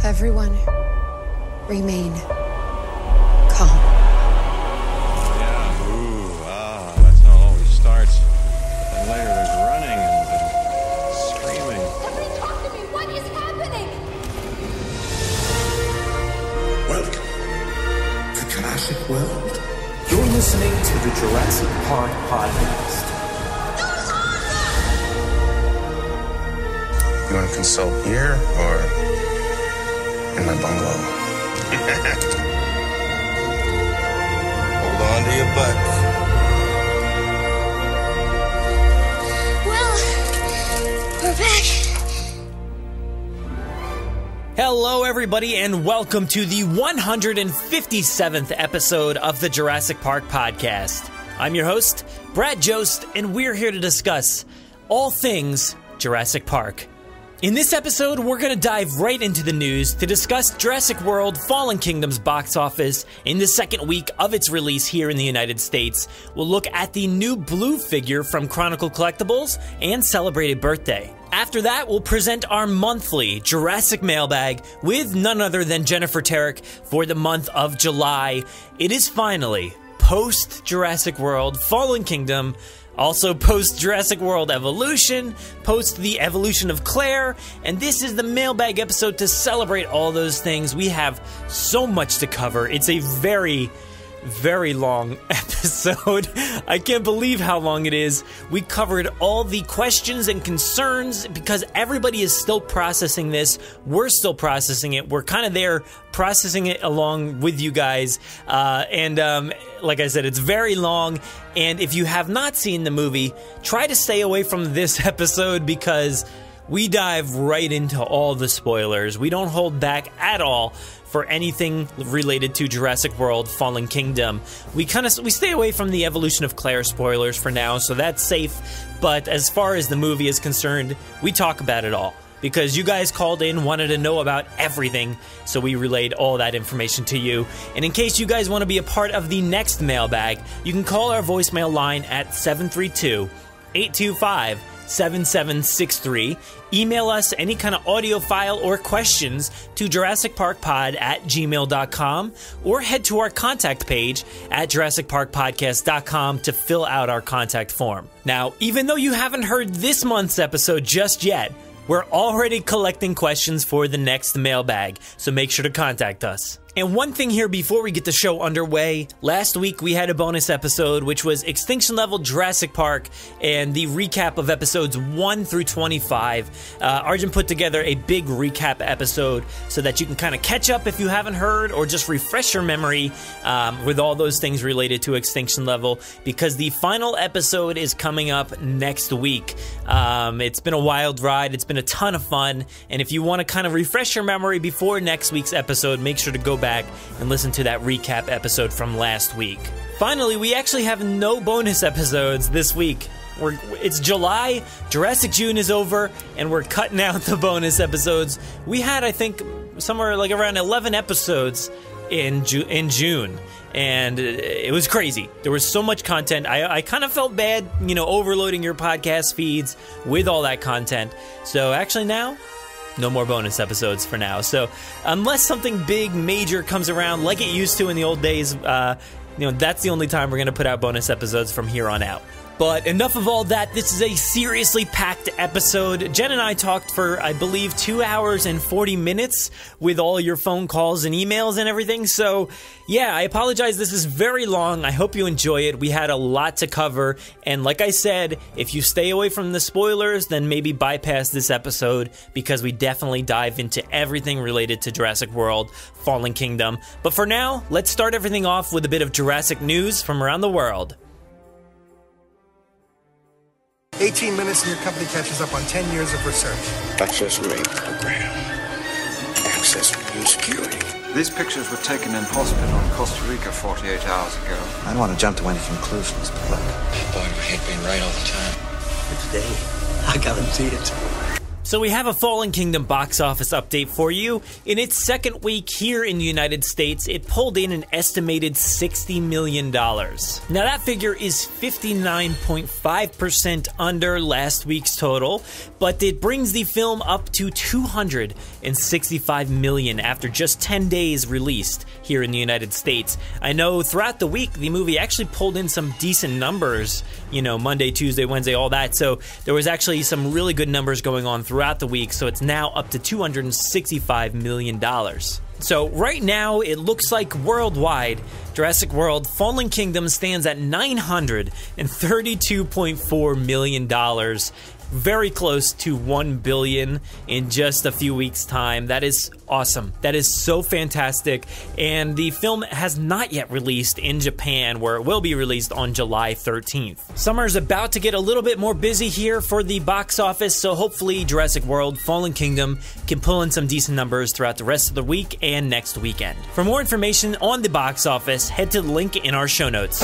Everyone, remain calm. Yeah, that's how it always starts. And later there's running and screaming. Somebody talk to me! What is happening? Welcome to Jurassic World. You're listening to the Jurassic Park Podcast. You want to consult here or in my bungalow? Hold on to your butts. Well, we're back. Hello, everybody, and welcome to the 157th episode of the Jurassic Park Podcast. I'm your host, Brad Jost, and we're here to discuss all things Jurassic Park. In this episode, we're going to dive right into the news to discuss Jurassic World Fallen Kingdom's box office in the second week of its release here in the United States. We'll look at the new blue figure from Chronicle Collectibles and Celebrated Birthday. After that, we'll present our monthly Jurassic Mailbag with none other than Jennifer Terek for the month of July. It is finally post-Jurassic World Fallen Kingdom, also post-Jurassic World Evolution, post the evolution of Claire, and this is the mailbag episode to celebrate all those things. We have so much to cover. It's a very long episode. I can't believe how long it is. We covered all the questions and concerns because everybody is still processing this. We're still processing it. We're kind of there processing it along with you guys. Like I said, it's very long. And if you have not seen the movie, try to stay away from this episode because we dive right into all the spoilers. We don't hold back at all for anything related to Jurassic World Fallen Kingdom. We stay away from the evolution of Claire spoilers for now, so that's safe. But as far as the movie is concerned, we talk about it all because you guys called in, wanted to know about everything, so we relayed all that information to you. And in case you guys want to be a part of the next mailbag, you can call our voicemail line at 732-825-7763. Email us any kind of audio file or questions to JurassicParkPod@gmail.com or head to our contact page at JurassicParkPodcast.com to fill out our contact form. Now, even though you haven't heard this month's episode just yet, we're already collecting questions for the next mailbag, so make sure to contact us. And one thing here before we get the show underway, last week we had a bonus episode which was Extinction Level Jurassic Park and the recap of episodes 1 through 25. Arjun put together a big recap episode so that you can kind of catch up if you haven't heard or just refresh your memory with all those things related to Extinction Level because the final episode is coming up next week. It's been a wild ride, it's been a ton of fun, and if you want to kind of refresh your memory before next week's episode, make sure to go back and listen to that recap episode from last week. Finally, we actually have no bonus episodes this week. It's July, Jurassic June is over, and we're cutting out the bonus episodes. We had, I think, somewhere like around 11 episodes in June, and it was crazy. There was so much content. I kind of felt bad, overloading your podcast feeds with all that content. So actually now, no more bonus episodes for now. So unless something big, major comes around like it used to in the old days, that's the only time we're going to put out bonus episodes from here on out. But enough of all that. This is a seriously packed episode. Jen and I talked for, I believe, 2 hours and 40 minutes with all your phone calls and emails and everything. So, yeah, I apologize. This is very long. I hope you enjoy it. We had a lot to cover. And like I said, if you stay away from the spoilers, then maybe bypass this episode because we definitely dive into everything related to Jurassic World Fallen Kingdom. But for now, let's start everything off with a bit of Jurassic news from around the world. 18 minutes and your company catches up on 10 years of research. Access rate program. Access review security. These pictures were taken in hospital in Costa Rica 48 hours ago. I don't want to jump to any conclusions, but look. Boy, we had been right all the time. But today, I guarantee it. So we have a Fallen Kingdom box office update for you. In its second week here in the United States, it pulled in an estimated $60 million. Now that figure is 59.5% under last week's total, but it brings the film up to $265 million after just 10 days released here in the United States. I know throughout the week, the movie actually pulled in some decent numbers, you know, Monday, Tuesday, Wednesday, all that. So there was actually some really good numbers going on throughout the week. So it's now up to $265 million. So right now, it looks like worldwide, Jurassic World Fallen Kingdom stands at $932.4 million. Very close to $1 billion in just a few weeks' time. That is awesome. That is so fantastic. And the film has not yet released in Japan, where it will be released on July 13th. Summer is about to get a little bit more busy here for the box office, so hopefully Jurassic World Fallen Kingdom can pull in some decent numbers throughout the rest of the week and next weekend. For more information on the box office, head to the link in our show notes.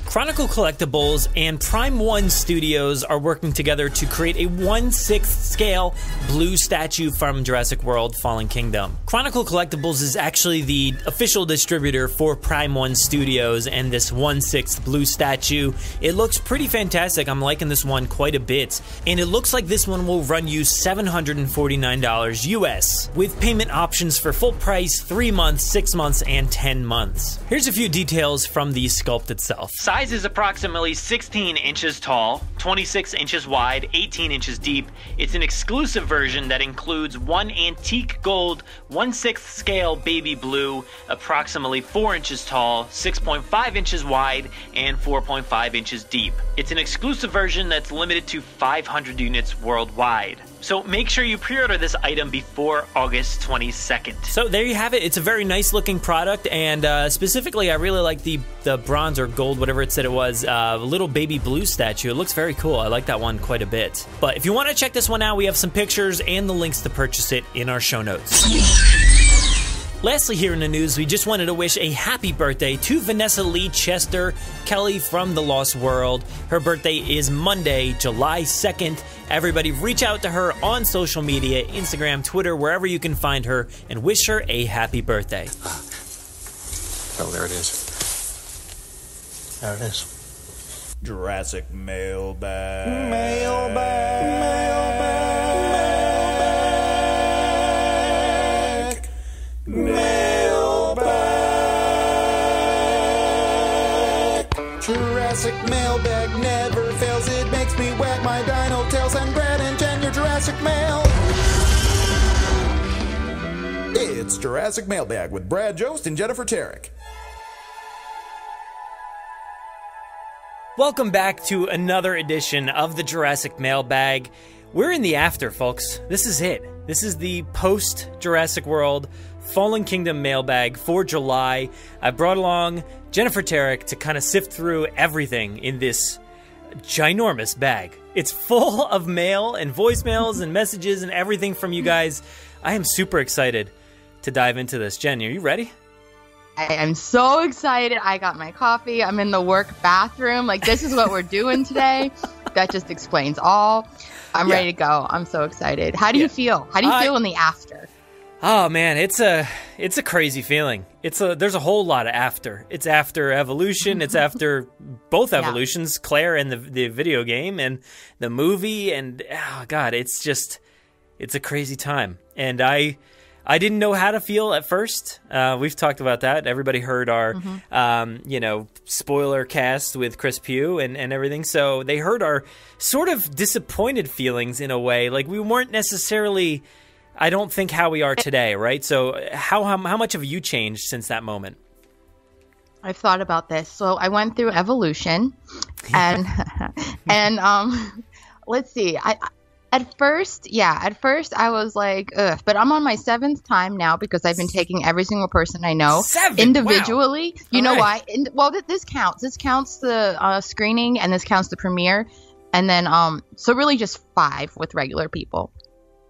Chronicle Collectibles and Prime 1 Studios are working together to create a 1/6 scale blue statue from Jurassic World Fallen Kingdom. Chronicle Collectibles is actually the official distributor for Prime 1 Studios and this 1/6 blue statue. It looks pretty fantastic. I'm liking this one quite a bit. And it looks like this one will run you $749 US, with payment options for full price, 3 months, 6 months, and 10 months. Here's a few details from the sculpt itself. Size is approximately 16 inches tall, 26 inches wide, 18 inches deep. It's an exclusive version that includes one antique gold 1/6 scale baby blue, approximately 4 inches tall, 6.5 inches wide, and 4.5 inches deep. It's an exclusive version that's limited to 500 units worldwide. So make sure you pre-order this item before August 22nd. So there you have it. It's a very nice looking product, and specifically I really like the bronze or gold, whatever it said it was, little baby blue statue. It looks very cool. I like that one quite a bit. But if you want to check this one out, we have some pictures and the links to purchase it in our show notes. Lastly, here in the news, we just wanted to wish a happy birthday to Vanessa Lee Chester Kelly from The Lost World. Her birthday is Monday, July 2nd. Everybody reach out to her on social media, Instagram, Twitter, wherever you can find her, and wish her a happy birthday. Oh, there it is. There it is. Jurassic Mailbag. Jurassic Mailbag never fails. It makes me wag my dino tails. And Brad and Jen, your Jurassic Mail. It's Jurassic Mailbag with Brad Jost and Jennifer Terek. Welcome back to another edition of the Jurassic Mailbag. We're in the after, folks. This is it. This is the post-Jurassic World Fallen Kingdom mailbag for July. I brought along Jennifer Terek to kind of sift through everything in this ginormous bag. It's full of mail and voicemails and messages and everything from you guys. I am super excited to dive into this. Jen, are you ready? I am so excited. I got my coffee. I'm in the work bathroom. Like, this is what we're doing today. That just explains all. I'm ready to go. I'm so excited. How do you feel? How do you feel in the after? Oh man, it's a crazy feeling. There's a whole lot of after. It's after evolution. It's after both evolutions, Claire and the video game and the movie, and oh god, it's a crazy time. And I didn't know how to feel at first. We've talked about that. Everybody heard our spoiler cast with Chris Pugh and everything. So they heard our sort of disappointed feelings in a way. Like, we weren't necessarily, I don't think, how we are today, right? So how much have you changed since that moment? I've thought about this. So I went through evolution, and let's see. At first I was like, ugh, but I'm on my 7th time now because I've been taking every single person I know individually. Wow. You know why? This counts. This counts the screening, and this counts the premiere, and then so really just 5 with regular people.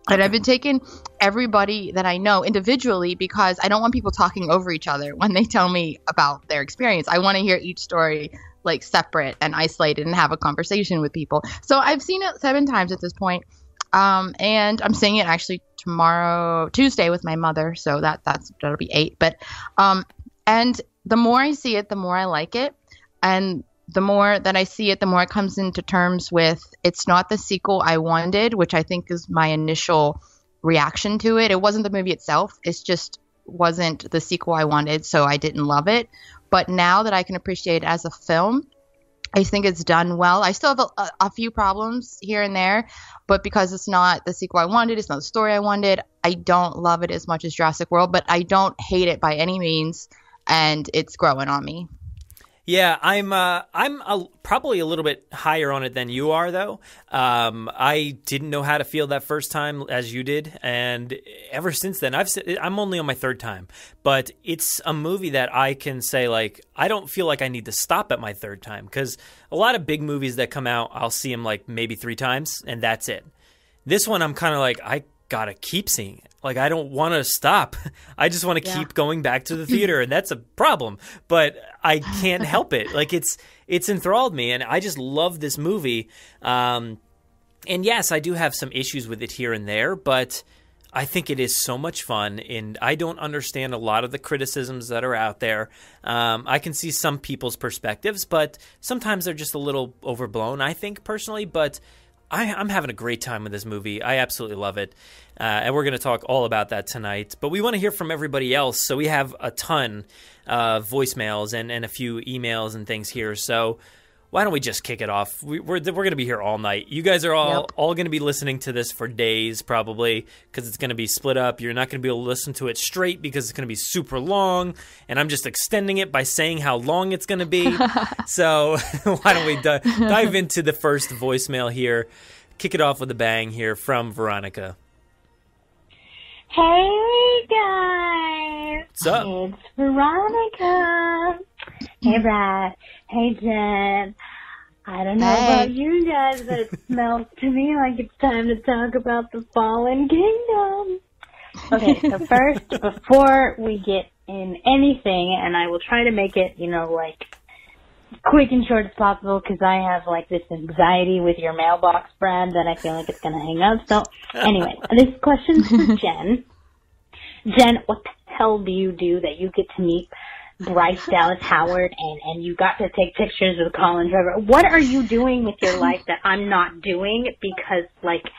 But I've been taking everybody that I know individually because I don't want people talking over each other when they tell me about their experience. I want to hear each story like separate and isolated and have a conversation with people. So I've seen it 7 times at this point. And I'm seeing it actually Tuesday with my mother. So that'll be 8. But, and the more I see it, the more I like it. And the more that I see it, the more it comes into terms with it's not the sequel I wanted, which I think is my initial reaction to it. It wasn't the movie itself. It's just wasn't the sequel I wanted, so I didn't love it. But now that I can appreciate it as a film, I think it's done well. I still have a few problems here and there, but because it's not the sequel I wanted, it's not the story I wanted, I don't love it as much as Jurassic World, but I don't hate it by any means, and it's growing on me. Yeah, I'm probably a little bit higher on it than you are, though. I didn't know how to feel that first time as you did, and ever since then, I'm only on my 3rd time. But it's a movie that I can say, like, I don't feel like I need to stop at my 3rd time, because a lot of big movies that come out, I'll see them like maybe 3 times, and that's it. This one, I'm kind of like, I gotta keep seeing it. Like, I don't want to stop. I just want to keep going back to the theater, and that's a problem. But I can't help it. Like, it's enthralled me, and I just love this movie. And yes, I do have some issues with it here and there, but I think it is so much fun, and I don't understand a lot of the criticisms that are out there. I can see some people's perspectives, but sometimes they're just a little overblown, I think, personally. But I'm having a great time with this movie. I absolutely love it. And we're going to talk all about that tonight. But we want to hear from everybody else. So we have a ton of voicemails and a few emails and things here. So why don't we just kick it off? We're going to be here all night. You guys are all going to be listening to this for days probably, because it's going to be split up. You're not going to be able to listen to it straight because it's going to be super long, and I'm just extending it by saying how long it's going to be. So why don't we dive into the first voicemail here, kick it off with a bang here from Veronica. Hey guys! What's up? It's Veronica. Hey Brad. Hey Jen. I don't know about you guys, but it smells to me like it's time to talk about the Fallen Kingdom. Okay, so first, before we get in anything, and I will try to make it, like, quick and short as possible, because I have, like, this anxiety with your mailbox, Brad, that I feel like it's going to hang up. So, anyway, this question's for Jen. Jen, what the hell do you do that you get to meet Bryce Dallas Howard and you got to take pictures with Colin Trevor? What are you doing with your life that I'm not doing? Because, like,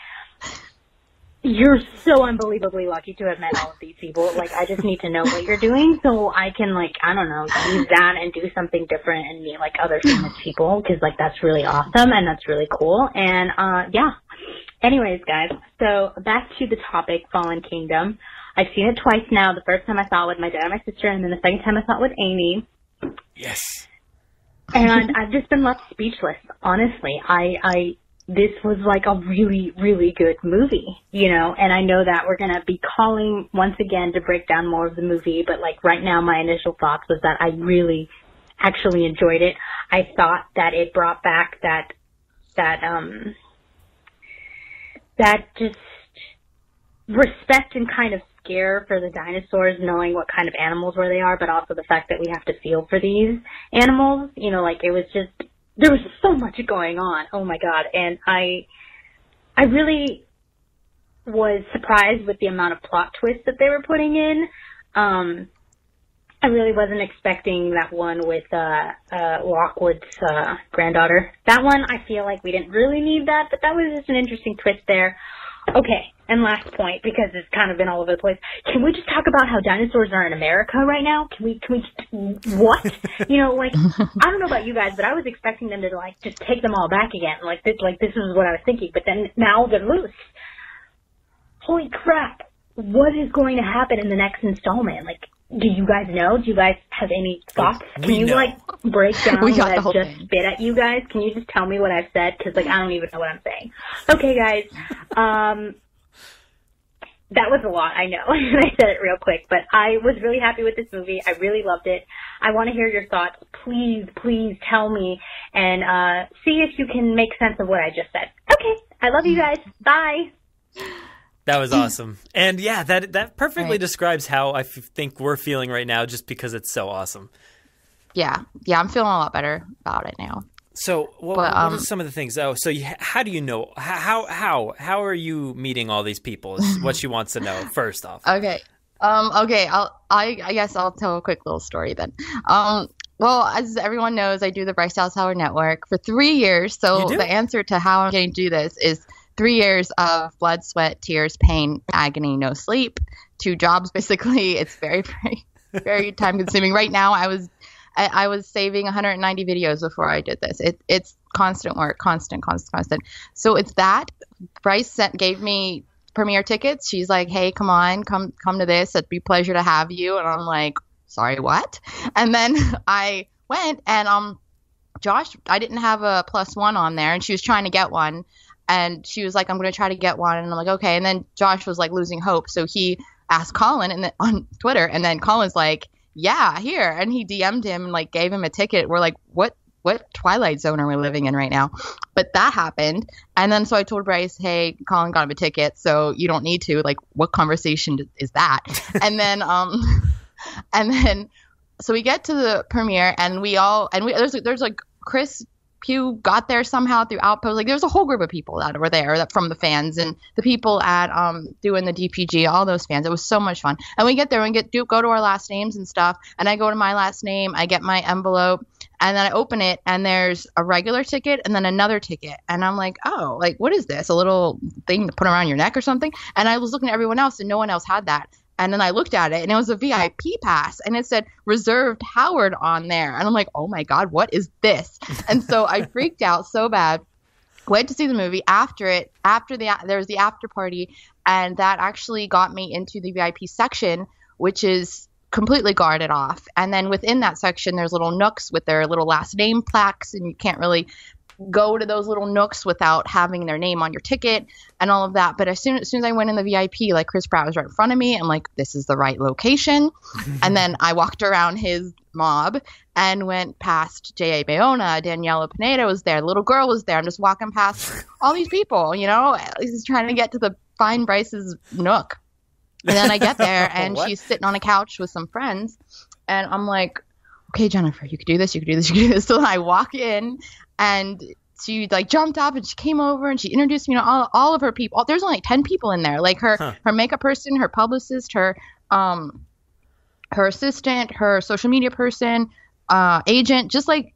you're so unbelievably lucky to have met all of these people. Like, I just need to know what you're doing so I can, like, I don't know, use that and do something different and meet, like, other famous people, because, like, that's really awesome and that's really cool. And, yeah. Anyways, guys, so back to the topic, Fallen Kingdom. I've seen it twice now. The first time I saw it with my dad and my sister, and then the second time I saw it with Amy. Yes. And I've just been left speechless, honestly. This was like a really, really good movie, and I know that we're going to be calling once again to break down more of the movie, but like right now my initial thoughts was that I really actually enjoyed it. I thought that it brought back that just respect and kind of scare for the dinosaurs, knowing what kind of animals where they are, but also the fact that we have to feel for these animals. Like it was just, there was so much going on. Oh my God. And I really was surprised with the amount of plot twists that they were putting in. I really wasn't expecting that one with Lockwood's granddaughter. That one, I feel like we didn't really need that, but that was just an interesting twist there. Okay, and last point, because it's kind of been all over the place. Can we just talk about how dinosaurs are in America right now? Can we what? I don't know about you guys, but I was expecting them to, like, just take them all back again. Like this is what I was thinking, but then now they're loose. Holy crap. What is going to happen in the next installment? Like, do you guys know? Do you guys have any thoughts? Can you, like, break down what I've just spit at you guys? Can you just tell me what I've said? Because, like, I don't even know what I'm saying. Okay, guys. That was a lot, I know. I said it real quick. But I was really happy with this movie. I really loved it. I want to hear your thoughts. Please, please tell me. And see if you can make sense of what I just said. Okay. I love you guys. Bye. That was awesome. And yeah, that perfectly describes how I think we're feeling right now, just because it's so awesome. yeah, I'm feeling a lot better about it now. So what are some of the things? Oh, so how do you know? How are you meeting all these people? Is what she wants to know first off. Okay. I guess I'll tell a quick little story then. Well, as everyone knows, I do the Bryce Dallas Howard Network for 3 years. So the answer to how I'm getting to do this is 3 years of blood, sweat, tears, pain, agony, no sleep, 2 jobs basically. It's very, very, very time consuming. Right now, I was saving 190 videos before I did this. It's constant work, constant. So it's that. Bryce gave me premiere tickets. She's like, hey, come to this. It'd be a pleasure to have you. And I'm like, sorry, what? And then I went and Josh, I didn't have a +1 on there, and she was trying to get one. And she was like, I'm going to try to get one. And I'm like, okay. And then Josh was like losing hope. So he asked Colin on Twitter, and then Colin's like, yeah, here. And he DM'd him and like gave him a ticket. We're like, what Twilight Zone are we living in right now? But that happened. And then so I told Bryce, hey, Colin got him a ticket, so you don't need to. Like, what conversation is that? And then so we get to the premiere, and there's like Chris Pugh got there somehow through Outpost. Like, there's a whole group of people that were there from the fans and the people at doing the DPG, all those fans. It was so much fun. And we get there and go to our last names and stuff. And I go to my last name, I get my envelope, and then I open it, and there's a regular ticket and then another ticket. And I'm like, oh, like, what is this? A little thing to put around your neck or something? And I was looking at everyone else, and no one else had that. And then I looked at it, and it was a VIP pass, and it said reserved Howard on there. And I'm like, oh my God, what is this? And so I freaked out so bad. Went to see the movie. There was the after party, and that actually got me into the VIP section, which is completely guarded off. And then within that section, there's little nooks with their little last name plaques, and you can't really go to those little nooks without having their name on your ticket and all of that. But as soon as I went in the VIP, like, Chris Pratt was right in front of me. I'm like, this is the right location. And then I walked around his mob and went past J.A. Bayona. Daniela Pineda was there. The little girl was there. I'm just walking past all these people, he's trying to get to the find Bryce's nook. And then I get there, and she's sitting on a couch with some friends. And I'm like, okay, Jennifer, you could do this. So then I walk in, and she like jumped up, and she came over, and she introduced me to all of her people. There's only like 10 people in there, like her makeup person, her publicist, her assistant, her social media person, agent, just like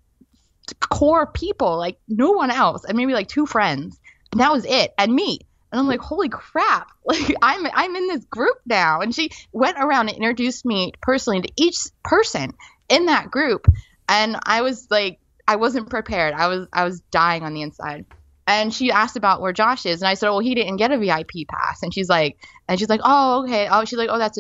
core people, like no one else, and maybe like 2 friends, and that was it, and me. And I'm like, holy crap, like I'm in this group now. And she went around and introduced me personally to each person in that group, and I was like, I wasn't prepared. I was dying on the inside. And she asked about where Josh is, and I said, well, he didn't get a VIP pass. And she's like, oh, okay. Oh, she's like, oh, that's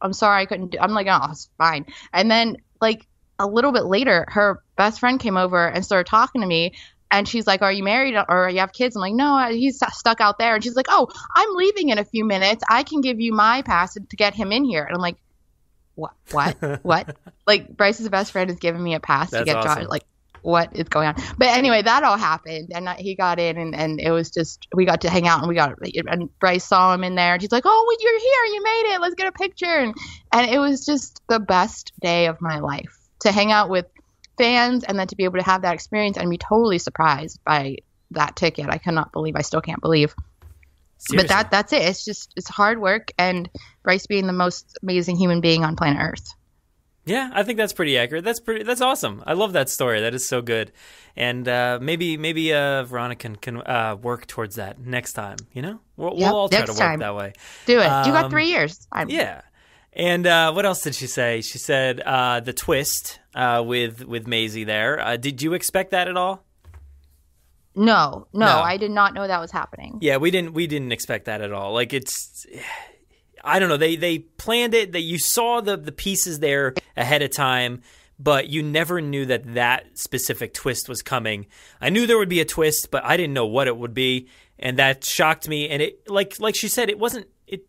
I'm sorry, I couldn't do. I'm like, oh, it's fine. And then like a little bit later, her best friend came over and started talking to me. And she's like, are you married or you have kids? I'm like, no, he's stuck out there. And she's like, oh, I'm leaving in a few minutes. I can give you my pass to get him in here. And I'm like, what? Like, Bryce's best friend is giving me a pass to get awesome. Josh. Like, what is going on? But anyway, that all happened, and he got in, and it was just, we got to hang out, and Bryce saw him in there, and she's like, oh, you're here, you made it, let's get a picture. And it was just the best day of my life to hang out with fans, and then to be able to have that experience and be totally surprised by that ticket. I still can't believe. Seriously. But that's it. It's hard work, and Bryce being the most amazing human being on planet Earth. Yeah, I think that's pretty accurate. That's awesome. I love that story. That is so good. And maybe Veronica can work towards that next time. We'll all try to work that way. Do it. You got 3 years. Yeah. And what else did she say? She said the twist with Maisie there. Did you expect that at all? No, I did not know that was happening. Yeah, we didn't expect that at all. Like, it's, I don't know. They planned it. That you saw the pieces there ahead of time, but you never knew that specific twist was coming. I knew there would be a twist, but I didn't know what it would be, and that shocked me. And it, like she said,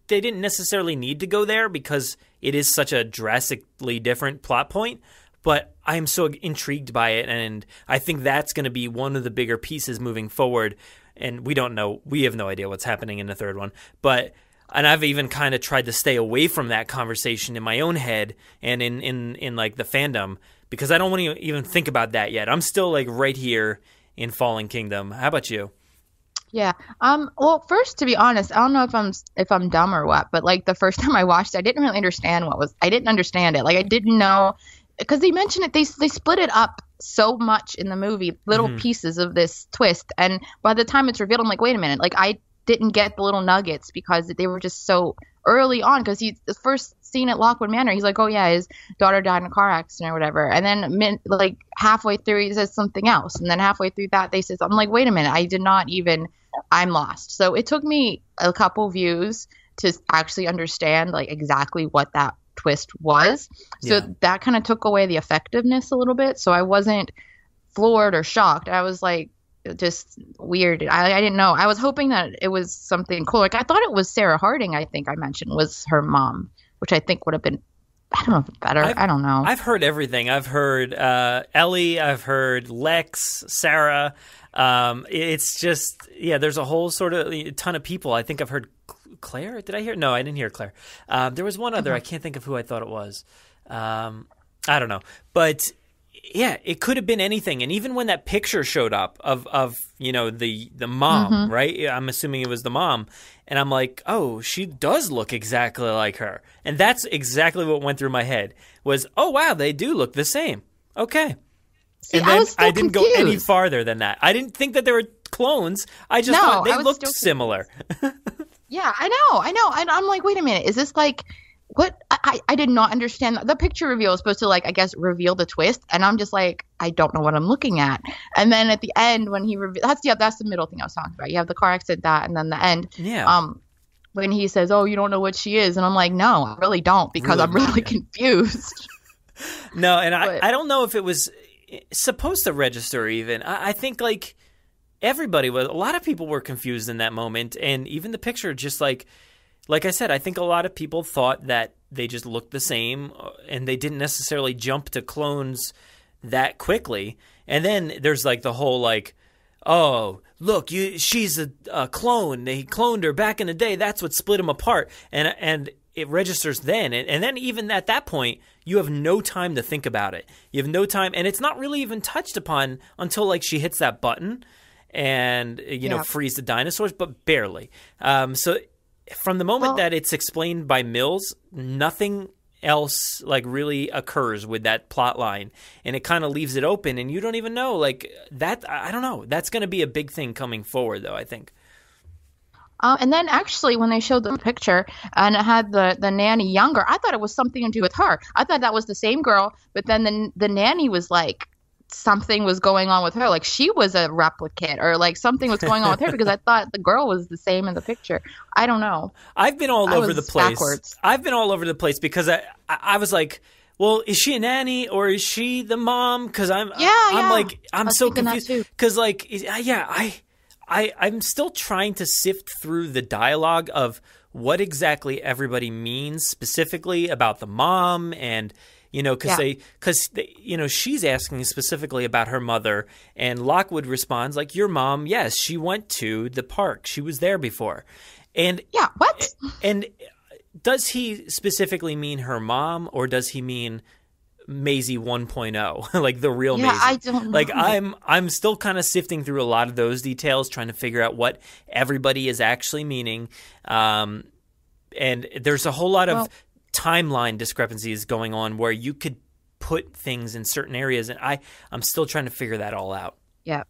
they didn't necessarily need to go there because it is such a drastically different plot point. But I am so intrigued by it, and I think that's going to be one of the bigger pieces moving forward. And we don't know. We have no idea what's happening in the third one, but. And I've even kind of tried to stay away from that conversation in my own head and in like the fandom, because I don't want to even think about that yet. I'm still like right here in Fallen Kingdom. How about you? Yeah. Well, first, to be honest, I don't know if I'm dumb or what, but like the first time I watched it, I didn't really understand I didn't understand it. Like I didn't know, because they mentioned it, they split it up so much in the movie, little pieces of this twist. And by the time it's revealed, I'm like, wait a minute, like I didn't get the little nuggets because they were just so early on, because he's the first scene at Lockwood Manor, he's like, oh yeah, his daughter died in a car accident or whatever, and then like halfway through he says something else, and then halfway through that they say, I'm like, wait a minute, I'm lost. So it took me a couple views to actually understand like exactly what that twist was. So that kind of took away the effectiveness a little bit, so I wasn't floored or shocked. I was like, just weird. I didn't know. I was hoping that it was something cool. Like I thought it was Sarah Harding, I think I mentioned, was her mom, which I think would have been, I don't know if it's better. I don't know. I've heard everything. I've heard Ellie. I've heard Lex, Sarah. It's just, there's a whole sort of ton of people. I think I've heard Claire. Did I hear? No, I didn't hear Claire. There was one other. I can't think of who I thought it was. I don't know. But yeah, it could have been anything. And even when that picture showed up of the mom, right? I'm assuming it was the mom. And I'm like, oh, she does look exactly like her. And that's exactly what went through my head was, oh, wow, they do look the same. Okay. See, and then I didn't confused. go any farther than that. I didn't think that they were clones. I just thought they looked similar. Yeah, I know. And I'm like, wait a minute. Is this like what? I did not understand. The picture reveal is supposed to, like, I guess, reveal the twist. And I'm just like, I don't know what I'm looking at. And then at the end, when he that's the middle thing I was talking about. You have the car accident, that, and then the end. Yeah. When he says, oh, you don't know what she is. And I'm like, no, I really don't, because I'm really confused. No, and I don't know if it was supposed to register even. I think, like, a lot of people were confused in that moment. And even the picture, just like I said, I think a lot of people thought that they just looked the same and they didn't necessarily jump to clones that quickly. And then there's like the whole like, oh, look, she's a clone. They cloned her back in the day. That's what split them apart. And it registers then. And then even at that point, you have no time to think about it. You have no time. And it's not really even touched upon until like she hits that button and, frees the dinosaurs, but barely. So from the moment that it's explained by Mills, nothing else like really occurs with that plot line, and it kind of leaves it open, and you don't even know like that. I don't know. That's going to be a big thing coming forward, though, I think. And then actually when they showed the picture and it had the nanny younger, I thought it was something to do with her. I thought that was the same girl, but then the nanny was like, something was going on with her, like she was a replicate or like something was going on with her, because I thought the girl was the same in the picture. I don't know. I've been all over the place. Backwards. I've been all over the place because I was like, well, is she a nanny or is she the mom? Because I'm like, I'm so confused because like, I'm still trying to sift through the dialogue of what exactly everybody means specifically about the mom, and because she's asking specifically about her mother, and Lockwood responds like, your mom, yes, she went to the park. She was there before. And what? And does he specifically mean her mom, or does he mean Maisie 1.0, like the real Maisie? I don't know. Like I'm still kind of sifting through a lot of those details, trying to figure out what everybody is actually meaning. And there's a whole lot of timeline discrepancies going on where you could put things in certain areas, and I'm still trying to figure that all out. Yeah.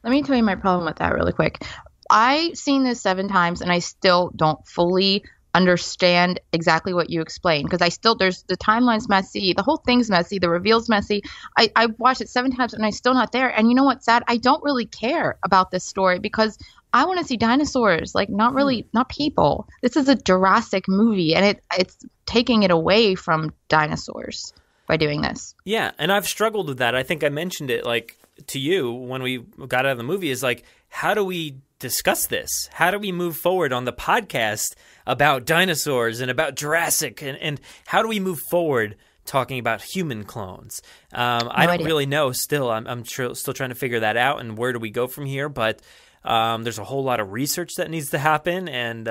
Let me tell you my problem with that really quick. I've seen this 7 times and I still don't fully understand exactly what you explained, because there's the timeline's messy, the whole thing's messy, the reveal's messy. I watched it 7 times and I'm still not there. And you know what's sad? I don't really care about this story because I want to see dinosaurs, like not people. This is a Jurassic movie, and it's taking it away from dinosaurs by doing this. Yeah, and I've struggled with that. I think I mentioned it like to you when we got out of the movie, is like, how do we discuss this? How do we move forward on the podcast about dinosaurs and about Jurassic, and how do we move forward talking about human clones? I don't really know still. I'm still trying to figure that out, and where do we go from here? But there's a whole lot of research that needs to happen, and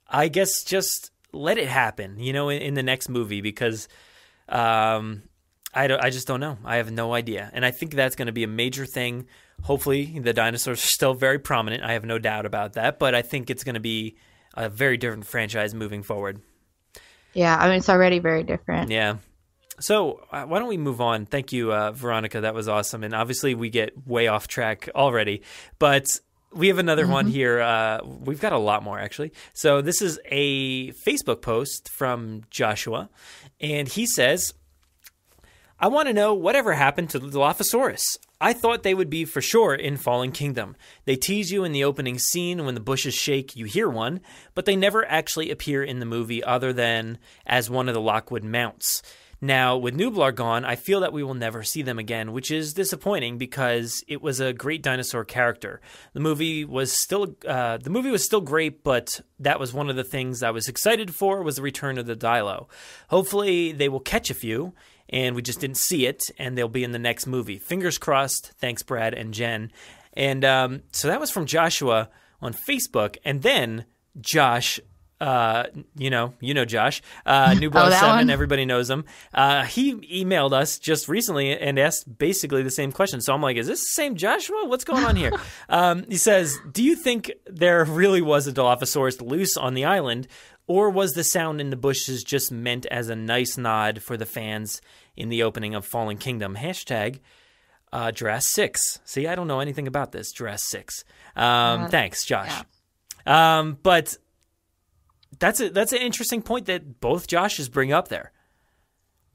I guess just let it happen, in the next movie, because I just don't know. I have no idea. And I think that's going to be a major thing. Hopefully the dinosaurs are still very prominent. I have no doubt about that. But I think it's going to be a very different franchise moving forward. Yeah, I mean, it's already very different. Yeah. So why don't we move on? Thank you, Veronica. That was awesome. And obviously we get way off track already. But we have another one here. We've got a lot more, actually. So this is a Facebook post from Joshua. And he says, I want to know whatever happened to the Dilophosaurus. I thought they would be for sure in Fallen Kingdom. They tease you in the opening scene when the bushes shake, you hear one, but they never actually appear in the movie other than as one of the Lockwood mounts. Now, with Nublar gone, I feel that we will never see them again, which is disappointing because it was a great dinosaur character. The movie was still great, but that was one of the things I was excited for was the return of the Dilo. Hopefully, they will catch a few, and we just didn't see it, and they'll be in the next movie. Fingers crossed. Thanks, Brad and Jen. And so that was from Joshua on Facebook, and then Josh. You know Josh, Nublar7, everybody knows him. He emailed us just recently and asked basically the same question. So I'm like, is this the same Joshua? What's going on here? He says, do you think there really was a Dilophosaurus loose on the island, or was the sound in the bushes just meant as a nice nod for the fans in the opening of Fallen Kingdom? Hashtag Jurassic. See, I don't know anything about this. Jurassic. Thanks, Josh. Yeah. But that's an interesting point that both Joshes bring up there.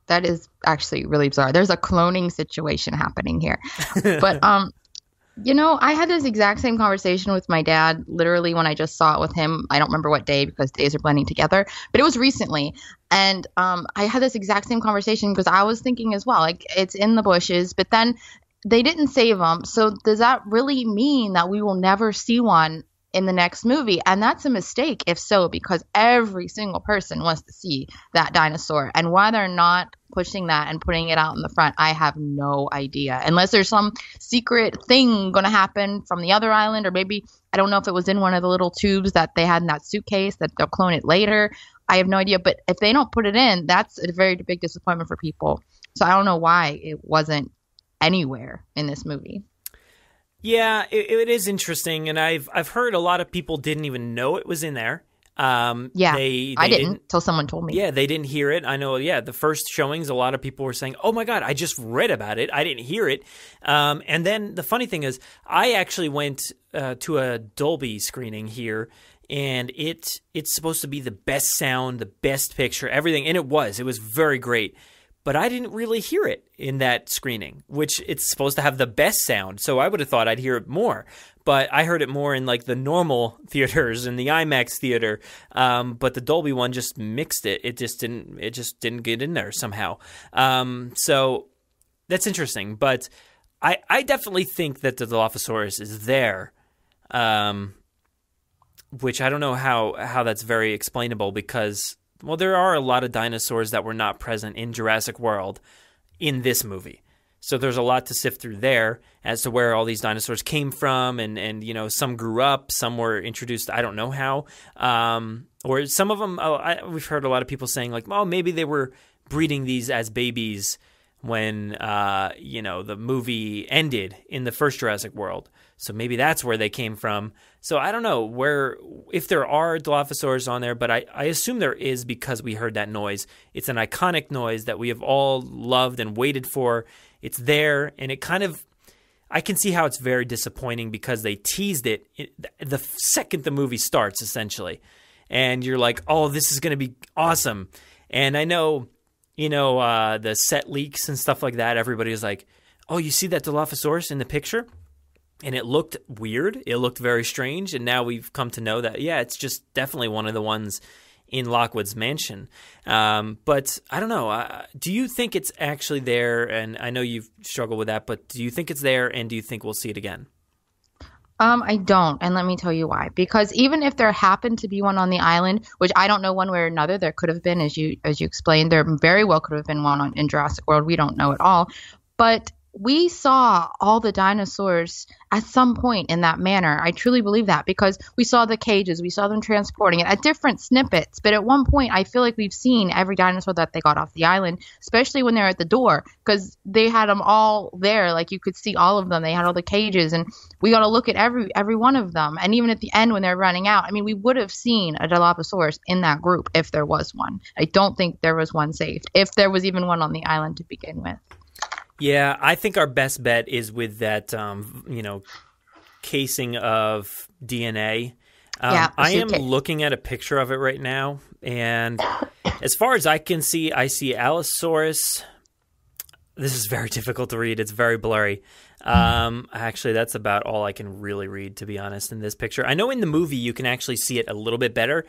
That is actually really bizarre. There's a cloning situation happening here. But, I had this exact same conversation with my dad literally when I just saw it with him. I don't remember what day because days are blending together, but it was recently. And I had this exact same conversation because I was thinking as well, like it's in the bushes, but then they didn't save them. So does that really mean that we will never see one in the next movie? And that's a mistake if so, because every single person wants to see that dinosaur, and why they're not pushing that and putting it out in the front, I have no idea, unless there's some secret thing going to happen from the other island, or maybe I don't know if it was in one of the little tubes that they had in that suitcase that they'll clone it later. I have no idea, but if they don't put it in, that's a very big disappointment for people. So I don't know why it wasn't anywhere in this movie. Yeah, it is interesting, and I've heard a lot of people didn't even know it was in there. I didn't till someone told me. Yeah, they didn't hear it. I know. Yeah, the first showings, a lot of people were saying, "Oh my God, I just read about it. I didn't hear it." And then the funny thing is, I actually went to a Dolby screening here, and it's supposed to be the best sound, the best picture, everything, and it was very great. But I didn't really hear it in that screening, which it's supposed to have the best sound. So I would have thought I'd hear it more. But I heard it more in like the normal theaters and the IMAX theater. But the Dolby one just mixed it. It just didn't get in there somehow. So that's interesting. But I definitely think that the Dilophosaurus is there. Which I don't know how that's very explainable because, well, there are a lot of dinosaurs that were not present in Jurassic World in this movie. So there's a lot to sift through there as to where all these dinosaurs came from. And some grew up, some were introduced, I don't know how. Or some of them, we've heard a lot of people saying like, oh, maybe they were breeding these as babies when, the movie ended in the first Jurassic World. So maybe that's where they came from. So I don't know if there are Dilophosaurs on there, but I assume there is because we heard that noise. It's an iconic noise that we have all loved and waited for. It's there, and it kind of, I can see how it's very disappointing because they teased it the second the movie starts, essentially. And you're like, oh, this is going to be awesome. And I know, the set leaks and stuff like that, everybody is like, oh, you see that Dilophosaurus in the picture? And it looked weird. It looked very strange. And now we've come to know that, yeah, it's just definitely one of the ones in Lockwood's mansion. But I don't know. Do you think it's actually there? And I know you've struggled with that, but do you think it's there? And do you think we'll see it again? I don't. And let me tell you why. Because even if there happened to be one on the island, which I don't know one way or another, there could have been, as you explained, there very well could have been one in Jurassic World. We don't know at all. But we saw all the dinosaurs at some point in that manner. I truly believe that, because we saw the cages, we saw them transporting it at different snippets. But at one point, I feel like we've seen every dinosaur that they got off the island, especially when they're at the door, because they had them all there. Like, you could see all of them. They had all the cages, and we got to look at every one of them. And even at the end when they're running out, I mean, we would have seen a Dilophosaurus in that group if there was one. I don't think there was one saved, if there was even one on the island to begin with. Yeah, I think our best bet is with that, casing of DNA. I am looking at a picture of it right now, and as far as I can see, I see Allosaurus. This is very difficult to read. It's very blurry. Actually, that's about all I can really read, to be honest, in this picture. I know in the movie you can actually see it a little bit better,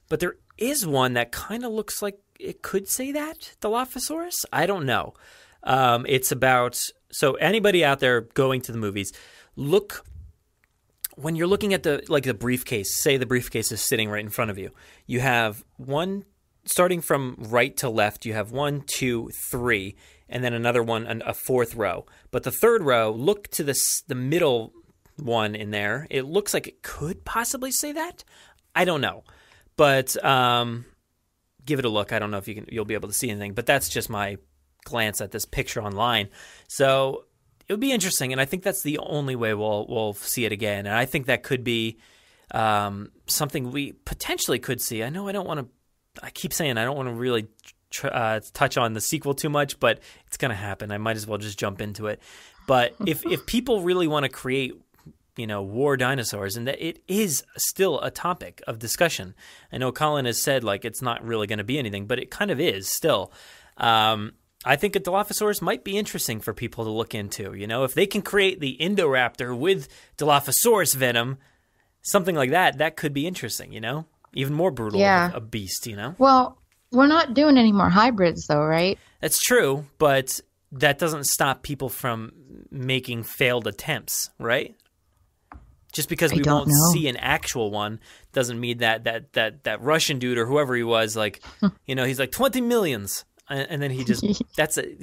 but there is one that kind of looks like it could say that, Dilophosaurus. I don't know. It's about, so anybody out there going to the movies, look, when you're looking at the briefcase, say the briefcase is sitting right in front of you. You have one, starting from right to left, you have 1, 2, 3, and then another one, a fourth row. But the third row, look to the middle one in there. It looks like it could possibly say that. I don't know. But give it a look. I don't know if you'll be able to see anything, but that's just my glance at this picture online. So it would be interesting, and I think that's the only way we'll see it again. And I think that could be something we potentially could see. I know I don't want to. I keep saying I don't want to really touch on the sequel too much, but it's going to happen. I might as well just jump into it. But if people really want to create, war dinosaurs, and that it is still a topic of discussion. I know Colin has said like it's not really going to be anything, but it kind of is still. I think a Dilophosaurus might be interesting for people to look into. If they can create the Indoraptor with Dilophosaurus venom, something like that could be interesting, Even more brutal of a beast, Well, we're not doing any more hybrids, though, right? That's true, but that doesn't stop people from making failed attempts, right? Just because we won't see an actual one doesn't mean that Russian dude or whoever he was, like, he's like 20 millions. And then he just, that's it,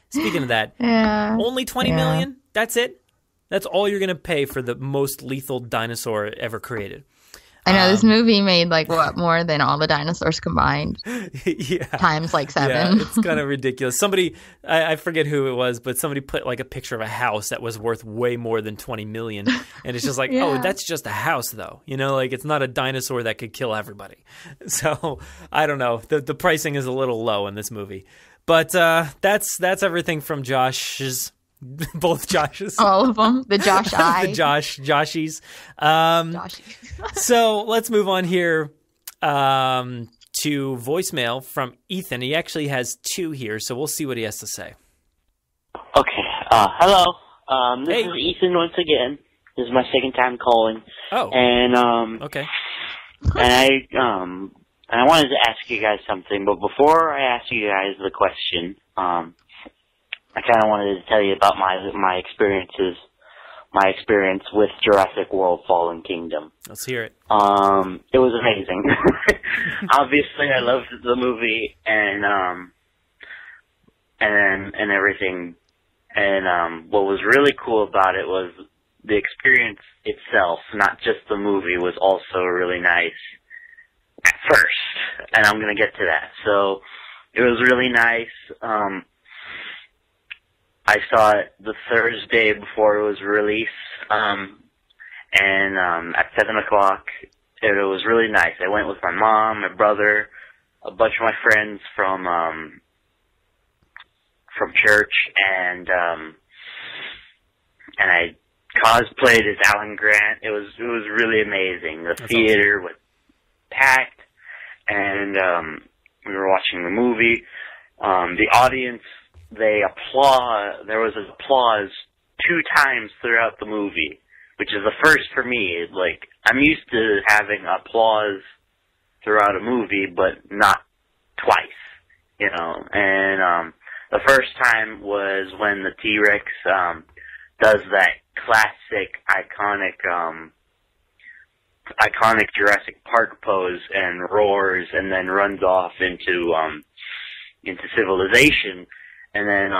speaking of that, only 20 million, that's it. That's all you're going to pay for the most lethal dinosaur ever created. I know this movie made more than all the dinosaurs combined. Yeah. Times 7. Yeah, it's kind of ridiculous. Somebody, I forget who it was, but somebody put a picture of a house that was worth way more than 20 million. And it's just oh, that's just a house though. It's not a dinosaur that could kill everybody. So I don't know. The pricing is a little low in this movie. But that's everything from Josh's. Both Joshes. All of them. The Josh I. The Joshies. So let's move on here to voicemail from Ethan. He actually has 2 here, so we'll see what he has to say. Okay. Hello. This is Ethan once again. This is my second time calling. Oh. And okay. And I wanted to ask you guys something, but before I ask you guys the question, I kind of wanted to tell you about my experience with Jurassic World: Fallen Kingdom. Let's hear it. It was amazing. Obviously, I loved the movie and everything. And what was really cool about it was the experience itself, not just the movie, was also really nice at first. And I'm gonna get to that. So it was really nice. I saw it the Thursday before it was released, and at 7 o'clock. It was really nice. I went with my mom, my brother, a bunch of my friends from church, and I cosplayed as Alan Grant. It was really amazing. The theater was packed, and we were watching the movie. The audience, they applaud. There was applause 2 times throughout the movie, which is a first for me. I'm used to having applause throughout a movie, but not twice, And the first time was when the T-Rex does that classic, iconic Jurassic Park pose and roars, and then runs off into civilization. And then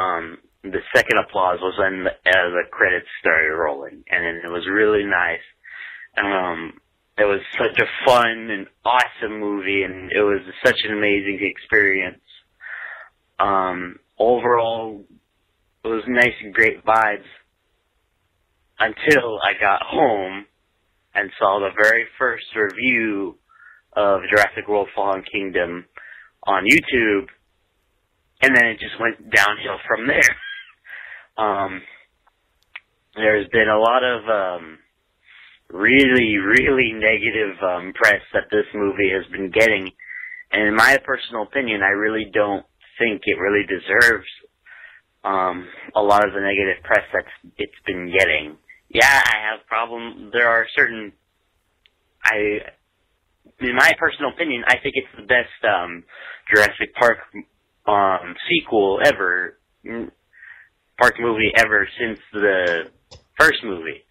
the second applause was when the credits started rolling, and it was really nice. It was such a fun and awesome movie, and it was such an amazing experience. Overall, it was nice and great vibes until I got home and saw the very first review of Jurassic World Fallen Kingdom on YouTube, and then it just went downhill from there. There's been a lot of really, really negative press that this movie has been getting, and in my personal opinion, I really don't think it really deserves a lot of the negative press that it's been getting. Yeah, I have problems. There are certain... in my personal opinion, I think it's the best Jurassic Park sequel ever, Park movie ever since the first movie.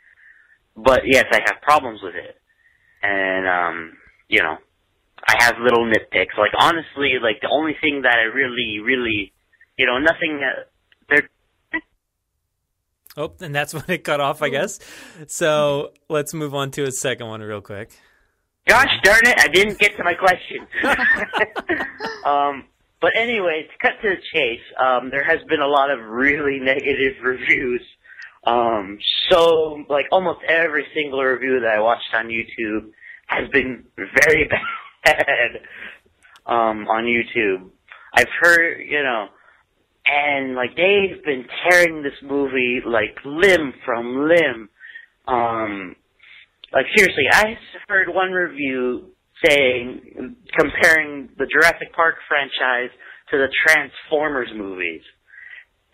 But yes, I have problems with it. And, you know, I have little nitpicks. Like, honestly, like, the only thing that I really, really, you know, nothing that they're... Oh, and that's when it cut off, I guess. So let's move on to a second one real quick. Gosh darn it, I didn't get to my question. But anyway, to cut to the chase, there has been a lot of really negative reviews. So, like, almost every single review that I watched on YouTube has been very bad on YouTube. I've heard, you know, and, like, they've been tearing this movie, like, limb from limb. Like, seriously, I heard one review saying, comparing the Jurassic Park franchise to the Transformers movies.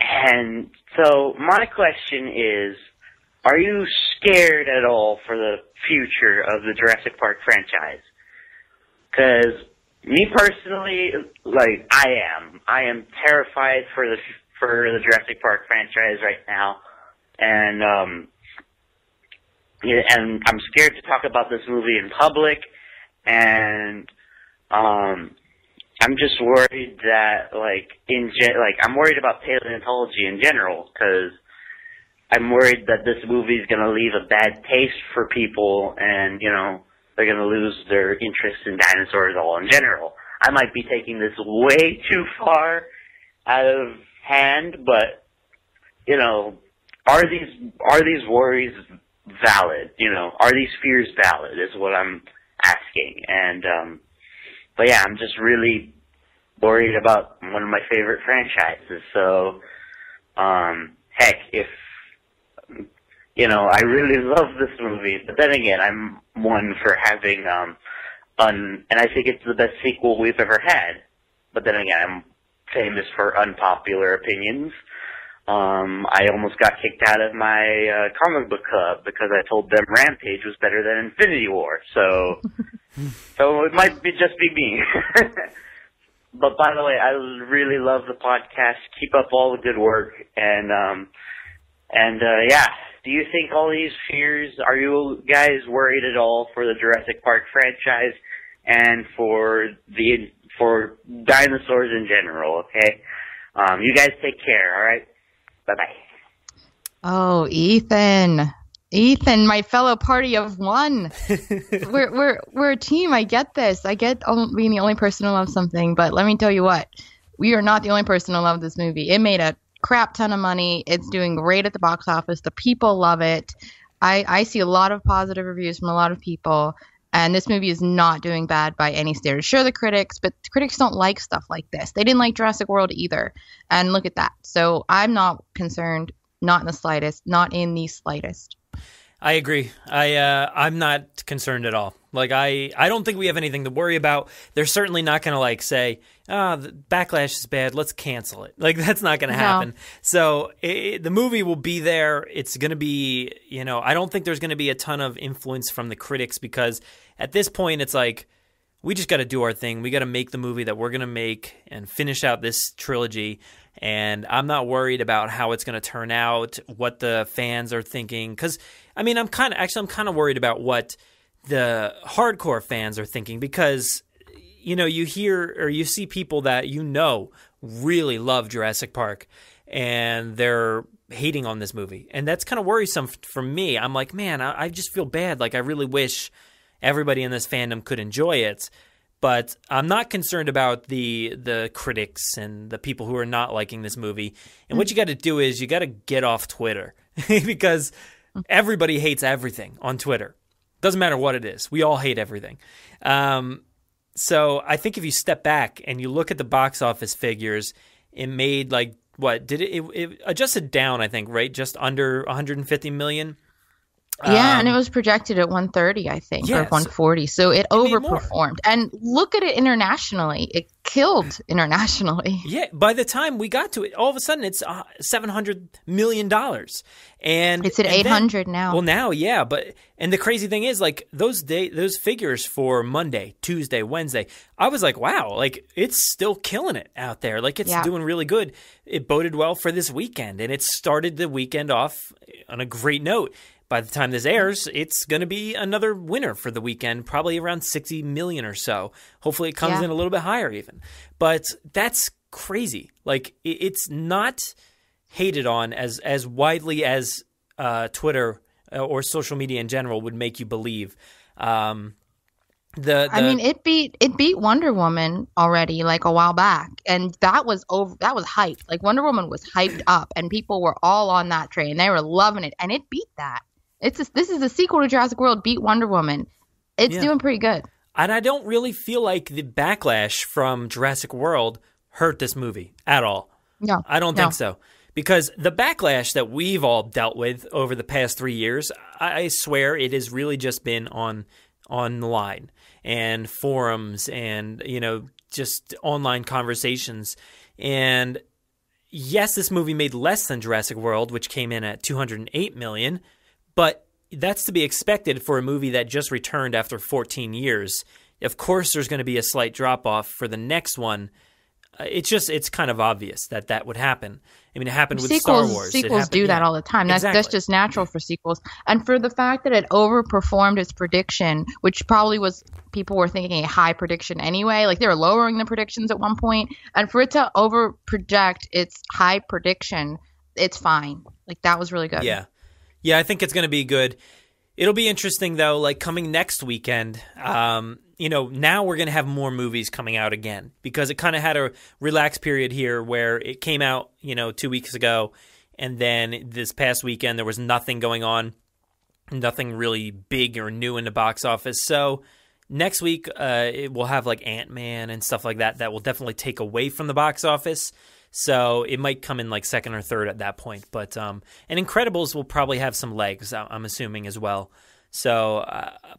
And so, my question is, are you scared at all for the future of the Jurassic Park franchise? Because, me personally, like, I am terrified for the Jurassic Park franchise right now. And, yeah, and I'm scared to talk about this movie in public, and I'm just worried that, like, I'm worried about paleontology in general, because I'm worried that this movie is going to leave a bad taste for people, and, you know, they're going to lose their interest in dinosaurs all in general. I might be taking this way too far out of hand, but, you know, are these worries valid? You know, are these fears valid is what I'm asking. And, but yeah, I'm just really worried about one of my favorite franchises. So, heck, if, you know, I really love this movie, but then again, I'm one for having, and I think it's the best sequel we've ever had. But then again, I'm famous for unpopular opinions. I almost got kicked out of my comic book club because I told them Rampage was better than Infinity War. So, so it might just be me. But by the way, I really love the podcast. Keep up all the good work, and yeah. Do you think all these fears? Are you guys worried at all for the Jurassic Park franchise and for dinosaurs in general? Okay. You guys take care. All right. Bye-bye. Oh, Ethan, my fellow party of one. we're a team. I get this. I get being the only person who loves something, but let me tell you what, we are not the only person who loved this movie. It made a crap ton of money. It's doing great at the box office. The people love it. I see a lot of positive reviews from a lot of people, and this movie is not doing bad by any standards. Sure, the critics, but the critics don't like stuff like this. They didn't like Jurassic World either, and look at that. So I'm not concerned, not in the slightest, not in the slightest. I agree. I'm not concerned at all. Like, I don't think we have anything to worry about. They're certainly not going to, like, say, the backlash is bad, let's cancel it. Like, that's not going to happen. So the movie will be there. It's going to be, you know, I don't think there's going to be a ton of influence from the critics, because at this point it's like, we just got to do our thing. We got to make the movie that we're going to make and finish out this trilogy. And I'm not worried about how it's going to turn out, what the fans are thinking. Because, I mean, I'm kind of worried about what the hardcore fans are thinking, because, you know, you hear or you see people that you know really love Jurassic Park, and they're hating on this movie. And that's kind of worrisome for me. I'm like, man, I just feel bad. Like, I really wish everybody in this fandom could enjoy it. But I'm not concerned about the critics and the people who are not liking this movie. And what you got to do is you got to get off Twitter because everybody hates everything on Twitter. Doesn't matter what it is. We all hate everything. So I think if you step back and you look at the box office figures, it made like, what did it adjusted down, I think, right? Just under 150 million. Yeah, and it was projected at 130, I think, or 140. So it overperformed. And look at it internationally. It killed internationally. Yeah, by the time we got to it, all of a sudden it's $700 million. And it's at 800 now. Well, now, yeah. And the crazy thing is, like, those figures for Monday, Tuesday, Wednesday, I was like, wow, like, it's still killing it out there. Like, it's doing really good. It boded well for this weekend. And it started the weekend off on a great note. By the time this airs, it's going to be another winner for the weekend, probably around 60 million or so. Hopefully it comes in a little bit higher even. But that's crazy. Like, it's not hated on as widely as Twitter or social media in general would make you believe. I mean, it beat Wonder Woman already, like, a while back, and that was hyped. Like, Wonder Woman was hyped up, and people were all on that train. They were loving it, and it beat that. This is a sequel to Jurassic World, beat Wonder Woman. It's doing pretty good. And I don't really feel like the backlash from Jurassic World hurt this movie at all. No, I don't think so. Because the backlash that we've all dealt with over the past 3 years, I swear it has really just been online and forums and, just online conversations. And yes, this movie made less than Jurassic World, which came in at $208 million, but that's to be expected for a movie that just returned after 14 years. Of course, there's going to be a slight drop-off for the next one. It's kind of obvious that would happen. I mean, it happened with Star Wars. Sequels do that all the time. That's just natural for sequels. And for the fact that it overperformed its prediction, which probably was, people were thinking a high prediction anyway. Like, they were lowering the predictions at one point. And for it to over-project its high prediction, it's fine. Like, that was really good. Yeah. Yeah, I think it's going to be good. It'll be interesting, though, like, coming next weekend, now we're going to have more movies coming out again because it kind of had a relaxed period here where it came out, 2 weeks ago, and then this past weekend there was nothing going on, nothing really big or new in the box office. So next week it will have, like, Ant-Man and stuff like that will definitely take away from the box office. So it might come in like second or third at that point. But and Incredibles will probably have some legs, I'm assuming, as well. So,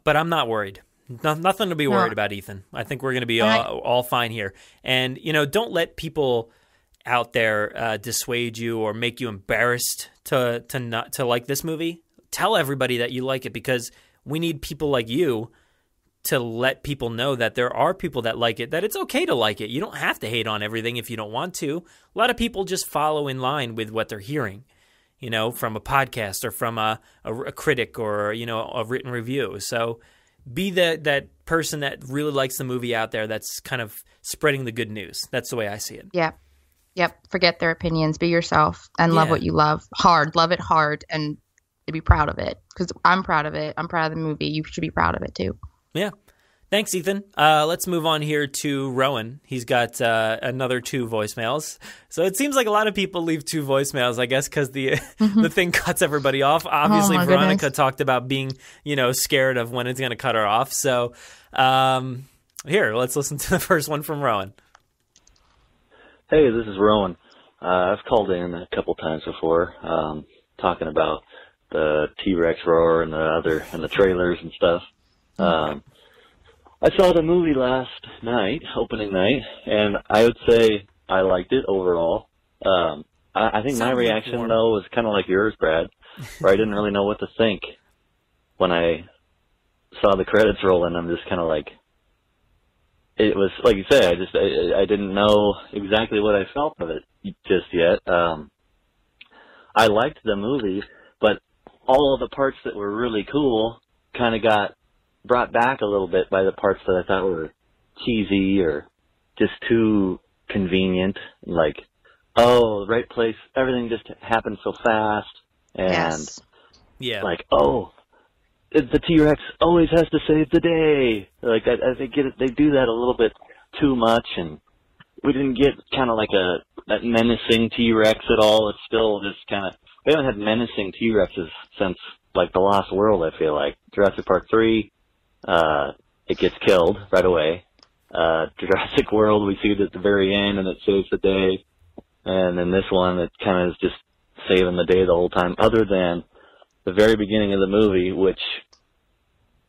but I'm not worried. Nothing to be worried about, Ethan. I think we're going to be all fine here. And, don't let people out there dissuade you or make you embarrassed to like this movie. Tell everybody that you like it because we need people like you to let people know that there are people that like it, that it's okay to like it. You don't have to hate on everything if you don't want to. A lot of people just follow in line with what they're hearing, from a podcast or from a critic or, a written review. So be that person that really likes the movie out there that's kind of spreading the good news. That's the way I see it. Yeah. Yep. Forget their opinions. Be yourself and love what you love. Love it hard and be proud of it because I'm proud of it. I'm proud of the movie. You should be proud of it too. Yeah. Thanks, Ethan. Let's move on here to Rowan. He's got another 2 voicemails. So it seems like a lot of people leave 2 voicemails, I guess, because the thing cuts everybody off. Obviously, Veronica talked about being, scared of when it's going to cut her off. So here, let's listen to the first one from Rowan. Hey, this is Rowan. I've called in a couple times before talking about the T-Rex roar and the trailers and stuff. I saw the movie last night, opening night, and I would say I liked it overall. I think my reaction, though, was kind of like yours, Brad, where I didn't really know what to think when I saw the credits roll, and I'm just kind of like, it was, like you said, I didn't know exactly what I felt of it just yet. I liked the movie, but all of the parts that were really cool kind of got brought back a little bit by the parts that I thought were cheesy or just too convenient, like oh, right place, everything just happened so fast, and like, oh, the T-Rex always has to save the day. Like, I think they do that a little bit too much, and we didn't get kind of like that menacing T-Rex at all. It's still just kind of, we haven't had menacing T-Rexes since, like, The Lost World, I feel like. Jurassic Park 3, it gets killed right away. Jurassic World, we see it at the very end, and it saves the day. And then this one, it kind of is just saving the day the whole time, other than the very beginning of the movie, which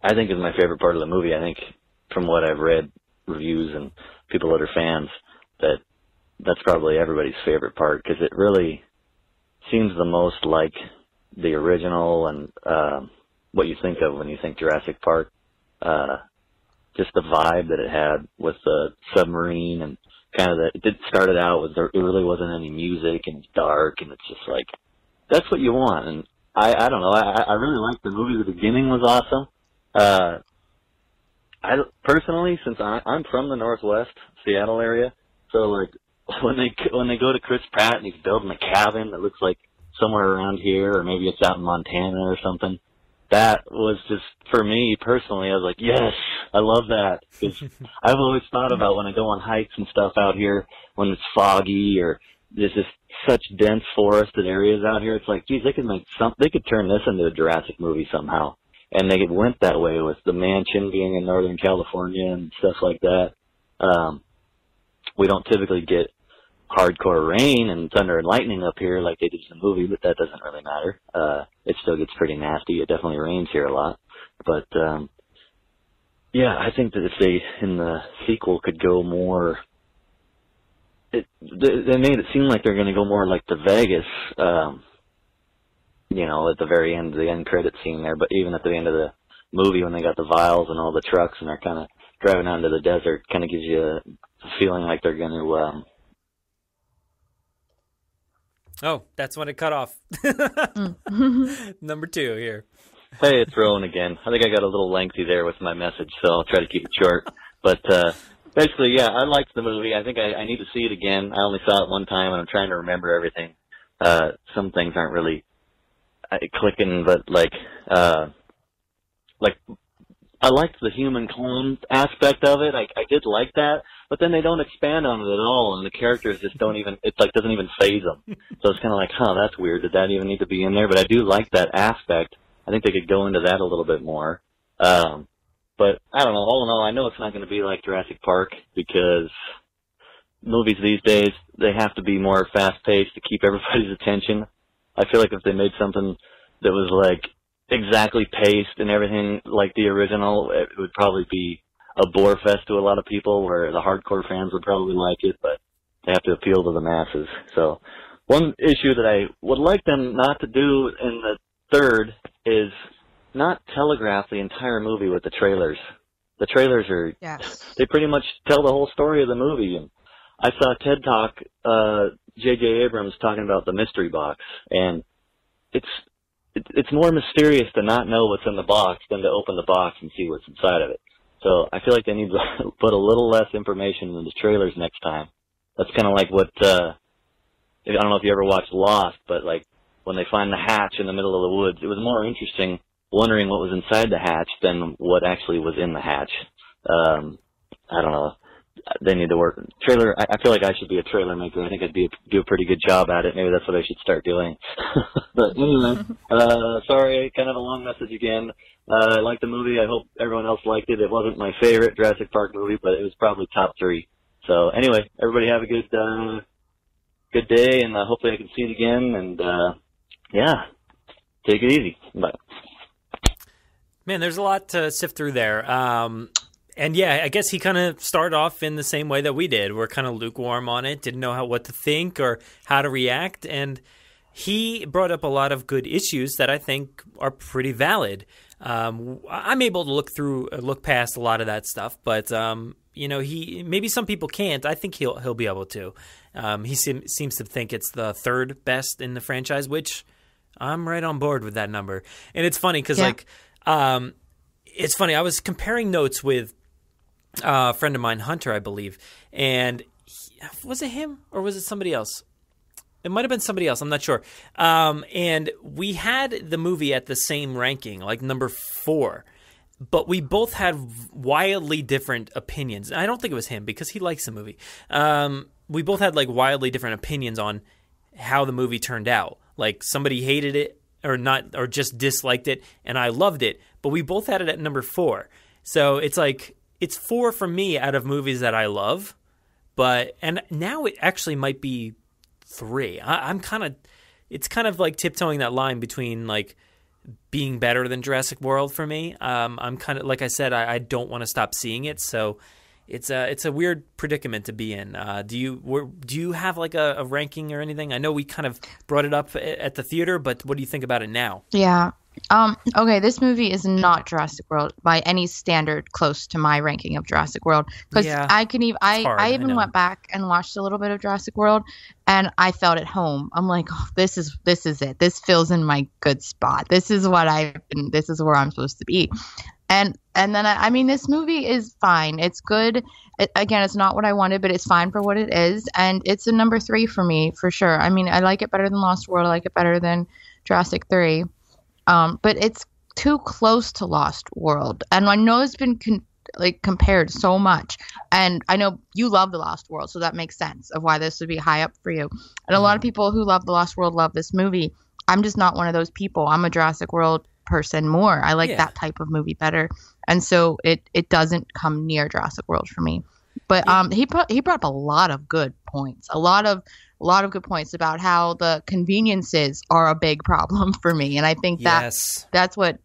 I think is my favorite part of the movie. I think from what I've read, reviews and people that are fans, that's probably everybody's favorite part, because it really seems the most like the original and what you think of when you think Jurassic Park. Just the vibe that it had with the submarine, and kind of it started out with, there really wasn't any music, and it's dark, and it's just like, that's what you want. And I don't know, I really liked the movie. The beginning was awesome. I personally, since I'm from the Northwest Seattle area, so like when they go to Chris Pratt and he's building a cabin that looks like somewhere around here, or maybe it's out in Montana or something, that was just, for me personally, I was like, yes, I love that. Because I've always thought about when I go on hikes and stuff out here, when it's foggy or there's just such dense forested areas out here, it's like, geez, they could turn this into a Jurassic movie somehow. And they went that way with the mansion being in Northern California and stuff like that. We don't typically get hardcore rain and thunder and lightning up here like they did in the movie, but that doesn't really matter. It still gets pretty nasty. It definitely rains here a lot. But, yeah, I think that if they, in the sequel, could go more, they made it seem like they're going to go more like the Vegas, you know, at the very end, the end credit scene there, but even at the end of the movie when they got the vials and all the trucks and they're kind of driving out into the desert, kind of gives you a feeling like they're going to, oh, that's when it cut off. Number 2 here. Hey, it's Rowan again. I think I got a little lengthy there with my message, so I'll try to keep it short. But basically, yeah, I liked the movie. I think I need to see it again. I only saw it one time, and I'm trying to remember everything. Some things aren't really clicking, but like I liked the human clone aspect of it. I did like that, but then they don't expand on it at all, and the characters just don't even, it's like doesn't even faze them. So it's kind of like, huh, that's weird. Did that even need to be in there? But I do like that aspect. I think they could go into that a little bit more. But I don't know. All in all, I know it's not going to be like Jurassic Park, because movies these days, they have to be more fast-paced to keep everybody's attention. I feel like if they made something that was like exactly paced and everything like the original, it would probably be a bore fest to a lot of people, where the hardcore fans would probably like it, but they have to appeal to the masses. So one issue that I would like them not to do in the third is not telegraph the entire movie with the trailers. The trailers are, they pretty much tell the whole story of the movie. And I saw a TED Talk, J.J. Abrams talking about the mystery box, and it's more mysterious to not know what's in the box than to open the box and see what's inside of it. So I feel like they need to put a little less information in the trailers next time. That's kind of like what, I don't know if you ever watched Lost, but like when they find the hatch in the middle of the woods, it was more interesting wondering what was inside the hatch than what actually was in the hatch. I don't know. They need to work. Trailer, I feel like I should be a trailer maker. I think I'd do a pretty good job at it. Maybe that's what I should start doing. But anyway, sorry, kind of a long message again. I liked the movie. I hope everyone else liked it. It wasn't my favorite Jurassic Park movie, but it was probably top 3. So anyway, everybody have a good day, and hopefully I can see it again. And yeah, take it easy. Bye. Man, there's a lot to sift through there. And yeah, I guess he kind of started off in the same way that we did. We're kind of lukewarm on it, didn't know what to think or how to react. And he brought up a lot of good issues that I think are pretty valid. I'm able to look past a lot of that stuff, but maybe some people can't. I think he'll be able to. He seems to think it's the 3rd best in the franchise, which I'm right on board with that number. And it's funny because it's funny. I was comparing notes with a friend of mine, Hunter, I believe, and was it him or was it somebody else? It might have been somebody else. I'm not sure. And we had the movie at the same ranking, like number 4. But we both had wildly different opinions. I don't think it was him because he likes the movie. We both had like wildly different opinions on how the movie turned out. Like somebody hated it or not, or just disliked it, and I loved it. But we both had it at number 4. So it's like it's 4 for me out of movies that I love. And now it actually might be 3. It's kind of like tiptoeing that line between like being better than Jurassic World for me. I'm kind of, like I said, I don't want to stop seeing it. So it's a weird predicament to be in. Do you have like a ranking or anything? I know we kind of brought it up at the theater, but what do you think about it now? Yeah. Okay, this movie is not Jurassic World by any standard close to my ranking of Jurassic World. Because I even went back and watched a little bit of Jurassic World, and I felt at home. I'm like, oh, this is it. This feels in my good spot. This is where I'm supposed to be. And then I mean, this movie is fine. It's good. Again, it's not what I wanted, but it's fine for what it is, and it's a number 3 for me for sure. I mean, I like it better than Lost World. I like it better than Jurassic 3. But it's too close to Lost World. And I know it's been compared so much. And I know you love The Lost World, so that makes sense of why this would be high up for you. And a lot of people who love The Lost World love this movie. I'm just not one of those people. I'm a Jurassic World person more. I like that type of movie better. And so it doesn't come near Jurassic World for me. But he brought up a lot of good points. A lot of good points about how the conveniences are a big problem for me. And I think that's what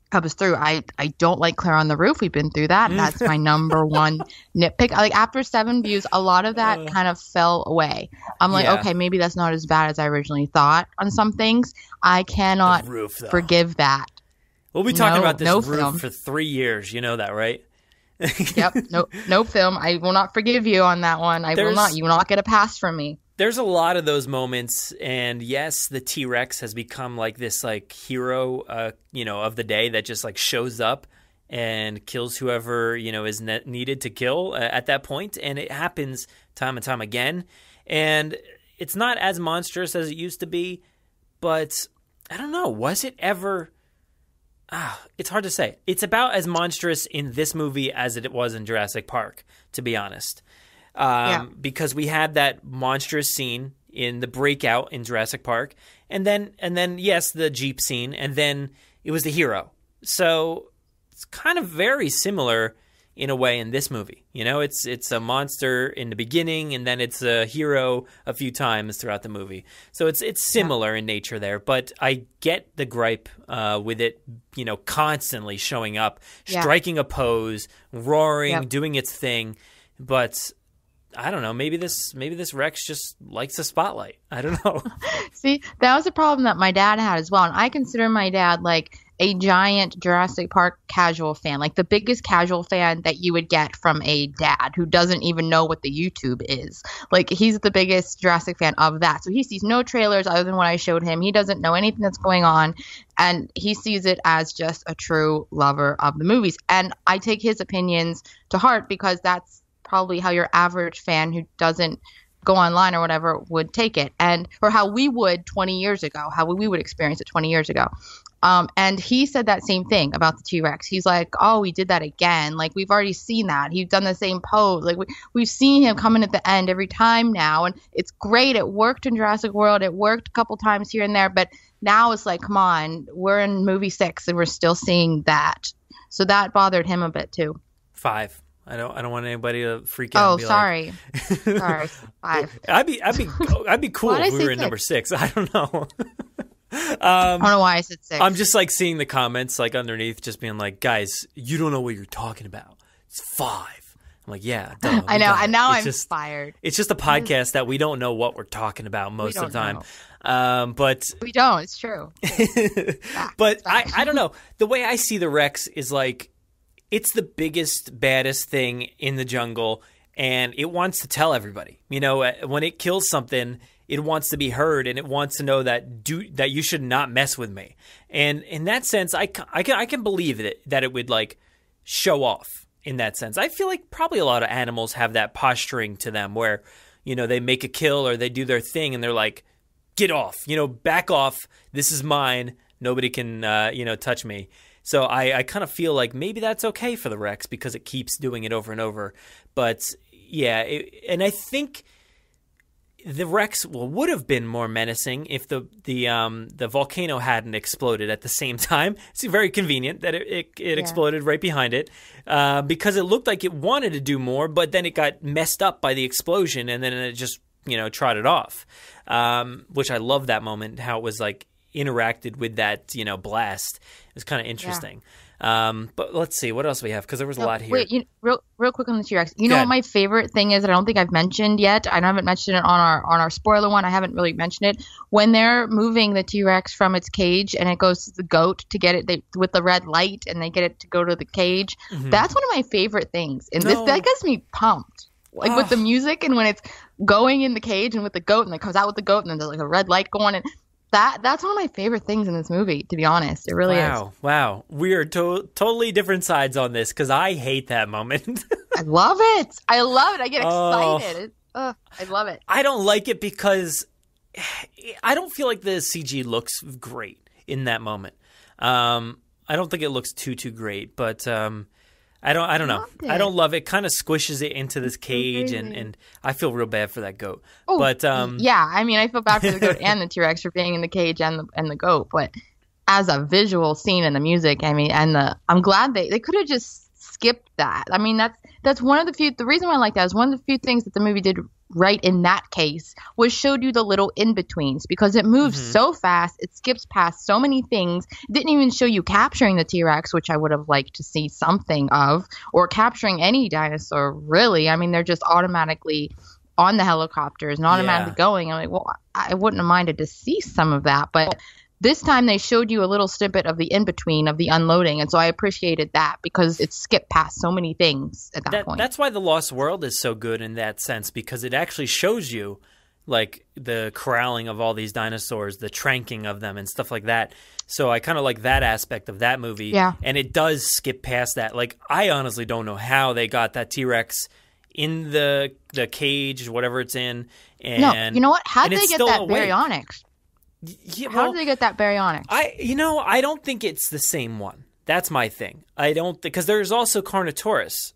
comes through. I don't like Claire on the Roof. We've been through that. That's my number one nitpick. Like after 7 views, a lot of that kind of fell away. I'm like, okay, maybe that's not as bad as I originally thought on some things. I cannot forgive that. We'll be talking about this roof for 3 years. You know that, right? Yep. No film. I will not forgive you on that one. Will not. You will not get a pass from me. There's a lot of those moments, and yes, the T-Rex has become like this like hero, of the day that just like shows up and kills whoever is needed to kill at that point, and it happens time and time again. And it's not as monstrous as it used to be, but I don't know. Was it ever? It's hard to say. It's about as monstrous in this movie as it was in Jurassic Park, to be honest. Because we had that monstrous scene in the breakout in Jurassic Park, and then yes, the Jeep scene, and then it was the hero. So it's kind of very similar in a way in this movie. It's a monster in the beginning, and then it's a hero a few times throughout the movie. So it's similar in nature there, but I get the gripe with it, constantly showing up, striking a pose, roaring, doing its thing, but I don't know. Maybe this Rex just likes the spotlight. I don't know. See, that was a problem that my dad had as well. And I consider my dad like a giant Jurassic Park casual fan, like the biggest casual fan that you would get from a dad who doesn't even know what the YouTube is. Like he's the biggest Jurassic fan of that. So he sees no trailers other than what I showed him. He doesn't know anything that's going on. And he sees it as just a true lover of the movies. And I take his opinions to heart because that's probably how your average fan who doesn't go online or whatever would take it, or how we would 20 years ago, how we would experience it 20 years ago. And he said that same thing about the T-Rex. He's like, oh, we did that again. Like, we've already seen that. He's done the same pose. Like, we've seen him come in at the end every time now. And it's great. It worked in Jurassic World. It worked a couple times here and there. But now it's like, come on, we're in movie 6 and we're still seeing that. So that bothered him a bit too. 5. I don't want anybody to freak out. Oh, sorry. Sorry. 5. I'd be cool if we were in number 6. I don't know. I don't know why I said 6. I'm just like seeing the comments like underneath, just being like, guys, you don't know what you're talking about. It's 5. I'm like, yeah, duh, I know. And now I'm inspired. It's just a podcast that we don't know what we're talking about most of the time. But we don't. It's true. But I don't know. The way I see the Rex is like, it's the biggest, baddest thing in the jungle, and it wants to tell everybody. When it kills something, it wants to be heard, and it wants to know that you should not mess with me. And in that sense, I can believe that it would like show off in that sense. I feel like probably a lot of animals have that posturing to them where, they make a kill or they do their thing, and they're like, get off, back off. This is mine. Nobody can, touch me. So I kind of feel like maybe that's okay for the Rex because it keeps doing it over and over. But yeah, and I think the Rex would have been more menacing if the volcano hadn't exploded at the same time. It's very convenient that it exploded right behind it because it looked like it wanted to do more, but then it got messed up by the explosion, and then it just trotted off. Which I love that moment, how it was like interacted with that blast. It was kind of interesting. But let's see what else we have because there was a lot here. Wait, real quick on the T-Rex. You know what my favorite thing is that I don't think I've mentioned yet. I haven't mentioned it on our spoiler one. I haven't really mentioned it. When they're moving the T-Rex from its cage and it goes to the goat to get it with the red light and they get it to go to the cage. Mm-hmm. That's one of my favorite things. And that gets me pumped. Like with the music and when it's going in the cage and with the goat and it comes out with the goat and then there's like a red light going and that's one of my favorite things in this movie, to be honest. It really is. Wow. We are totally different sides on this because I hate that moment. I love it. I get excited. I love it. I don't like it because I don't feel like the CG looks great in that moment. I don't think it looks too great, but I don't know. I don't love it. Kind of squishes it into this cage, and I feel real bad for that goat. Oh, but yeah, I mean, I feel bad for the goat and the T-Rex for being in the cage and the goat. But as a visual scene and the music, I mean, I'm glad they could have just skipped that. I mean, that's one of the few. The reason why I like that is one of the few things that the movie did right in that case was showed you the little in-betweens because it moves so fast, it skips past so many things. It didn't even show you capturing the T-Rex, which I would have liked to see something of, or capturing any dinosaur, really. I mean, they're just automatically on the helicopters and automatically going. I'm like, well, I wouldn't have minded to see some of that, but this time they showed you a little snippet of the in-between of the unloading, and so I appreciated that because it skipped past so many things at that point. That's why The Lost World is so good in that sense, because it actually shows you like the corralling of all these dinosaurs, the tranking of them and stuff like that. So I kind of like that aspect of that movie. Yeah. And it does skip past that. Like, I honestly don't know how they got that T-Rex in the cage, whatever it's in. And, no, you know what? How did they get that baryonyx? Yeah, how did they get that baryonyx? I don't think it's the same one. That's my thing. I don't, because there's also Carnotaurus,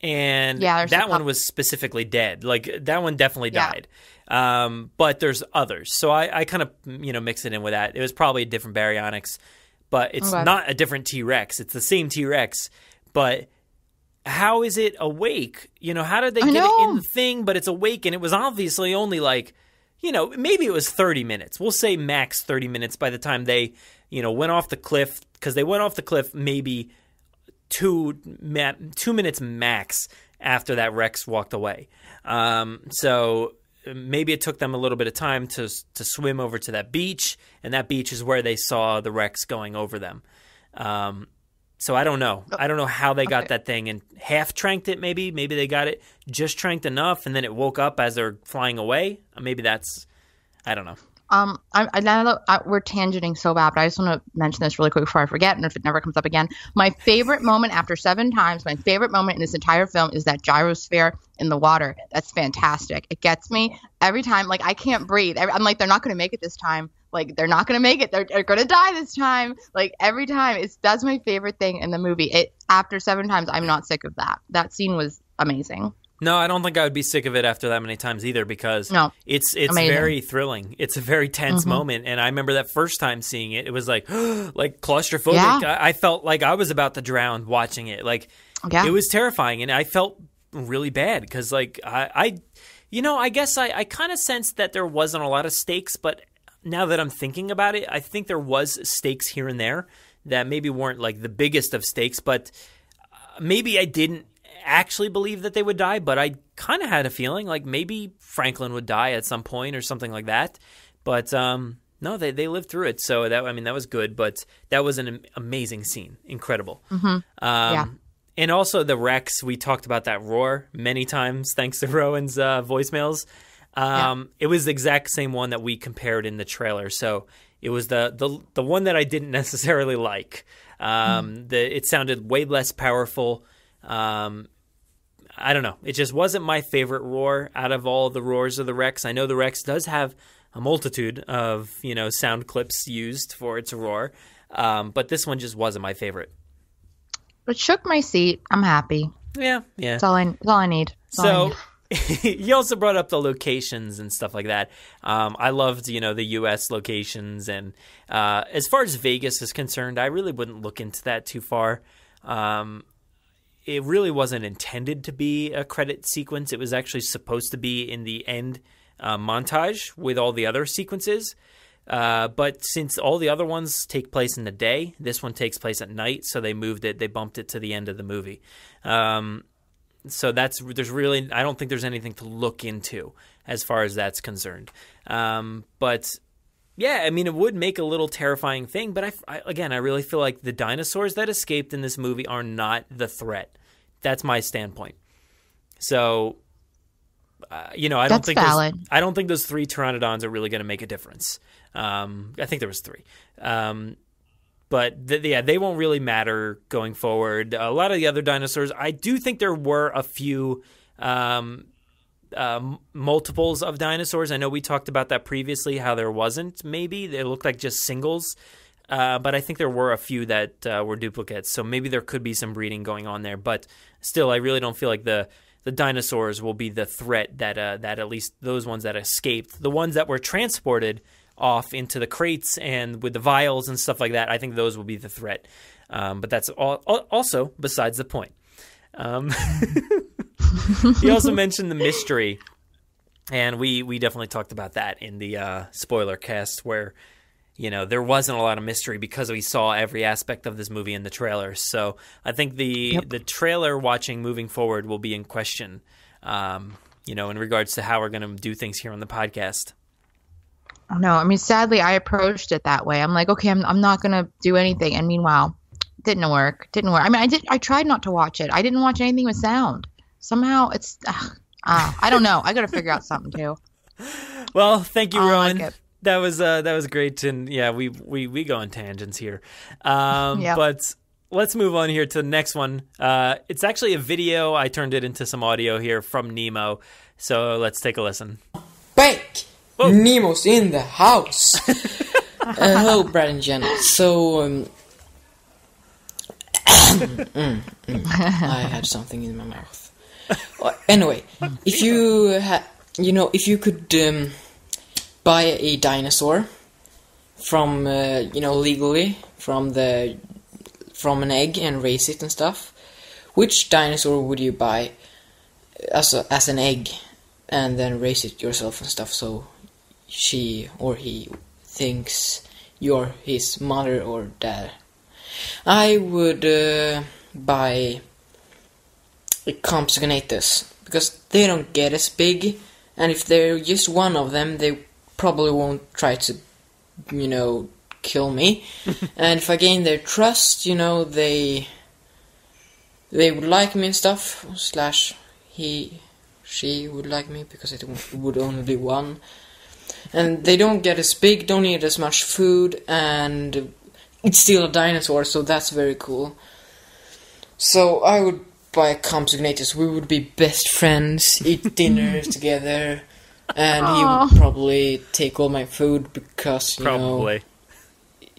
and that one was specifically dead. Like, that one definitely died. But there's others, so I kind of mix it in with that. It was probably a different baryonyx, but it's not a different T-Rex. It's the same T-Rex, but how is it awake? How did they get it in the thing? But it's awake, and it was obviously only like, maybe it was 30 minutes. We'll say max 30 minutes by the time they, went off the cliff, because they went off the cliff maybe 2 minutes max after that Rex walked away. So maybe it took them a little bit of time to swim over to that beach, and that beach is where they saw the Rex going over them. So I don't know. I don't know how they got that thing and half tranked it maybe. Maybe they got it just tranked enough and then it woke up as they're flying away. Maybe that's – I don't know. We're tangenting so bad, but I just want to mention this really quick before I forget, and if it never comes up again. My favorite moment after 7 times, my favorite moment in this entire film is that gyrosphere in the water. That's fantastic. It gets me every time. Like, I can't breathe. I'm like, they're not going to make it this time. Like, they're not going to make it. They're going to die this time. Like, every time. That's my favorite thing in the movie. After 7 times, I'm not sick of that. That scene was amazing. No, I don't think I would be sick of it after that many times either, because it's very thrilling. It's a very tense moment, and I remember that first time seeing it, it was like claustrophobic. Yeah. I felt like I was about to drown watching it. Like, it was terrifying, and I felt really bad because, like, I guess I kind of sensed that there wasn't a lot of stakes, but now that I'm thinking about it, I think there was stakes here and there that maybe weren't like the biggest of stakes, but maybe I didn't actually believe that they would die, but I kind of had a feeling like maybe Franklin would die at some point or something like that. But no, they lived through it, so that was good. But that was an amazing scene, incredible. And also the Rex, we talked about that roar many times thanks to Rowan's voicemails. It was the exact same one that we compared in the trailer, so it was the one that I didn't necessarily like. It sounded way less powerful. I don't know. It just wasn't my favorite roar out of all the roars of the Rex. I know the Rex does have multitude of, sound clips used for its roar. But this one just wasn't my favorite. It shook my seat. I'm happy. Yeah. That's all I need. So you also brought up the locations and stuff like that. I loved, the U.S. locations. And as far as Vegas is concerned, I really wouldn't look into that too far. It really wasn't intended to be a credit sequence. It was actually supposed to be in the end montage with all the other sequences. But since all the other ones take place in the day, this one takes place at night, so they bumped it to the end of the movie. So I don't think there's anything to look into as far as that's concerned. But yeah, I mean, it would make a little terrifying thing, but I really feel like the dinosaurs that escaped in this movie are not the threat. That's my standpoint. So, I don't think those 3 pteranodons are really going to make a difference. I think there was 3. But they won't really matter going forward. A lot of the other dinosaurs, I do think there were a few multiples of dinosaurs. I know we talked about that previously, how there wasn't, maybe. They looked like just singles. But I think there were a few that were duplicates. So maybe there could be some breeding going on there. But still, I really don't feel like the dinosaurs will be the threat that at least those ones that escaped, the ones that were transported off into the crates and with the vials and stuff like that, I think those will be the threat. But that's also besides the point. He also mentioned the mystery, and we definitely talked about that in the spoiler cast where, there wasn't a lot of mystery because we saw every aspect of this movie in the trailer. So I think the trailer watching moving forward will be in question, in regards to how we're going to do things here on the podcast. No, I mean, sadly, I approached it that way. I'm like, okay, I'm not going to do anything. And meanwhile, didn't work. I mean, I tried not to watch it. I didn't watch anything with sound. Somehow it's, I don't know. I got to figure out something too. Well, thank you, Rowan. That was great. And yeah, we go on tangents here. But let's move on here to the next one. It's actually a video. I turned it into some audio here from Nemo. So let's take a listen. Back! Whoa. Nemo's in the house. Hello, Brad and Jen. So, I had something in my mouth. Anyway, if you could buy a dinosaur from legally from an egg and raise it and stuff, which dinosaur would you buy as an egg and then raise it yourself and stuff, so she or he thinks you're his mother or dad? I would buy a Compsognathus, because they don't get as big, and if they're just one of them, they probably won't try to, kill me. And if I gain their trust, they would like me and stuff, she would like me, because it would only be one. And they don't get as big, don't need as much food, and it's still a dinosaur, so that's very cool. So I would buy a Compsognathus. We would be best friends, eat dinner together, and he would probably take all my food because,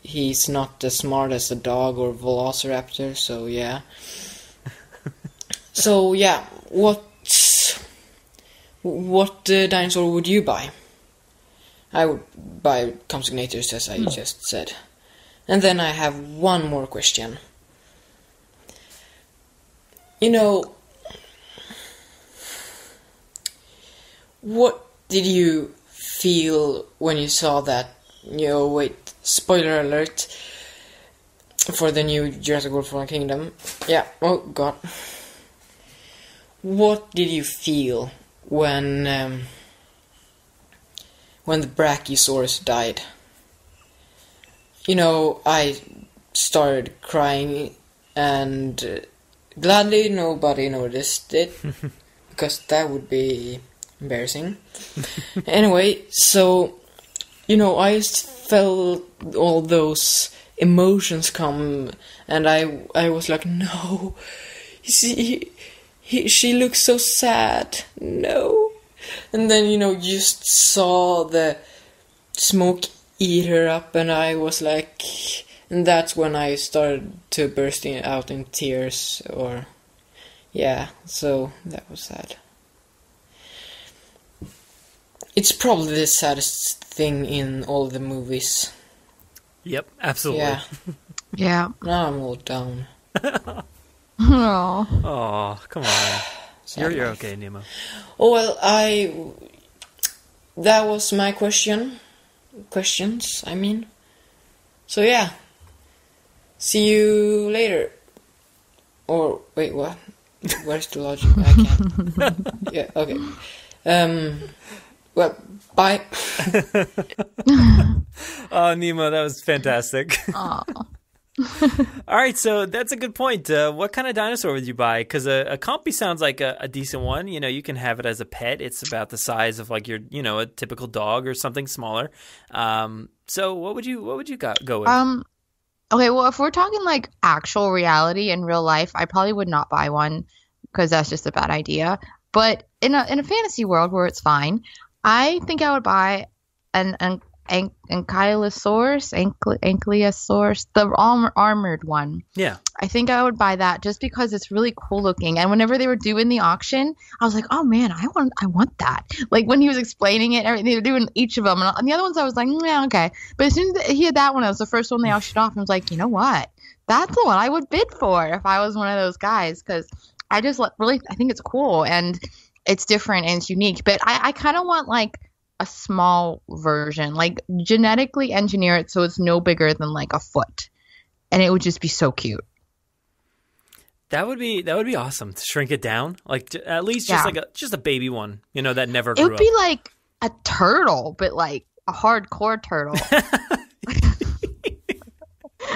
he's not as smart as a dog or velociraptor, so yeah. So yeah, what dinosaur would you buy? I would buy Compsognathus, as I just said. And then I have one more question. What did you feel when you saw that? Spoiler alert for the new Jurassic World Fallen Kingdom. Yeah, oh god. What did you feel when the Brachiosaurus died? I started crying, and gladly nobody noticed it, because that would be embarrassing. Anyway, so, I just felt all those emotions come, and I was like, no, she looks so sad, no. And then, just saw the smoke eat her up, and I was like, and that's when I started to bursting out in tears, or yeah, so that was sad. It's probably the saddest thing in all the movies. Yep, absolutely. Yeah. Yeah. Now I'm all down. Oh, come on. You're okay, Nemo. Oh, well, that was my questions, I mean. So, yeah. See you later. Or, wait, what? Where's the logic? I can't. Yeah, okay. Well, bye. Oh, Nemo, that was fantastic. Aw. All right, so that's a good point. What kind of dinosaur would you buy? Because a Compy sounds like a decent one. You know, you can have it as a pet. It's about the size of like your, you know, a typical dog or something smaller. So what would you go with? Okay, well, if we're talking like actual reality in real life, I probably would not buy one because that's just a bad idea. But in a fantasy world where it's fine, I think I would buy an Ankylosaurus, the armored one. Yeah. I think I would buy that just because it's really cool looking. And whenever they were doing the auction, I was like, oh man, I want that. Like when he was explaining it, they were doing each of them. And the other ones I was like, yeah, okay. But as soon as he had that one, it was the first one they auctioned off. I was like, you know what? That's the one I would bid for if I was one of those guys. Because I just I think it's cool and it's different and it's unique. But I kind of want like a small version, like genetically engineer it so it's no bigger than like a foot, and it would just be so cute. That would be awesome to shrink it down, like at least just a baby one, you know, that never grew up. It would be up. like a turtle, but like a hardcore turtle.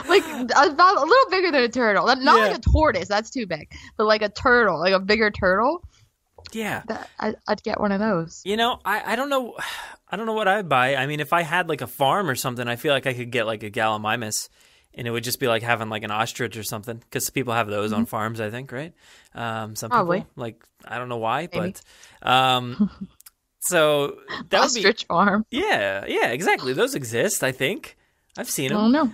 Like about a little bigger than a turtle, not like a tortoise, that's too big, but like a turtle, like a bigger turtle. Yeah, I'd get one of those. You know, I don't know what I'd buy. I mean, if I had like a farm or something, I feel like I could get like a Gallimimus, and it would just be like having like an ostrich or something, because people have those on farms, I think, right? Some Probably. people, like, I don't know why, Maybe. but so that ostrich farm. Yeah, exactly. Those exist, I think. I've seen them. I don't know.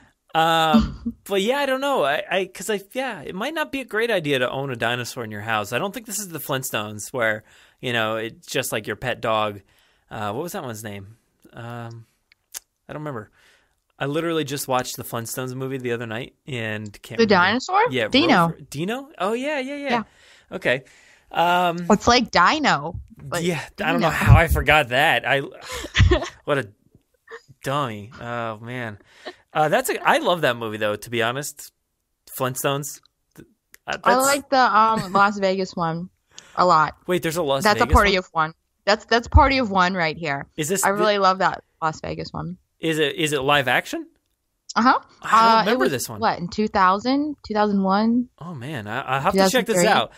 But yeah, I don't know. Because it might not be a great idea to own a dinosaur in your house. I don't think this is the Flintstones where, you know, it's just like your pet dog. What was that one's name? I don't remember. I literally just watched the Flintstones movie the other night and can't The remember. dinosaur? Yeah, Dino. Dino? Oh yeah. Okay. It's like Dino. Yeah, I don't know how I forgot that. What a dummy. Oh man. I love that movie though, to be honest. Flintstones. I like the Las Vegas one a lot. Wait, there's a Las Vegas. Vegas That's a party one? of one. That's party of one right here. Is this? I really love that Las Vegas one. Is it live action? Uh-huh. I don't remember it was, this one. What, in 2000, 2001? Oh man, I have to check this out.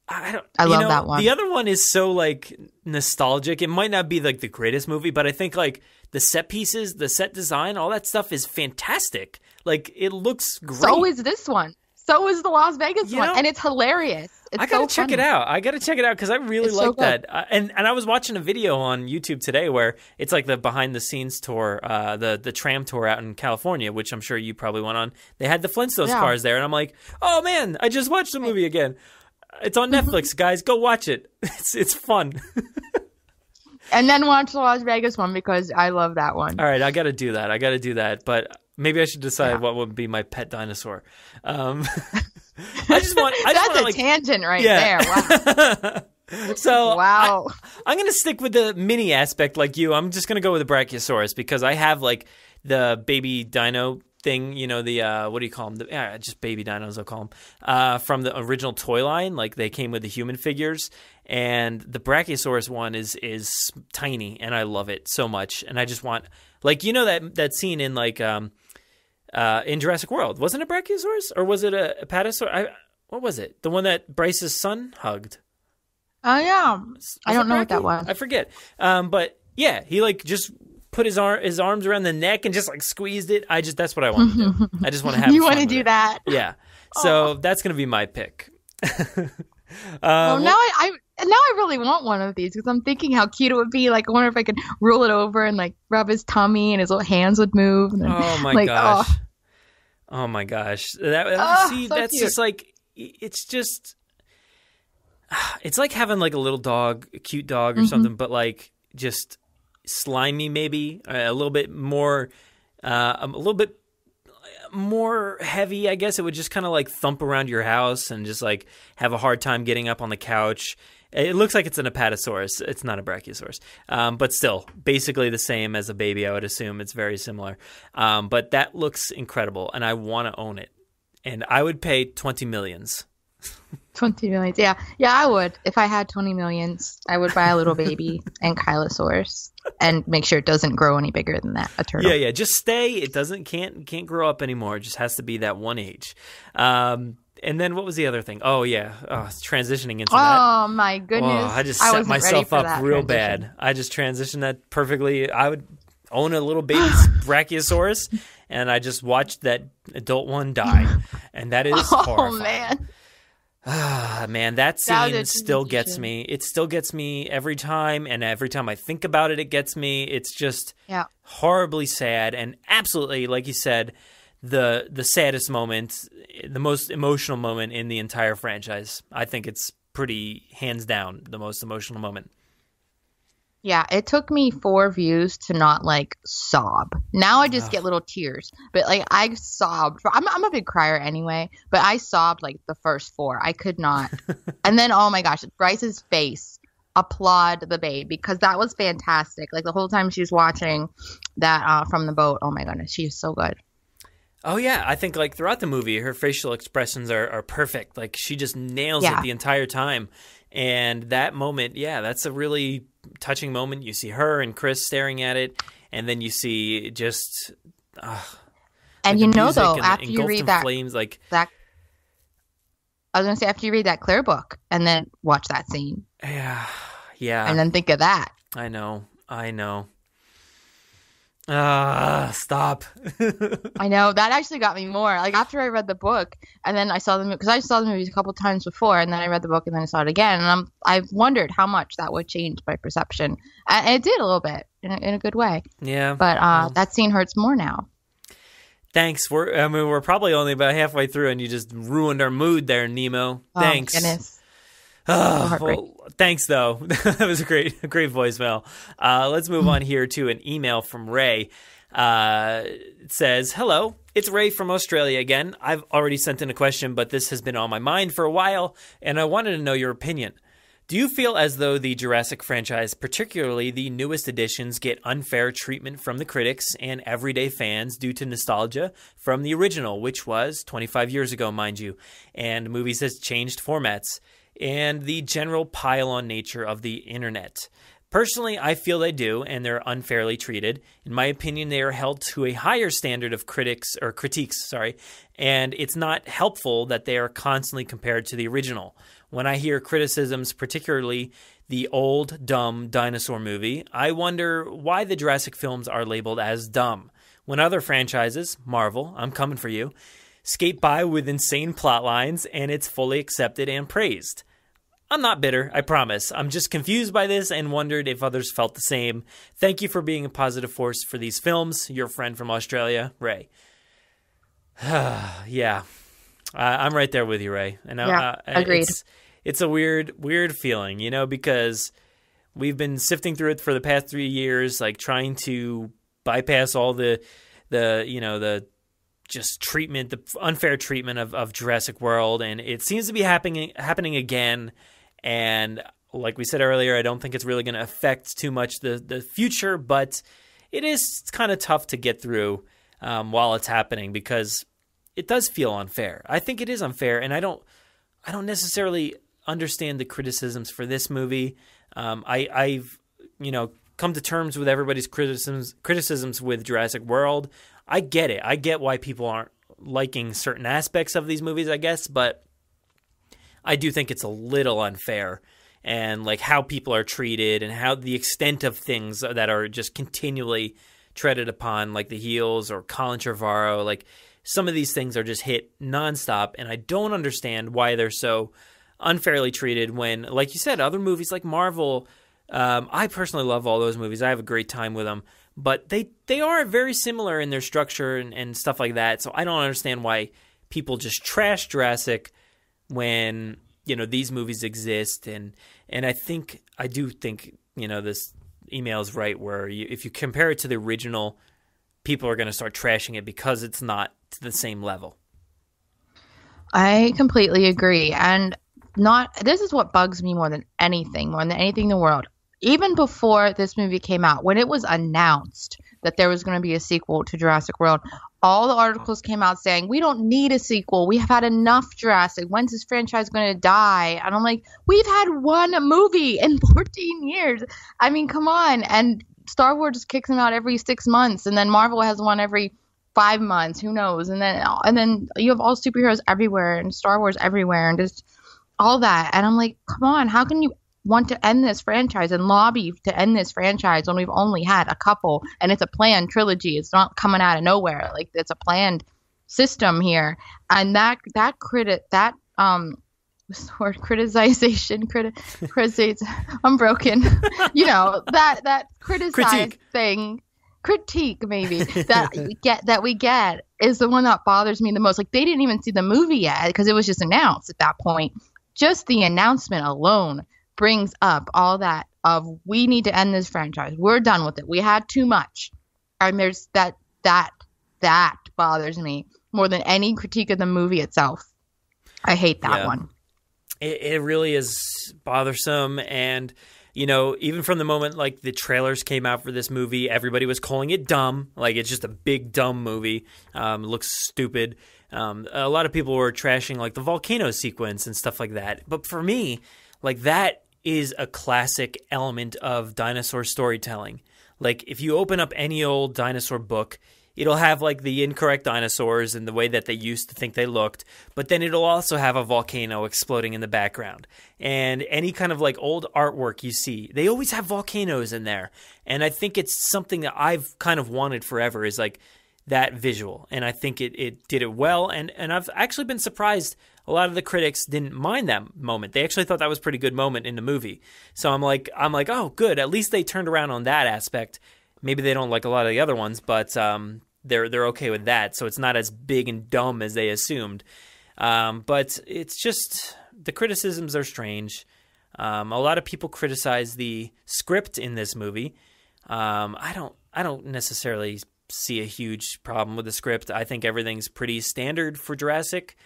I love that one. The other one is so like nostalgic. It might not be like the greatest movie, but I think like the set pieces, the set design, all that stuff is fantastic. Like it looks great. So is this one. So is the Las Vegas one, and it's hilarious. I gotta check it out. Because I really like that. And I was watching a video on YouTube today where it's like the behind the scenes tour, the tram tour out in California, which I'm sure you probably went on. They had the Flintstones cars there, and I'm like, oh man, I just watched the movie again. It's on Netflix, guys. Go watch it. It's fun. And then watch the Las Vegas one because I love that one. All right, I got to do that. But maybe I should decide what would be my pet dinosaur. I just want. That's a tangent right there. Wow. So wow. I'm gonna stick with the mini aspect like you. I'm just gonna go with the Brachiosaurus because I have like the baby dino thing, you know, the what do you call them? Just baby dinos, I'll call them. From the original toy line, like they came with the human figures, and the Brachiosaurus one is tiny, and I love it so much. And I just want, like, you know, that scene in like in Jurassic World, wasn't it a Brachiosaurus or was it a Apatosaurus? What was it? The one that Bryce's son hugged? Oh yeah, I don't know what that was. I forget. But yeah, he like just put his arms around the neck and just like squeezed it. that's what I want to do. I just want to have. You want to do that? Yeah. So that's gonna be my pick. Well, now now I really want one of these because I'm thinking how cute it would be. Like, I wonder if I could roll it over and like rub his tummy and his little hands would move. And then, oh my gosh! Oh my gosh! That's cute. Just like it's like having like a little dog, a cute dog or something, but like just slimy, maybe a little bit more heavy. I guess it would just kind of like thump around your house and just like have a hard time getting up on the couch. It looks like it's an Apatosaurus. It's not a Brachiosaurus, but still basically the same as a baby. I would assume it's very similar, but that looks incredible, and I want to own it. And I would pay 20 millions. 20 millions. Yeah, I would. If I had 20 millions, I would buy a little baby Ankylosaurus and make sure it doesn't grow any bigger than that. A turtle. Yeah. Just stay. It can't grow up anymore. It just has to be that one age. And then what was the other thing? Oh yeah, transitioning into that. Oh my goodness! I just set myself up real bad. I just transitioned that perfectly. I would own a little baby Brachiosaurus, and I just watched that adult one die, and that is horrifying. Oh man. Man, that scene still gets me. It still gets me every time, and every time I think about it, it gets me. It's just horribly sad, and absolutely, like you said, the saddest moment, the most emotional moment in the entire franchise. I think it's pretty hands down the most emotional moment. Yeah, it took me 4 views to not like sob. Now I just get little tears, but like I sobbed. I'm a big crier anyway, but I sobbed like the first 4. I could not. And then oh my gosh, Bryce's face, applaud the babe, because that was fantastic. Like the whole time she was watching that from the boat. Oh my goodness, she's so good. Oh yeah, I think like throughout the movie, her facial expressions are perfect. Like she just nails it the entire time. And that moment, that's a really touching moment. You see her and Chris staring at it, and then you see just and you know though, after you read that flames, like that, I was gonna say after you read that Claire book and then watch that scene, yeah, and then think of that. I know. Stop. I know, that actually got me more. Like after I read the book and then I saw the movie, because I saw the movies a couple times before, and then I read the book and then I saw it again, and I wondered how much that would change my perception, and it did a little bit in a good way. Yeah, but that scene hurts more now. Thanks. We're probably only about halfway through, and you just ruined our mood there, Nemo. Thanks. Oh, goodness. Well, thanks though. That was a great voicemail. Let's move on here to an email from Ray. It says, "Hello, it's Ray from Australia again. I've already sent in a question, but this has been on my mind for a while, and I wanted to know your opinion. Do you feel as though the Jurassic franchise, particularly the newest editions, get unfair treatment from the critics and everyday fans due to nostalgia from the original, which was 25 years ago, mind you, and movies has changed formats, and the general pile-on nature of the internet? Personally, I feel they do, and they're unfairly treated. In my opinion, they are held to a higher standard of critiques, and it's not helpful that they are constantly compared to the original. When I hear criticisms, particularly the old, dumb dinosaur movie, I wonder why the Jurassic films are labeled as dumb, when other franchises, Marvel, I'm coming for you, skate by with insane plot lines, and it's fully accepted and praised. I'm not bitter, I promise. I'm just confused by this and wondered if others felt the same. Thank you for being a positive force for these films. Your friend from Australia, Ray." Yeah, I'm right there with you, Ray. And agreed. It's a weird feeling, because we've been sifting through it for the past 3 years, like trying to bypass all the just treatment, the unfair treatment of Jurassic World, and it seems to be happening again. And like we said earlier, I don't think it's really going to affect too much the future, but it is kind of tough to get through while it's happening, because it does feel unfair. I think it is unfair, and I don't necessarily understand the criticisms for this movie. I've come to terms with everybody's criticisms with Jurassic World. I get it. I get why people aren't liking certain aspects of these movies, I guess, but I do think it's a little unfair, and like how people are treated and how the extent of things that are just continually treaded upon, like the heels or Colin Trevorrow, like some of these things are just hit nonstop, and I don't understand why they're so unfairly treated when, like you said, other movies like Marvel, I personally love all those movies. I have a great time with them. But they are very similar in their structure and stuff like that. So I don't understand why people just trash Jurassic when, you know, these movies exist. And I do think, you know, this email is right where if you compare it to the original, people are going to start trashing it because it's not to the same level. I completely agree. And this is what bugs me more than anything in the world. Even before this movie came out, when it was announced that there was going to be a sequel to Jurassic World, all the articles came out saying, we don't need a sequel. We have had enough Jurassic. When's this franchise going to die? And I'm like, we've had one movie in 14 years. I mean, come on. And Star Wars just kicks them out every 6 months. And then Marvel has one every 5 months. Who knows? And then you have all superheroes everywhere and Star Wars everywhere and just all that. And I'm like, come on, how can you want to end this franchise and lobby to end this franchise when we've only had a couple and it's a planned trilogy? It's not coming out of nowhere. Like, it's a planned system here. And criticization, I'm broken. You know, that criticize thing, critique maybe that we get is the one that bothers me the most. Like, they didn't even see the movie yet because it was just announced at that point. Just the announcement alone brings up all that of, we need to end this franchise. We're done with it. We had too much. And there's that bothers me more than any critique of the movie itself. I hate that one. It really is bothersome. And, you know, even from the moment like the trailers came out for this movie, everybody was calling it dumb. Like, it's just a big dumb movie. It looks stupid. A lot of people were trashing like the volcano sequence and stuff like that. But for me, like, that is a classic element of dinosaur storytelling. Like, if you open up any old dinosaur book, it'll have like the incorrect dinosaurs and the way that they used to think they looked, but then it'll also have a volcano exploding in the background. And any kind of like old artwork you see, they always have volcanoes in there. And I think it's something that I've kind of wanted forever, is like that visual. And I think it did it well. And I've actually been surprised a lot of the critics didn't mind that moment. They actually thought that was a pretty good moment in the movie. So I'm like, oh, good. At least they turned around on that aspect. Maybe they don't like a lot of the other ones, but they're okay with that. So it's not as big and dumb as they assumed. But it's just, the criticisms are strange. A lot of people criticize the script in this movie. I don't necessarily see a huge problem with the script. I think everything's pretty standard for Jurassic.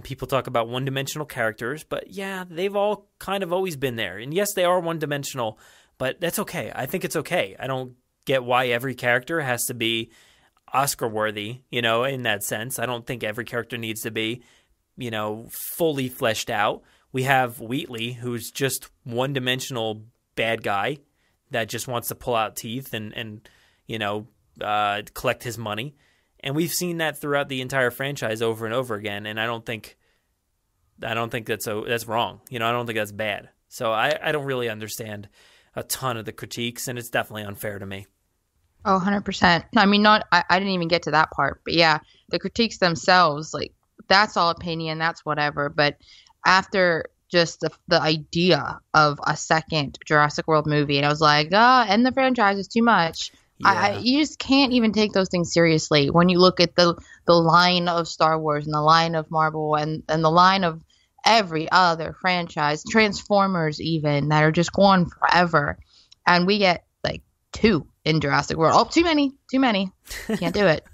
People talk about one-dimensional characters, but yeah, they've all kind of always been there. And yes, they are one-dimensional, but that's okay. I think it's okay. I don't get why every character has to be Oscar-worthy, you know, in that sense. I don't think every character needs to be, you know, fully fleshed out. We have Wheatley, who's just one-dimensional bad guy that just wants to pull out teeth and you know, collect his money. And we've seen that throughout the entire franchise over and over again. And I don't think that's wrong. You know, I don't think that's bad. So I don't really understand a ton of the critiques, and it's definitely unfair to me. Oh, 100%. I mean, I didn't even get to that part. But yeah, the critiques themselves, like, that's all opinion, that's whatever. But after just the idea of a second Jurassic World movie, and I was like, end the franchise is too much. Yeah. You just can't even take those things seriously when you look at the line of Star Wars and the line of Marvel and the line of every other franchise, Transformers even, that are just going forever. And we get like 2 in Jurassic World. Oh, too many. Can't do it.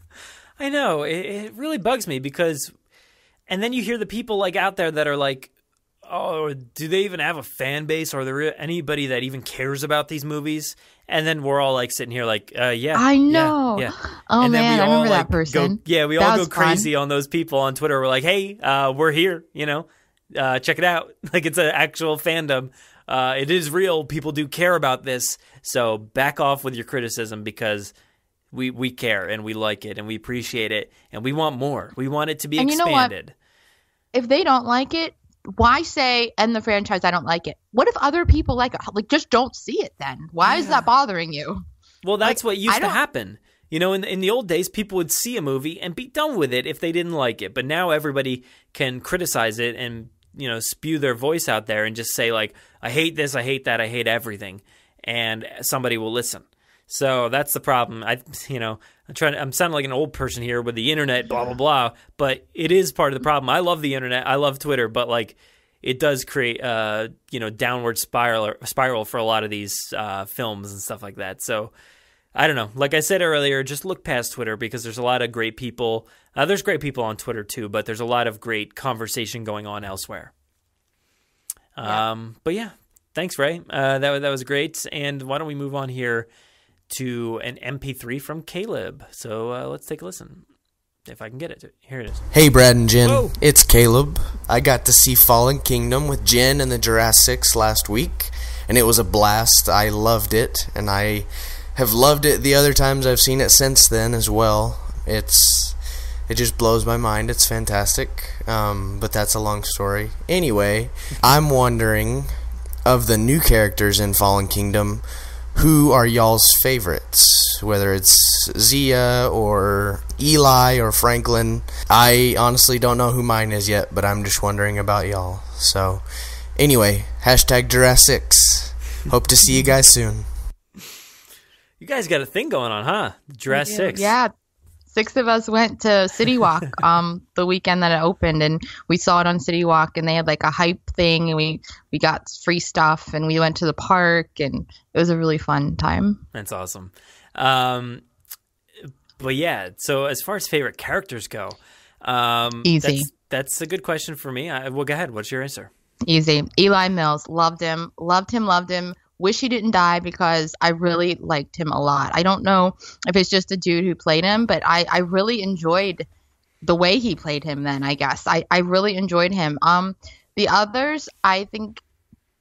I know. It really bugs me because, and then you hear the people like out there that are like, oh, do they even have a fan base? Or are there anybody that even cares about these movies? And then we're all like sitting here like, yeah. I know. Yeah. Oh, and man, I remember that person. We all go crazy on those people on Twitter. We're like, hey, we're here, you know, check it out. Like, it's an actual fandom. It is real. People do care about this. So back off with your criticism because we care and we like it and we appreciate it and we want more. We want it to be expanded. You know what? If they don't like it, why say end the franchise? I don't like it. What if other people like it? Like, just don't see it then. Why is that bothering you? Well, that's what used to happen. You know, in the old days, people would see a movie and be done with it if they didn't like it. But now everybody can criticize it and, spew their voice out there and just say like, I hate this, I hate that, I hate everything, and somebody will listen. So that's the problem. I'm sounding like an old person here with the internet, blah, blah, blah, but it is part of the problem. I love the internet. I love Twitter, but like it does create downward spiral for a lot of these films and stuff like that. So I don't know. Like I said earlier, just look past Twitter because there's a lot of great people. There's great people on Twitter too, but there's a lot of great conversation going on elsewhere. But yeah, thanks, Ray. That was great. And why don't we move on here to an MP3 from Caleb. So let's take a listen. If I can get it. Here it is. Hey, Brad and Jen. Whoa. It's Caleb. I got to see Fallen Kingdom with Jen and the Jurassics last week, and it was a blast. I loved it, and I have loved it the other times I've seen it since then as well. It just blows my mind. It's fantastic, but that's a long story. Anyway, I'm wondering, of the new characters in Fallen Kingdom, who are y'all's favorites? Whether it's Zia or Eli or Franklin. I honestly don't know who mine is yet, but I'm just wondering about y'all. So, anyway, #Jurassics. Hope to see you guys soon. You guys got a thing going on, huh? Jurassic. Yeah. 6 of us went to City Walk the weekend that it opened, and we saw it on City Walk, and they had like a hype thing, and we got free stuff, and we went to the park, and it was a really fun time. That's awesome. But yeah, so as far as favorite characters go, easy. That's a good question for me. Well, go ahead. What's your answer? Easy. Eli Mills. Loved him. Wish he didn't die because I really liked him a lot. I don't know if it's just a dude who played him, but I really enjoyed the way he played him then, I guess. I really enjoyed him. The others, I think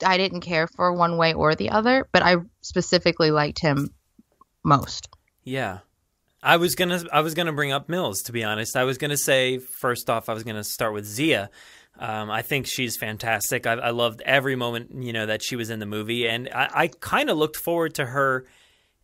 I didn't care for one way or the other, but I specifically liked him most. Yeah. I was gonna bring up Mills, to be honest. I was gonna say, first off, I was gonna start with Zia. I think she's fantastic. I loved every moment, that she was in the movie, and I kind of looked forward to her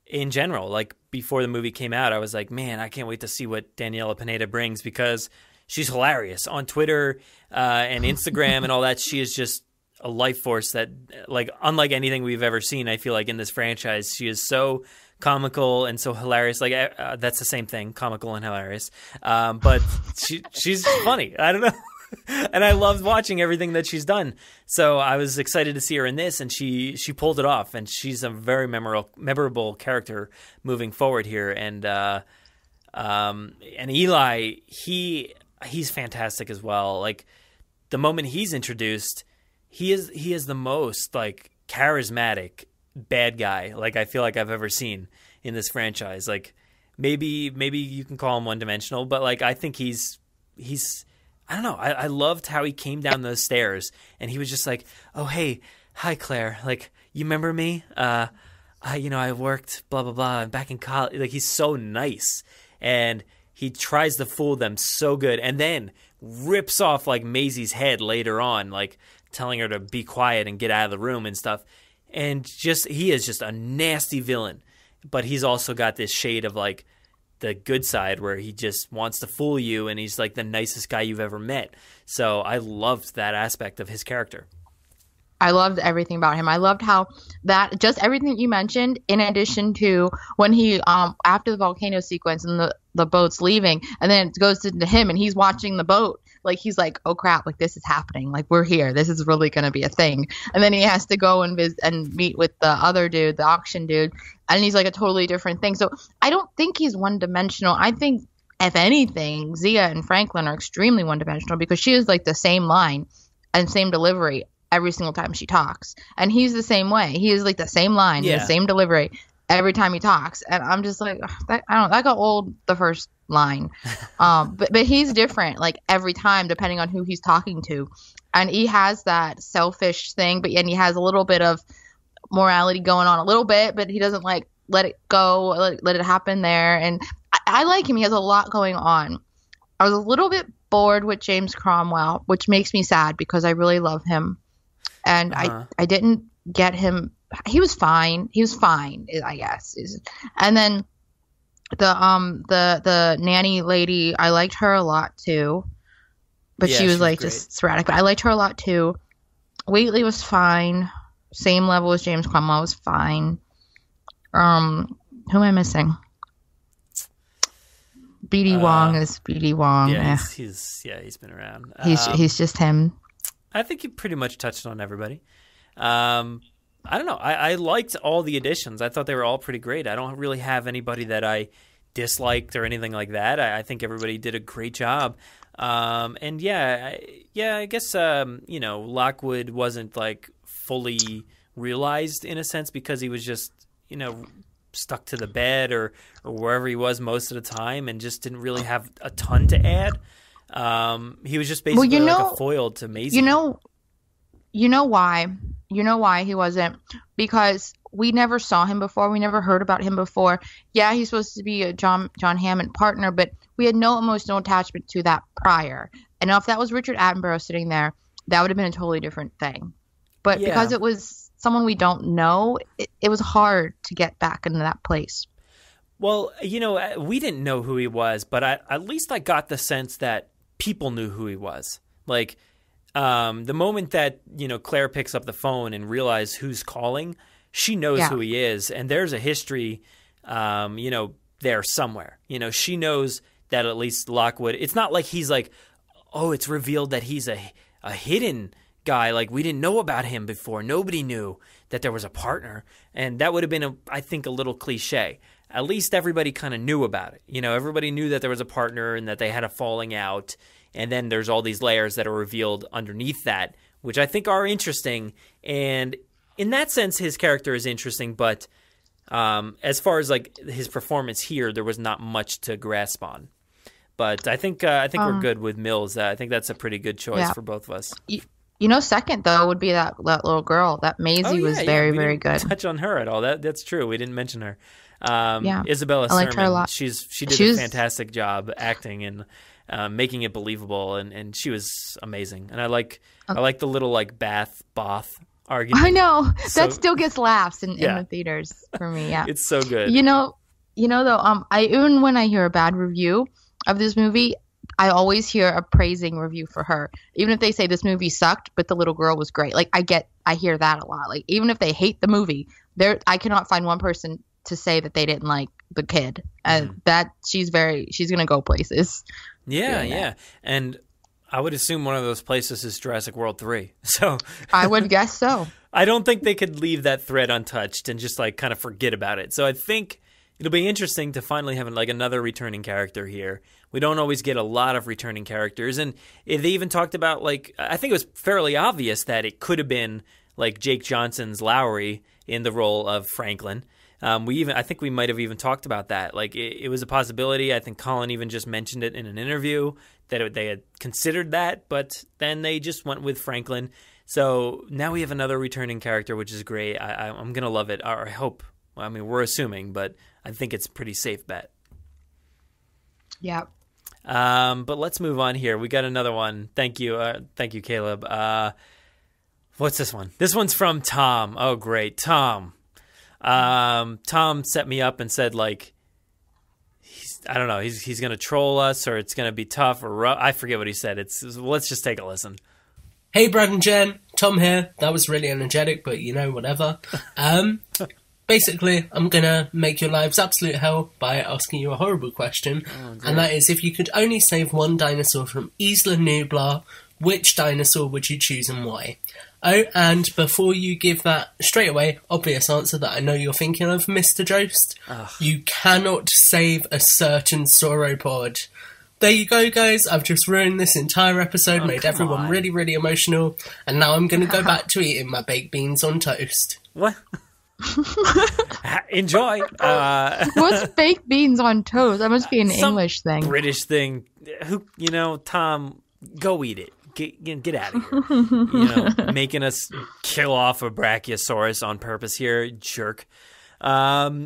in general. Like before the movie came out, I was like, man, I can't wait to see what Daniela Pineda brings because she's hilarious on Twitter and Instagram and all that. She is just a life force that, like, unlike anything we've ever seen. I feel like in this franchise, she is so comical and so hilarious. Like that's the same thing, comical and hilarious. But she's funny. I don't know. And I loved watching everything that she's done. So I was excited to see her in this, and she pulled it off. And she's a very memorable character moving forward here. And Eli, he's fantastic as well. Like the moment he's introduced, he is the most like charismatic bad guy like I feel like I've ever seen in this franchise. Like maybe you can call him one-dimensional, but like I think he's I don't know. I loved how he came down those stairs and he was just like, "Oh, hey, hi, Claire. Like, you remember me? I worked blah, blah, blah back in college." Like, he's so nice and he tries to fool them so good and then rips off like Maisie's head later on, like telling her to be quiet and get out of the room and stuff. And he is just a nasty villain, but he's also got this shade of like the good side where he just wants to fool you and he's like the nicest guy you've ever met. So I loved that aspect of his character. I loved everything about him. I loved how that just everything you mentioned, in addition to when he after the volcano sequence and the boat's leaving and then it goes into him and he's watching the boat. Like he's like, "Oh crap, like this is happening. Like we're here. This is really going to be a thing." And then he has to go and visit and meet with the other dude, the auction dude, and he's like a totally different thing. So I don't think he's one-dimensional. I think if anything, Zia and Franklin are extremely one-dimensional because she is like the same line and same delivery every single time she talks. And he's the same way. He is like the same line, the same delivery every time he talks. And I'm just like, that got old the first line. But he's different like every time depending on who he's talking to. And he has that selfish thing, and he has a little bit of morality going on a little bit, but he doesn't like let it go, let it happen there. And I like him. He has a lot going on. I was a little bit bored with James Cromwell, which makes me sad because I really love him. And I didn't get him. He was fine, I guess. And then the nanny lady, I liked her a lot too. but Yeah, she was great. just sporadic. But I liked her a lot too. Wheatley was fine. Same level as James Cromwell was fine. Who am I missing? B.D. Wong is B.D. Wong. Yeah, he's been around. He's just him. I think you pretty much touched on everybody. I don't know. I liked all the additions. I thought they were all pretty great. I don't really have anybody that I disliked or anything like that. I think everybody did a great job. And I guess Lockwood wasn't like fully realized in a sense because he was just stuck to the bed or wherever he was most of the time and just didn't really have a ton to add. He was just basically like a foil to Maisie. You know why? You know why he wasn't? Because we never saw him before. We never heard about him before. Yeah, he's supposed to be a John Hammond partner, but we had no emotional attachment to that prior. And if that was Richard Attenborough sitting there, that would have been a totally different thing. But because it was someone we don't know, it was hard to get back into that place. Well, we didn't know who he was, but at least I got the sense that people knew who he was. Like, the moment that, Claire picks up the phone and realizes who's calling, she knows who he is. And there's a history, there somewhere. She knows that at least Lockwood, it's not like he's like, oh, it's revealed that he's a hidden guy. Like, we didn't know about him before. Nobody knew that there was a partner. And that would have been, I think, a little cliche. At least everybody kind of knew about it. Everybody knew that there was a partner and that they had a falling out. And then there's all these layers that are revealed underneath that, which I think are interesting. And in that sense, his character is interesting. But as far as like his performance here, there was not much to grasp on. But I think we're good with Mills. I think that's a pretty good choice for both of us. Second though would be that little girl. That Maisie was very, very good. Touch on her at all? That's true. We didn't mention her. Isabella I liked Sermon. her a lot. She did a fantastic job acting and making it believable, and she was amazing. And I like the little like both argument. I know that still gets laughs in the theaters for me. Yeah, it's so good. Though, I even when I hear a bad review of this movie, I always hear a praising review for her. Even if they say this movie sucked, but the little girl was great. Like I hear that a lot. Like even if they hate the movie, I cannot find one person to say that they didn't like the kid. That she's gonna go places. Yeah. And I would assume one of those places is Jurassic World 3. So I would guess so. I don't think they could leave that thread untouched and just like kind of forget about it. So I think it'll be interesting to finally have like another returning character here. We don't always get a lot of returning characters. And they even talked about like, I think it was fairly obvious that it could have been like Jake Johnson's Lowry in the role of Franklin. I think we might have even talked about that. Like it was a possibility. I think Colin even just mentioned it in an interview that they had considered that, but then they just went with Franklin. So now we have another returning character, which is great. I'm going to love it. Or I hope. I mean, we're assuming, but I think it's a pretty safe bet. Yeah. But let's move on here. We got another one. Thank you, Caleb. What's this one? This one's from Tom. Oh, great. Tom set me up and said, like, I don't know, he's going to troll us or it's going to be tough or rough. I forget what he said. Let's just take a listen. Hey, Brad and Jen. Tom here. That was really energetic, but whatever. Basically, I'm going to make your lives absolute hell by asking you a horrible question. And that is, if you could only save one dinosaur from Isla Nublar, which dinosaur would you choose and why? Oh, and before you give that straight away obvious answer that I know you're thinking of, Mr. Jost, you cannot save a certain sauropod. There you go, guys. I've just ruined this entire episode, made everyone really, really emotional, and now I'm going to go back to eating my baked beans on toast. What? Enjoy. What's baked beans on toast? That must be an English thing. British thing. Tom, go eat it. Get out of here. Making us kill off a Brachiosaurus on purpose here, jerk. Man.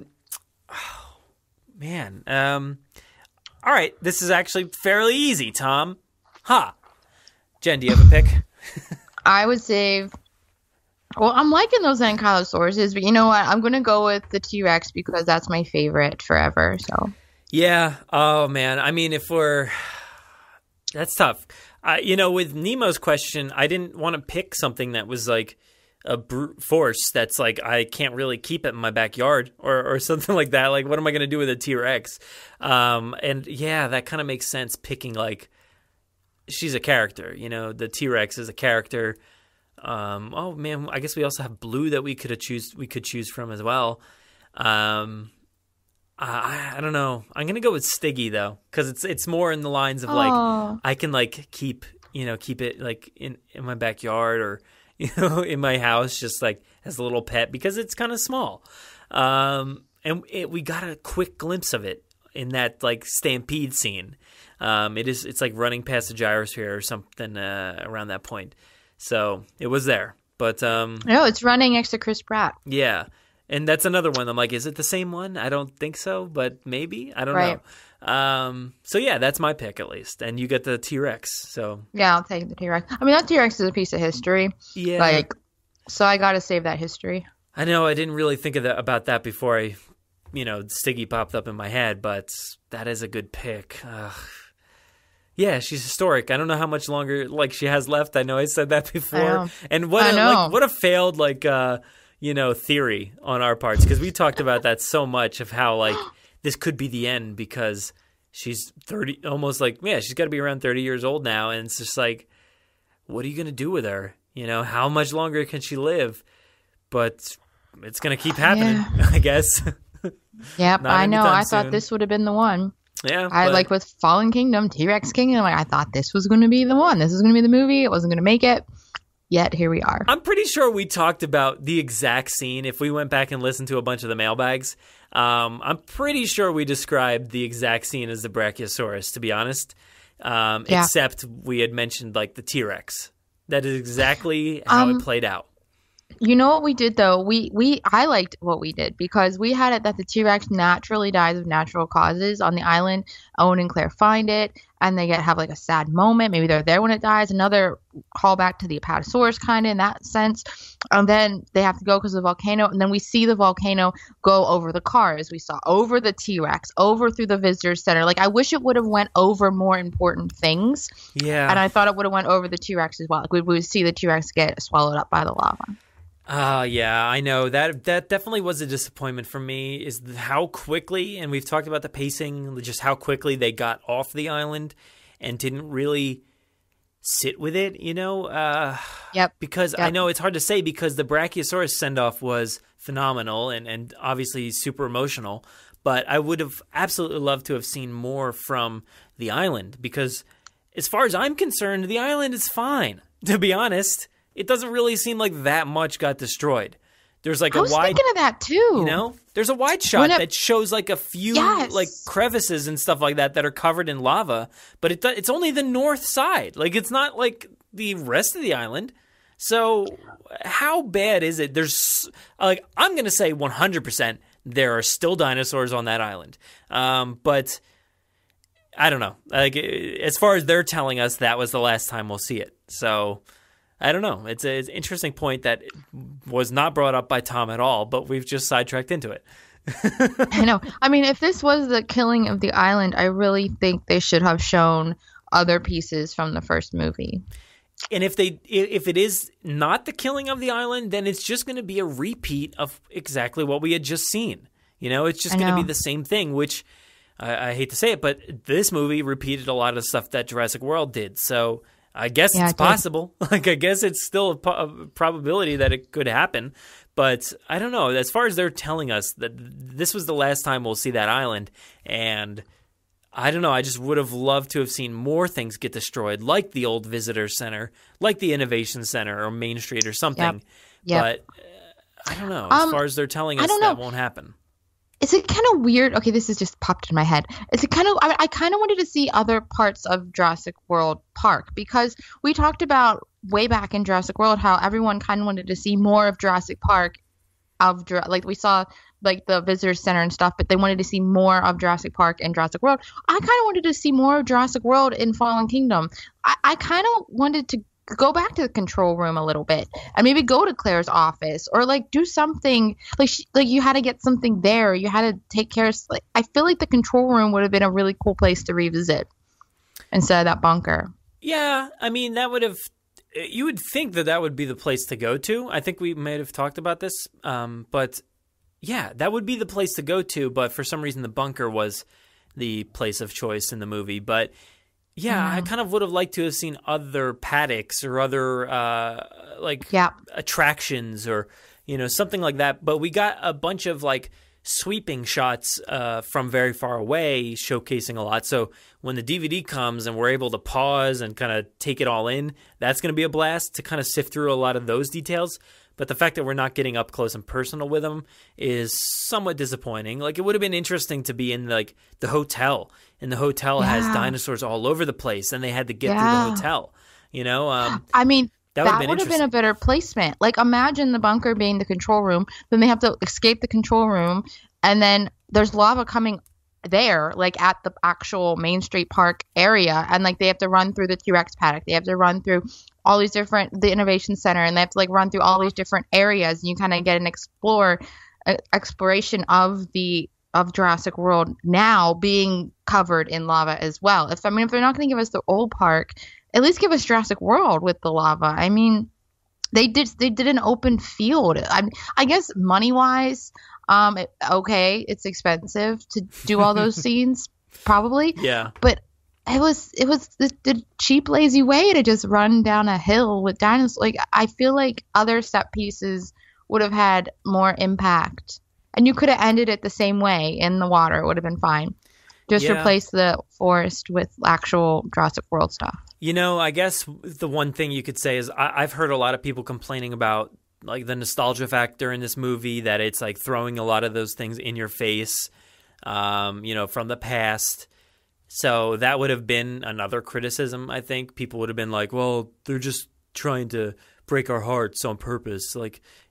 All right, this is actually fairly easy, Tom. Jen, do you have a pick? I would save... Well, I'm liking those ankylosauruses, but you know what? I'm going to go with the T-Rex because that's my favorite forever, so... Yeah. Oh, man. I mean, that's tough. With Nemo's question, I didn't want to pick something that was like a brute force that's like I can't really keep it in my backyard or something like that. Like, what am I going to do with a T-Rex? And yeah, that kind of makes sense picking like she's a character. The T-Rex is a character. Oh man, I guess we also have Blue that we could choose from as well. I don't know. I'm gonna go with Stiggy though, because it's more in the lines of like I can like keep it like in my backyard or in my house, just like as a little pet because it's kind of small. We got a quick glimpse of it in that like stampede scene. It's like running past the gyrosphere or something around that point. So it was there, but no, it's running next to Chris Pratt. Yeah. And that's another one. I'm like, is it the same one? I don't think so, but maybe. I don't know. So yeah, that's my pick at least. And you get the T-Rex. So yeah, I'll take the T-Rex. I mean, that T-Rex is a piece of history. Yeah. So I got to save that history. I know. I didn't really think about that before Stiggy popped up in my head, but that is a good pick. Yeah, she's historic. I don't know how much longer she has left. I know I said that before. And what a failed theory on our parts, because we talked about that so much of how this could be the end because she's 30, almost she's got to be around 30 years old now, and it's just like, what are you going to do with her? How much longer can she live? But it's going to keep happening, I guess. Yep, I know. I thought this would have been the one. Yeah, with Fallen Kingdom, T-Rex Kingdom, I thought this was going to be the one. This was going to be the movie. It wasn't going to make it. Yet here we are. I'm pretty sure we talked about the exact scene. If we went back and listened to a bunch of the mailbags, I'm pretty sure we described the exact scene as the Brachiosaurus, to be honest. Except we had mentioned the T-Rex. That is exactly how it played out. You know what we did though? I liked what we did because we had it that the T-Rex naturally dies of natural causes on the island. Owen and Claire find it, and they have a sad moment. Maybe they're there when it dies. Another callback to the Apatosaurus kind of in that sense. And then they have to go because of the volcano, and then we see the volcano go over the cars. We saw over the T-Rex, over through the visitor center. I wish it would have went over more important things. Yeah. And I thought it would have went over the T-Rex as well. We would see the T-Rex get swallowed up by the lava. Yeah, I know. That definitely was a disappointment for me, is how quickly, and we've talked about the pacing, just how quickly they got off the island and didn't really sit with it, Yep. Because I know it's hard to say because the Brachiosaurus send-off was phenomenal and obviously super emotional, but I would have absolutely loved to have seen more from the island because as far as I'm concerned, the island is fine, to be honest. It doesn't really seem like that much got destroyed. There's I was thinking of that too. There's a wide shot that shows a few crevices and stuff like that are covered in lava, but it's only the north side. It's not like the rest of the island. So how bad is it? There's I'm going to say 100% there are still dinosaurs on that island. But I don't know. As far as they're telling us, that was the last time we'll see it. So I don't know. It's an interesting point that was not brought up by Tom at all, but we've just sidetracked into it. I know. I mean, if this was the killing of the island, I really think they should have shown other pieces from the first movie. And if it is not the killing of the island, then it's just going to be a repeat of exactly what we had just seen. It's just going to be the same thing, which I hate to say it, but this movie repeated a lot of stuff that Jurassic World did. So I guess it's possible. I guess it's still a probability that it could happen. But I don't know. As far as they're telling us that this was the last time we'll see that island, and I don't know. I just would have loved to have seen more things get destroyed, like the old visitor center, like the innovation center or Main Street or something. Yep. But I don't know. As far as they're telling us, that won't happen. Is it kind of weird? Okay, this has just popped in my head. I kind of wanted to see other parts of Jurassic World Park because we talked about way back in Jurassic World how everyone kind of wanted to see more of Jurassic Park. We saw the visitor center and stuff, but they wanted to see more of Jurassic Park and Jurassic World. I kind of wanted to see more of Jurassic World in Fallen Kingdom. I kind of wanted to go back to the control room a little bit and maybe go to Claire's office or do something you had to get something there. You had to take care of, I feel like the control room would have been a really cool place to revisit instead of that bunker. Yeah, I mean, that would have... You would think that would be the place to go to. I think we may have talked about this. But, yeah, that would be the place to go to. But for some reason, the bunker was the place of choice in the movie. But, yeah, I kind of would have liked to have seen other paddocks or other, attractions or, something like that. But we got a bunch of, sweeping shots from very far away, showcasing a lot. So when the DVD comes and we're able to pause and kind of take it all in, that's going to be a blast to kind of sift through a lot of those details. But the fact that we're not getting up close and personal with them is somewhat disappointing. It would have been interesting to be in the hotel, and the hotel has dinosaurs all over the place, and they had to get through the hotel. I mean, that would have been a better placement. Imagine the bunker being the control room, then they have to escape the control room, and then there's lava coming there, at the actual Main Street Park area, and they have to run through the T-Rex paddock. They have to run through all these the Innovation Center, and they have to run through all these different areas, and you kind of get an exploration of Jurassic World now being covered in lava as well. If they're not going to give us the old park, at least give us Jurassic World with the lava. I mean, they did an open field. I guess money-wise, it's expensive to do all those scenes, probably. Yeah. But it was the cheap, lazy way to just run down a hill with dinosaurs. I feel like other set pieces would have had more impact. And you could have ended it the same way in the water. It would have been fine. Just replace the forest with actual Jurassic World stuff. I guess the one thing you could say is I've heard a lot of people complaining about the nostalgia factor in this movie, that it's throwing a lot of those things in your face, from the past. So that would have been another criticism, I think. People would have been like, well, they're just trying to break our hearts on purpose.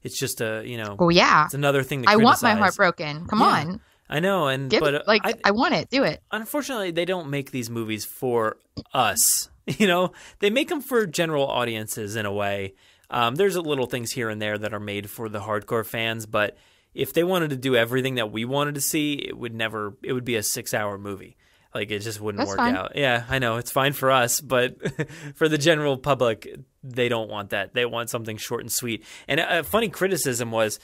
It's just Oh, yeah. It's another thing to criticize. I want my heart broken. Come on. I know, I want it. Do it. Unfortunately, they don't make these movies for us. They make them for general audiences in a way. There's little things here and there that are made for the hardcore fans, but if they wanted to do everything that we wanted to see, it would be a 6-hour movie. It just wouldn't work out. Yeah, I know. It's fine for us, but for the general public, they don't want that. They want something short and sweet. And a funny criticism was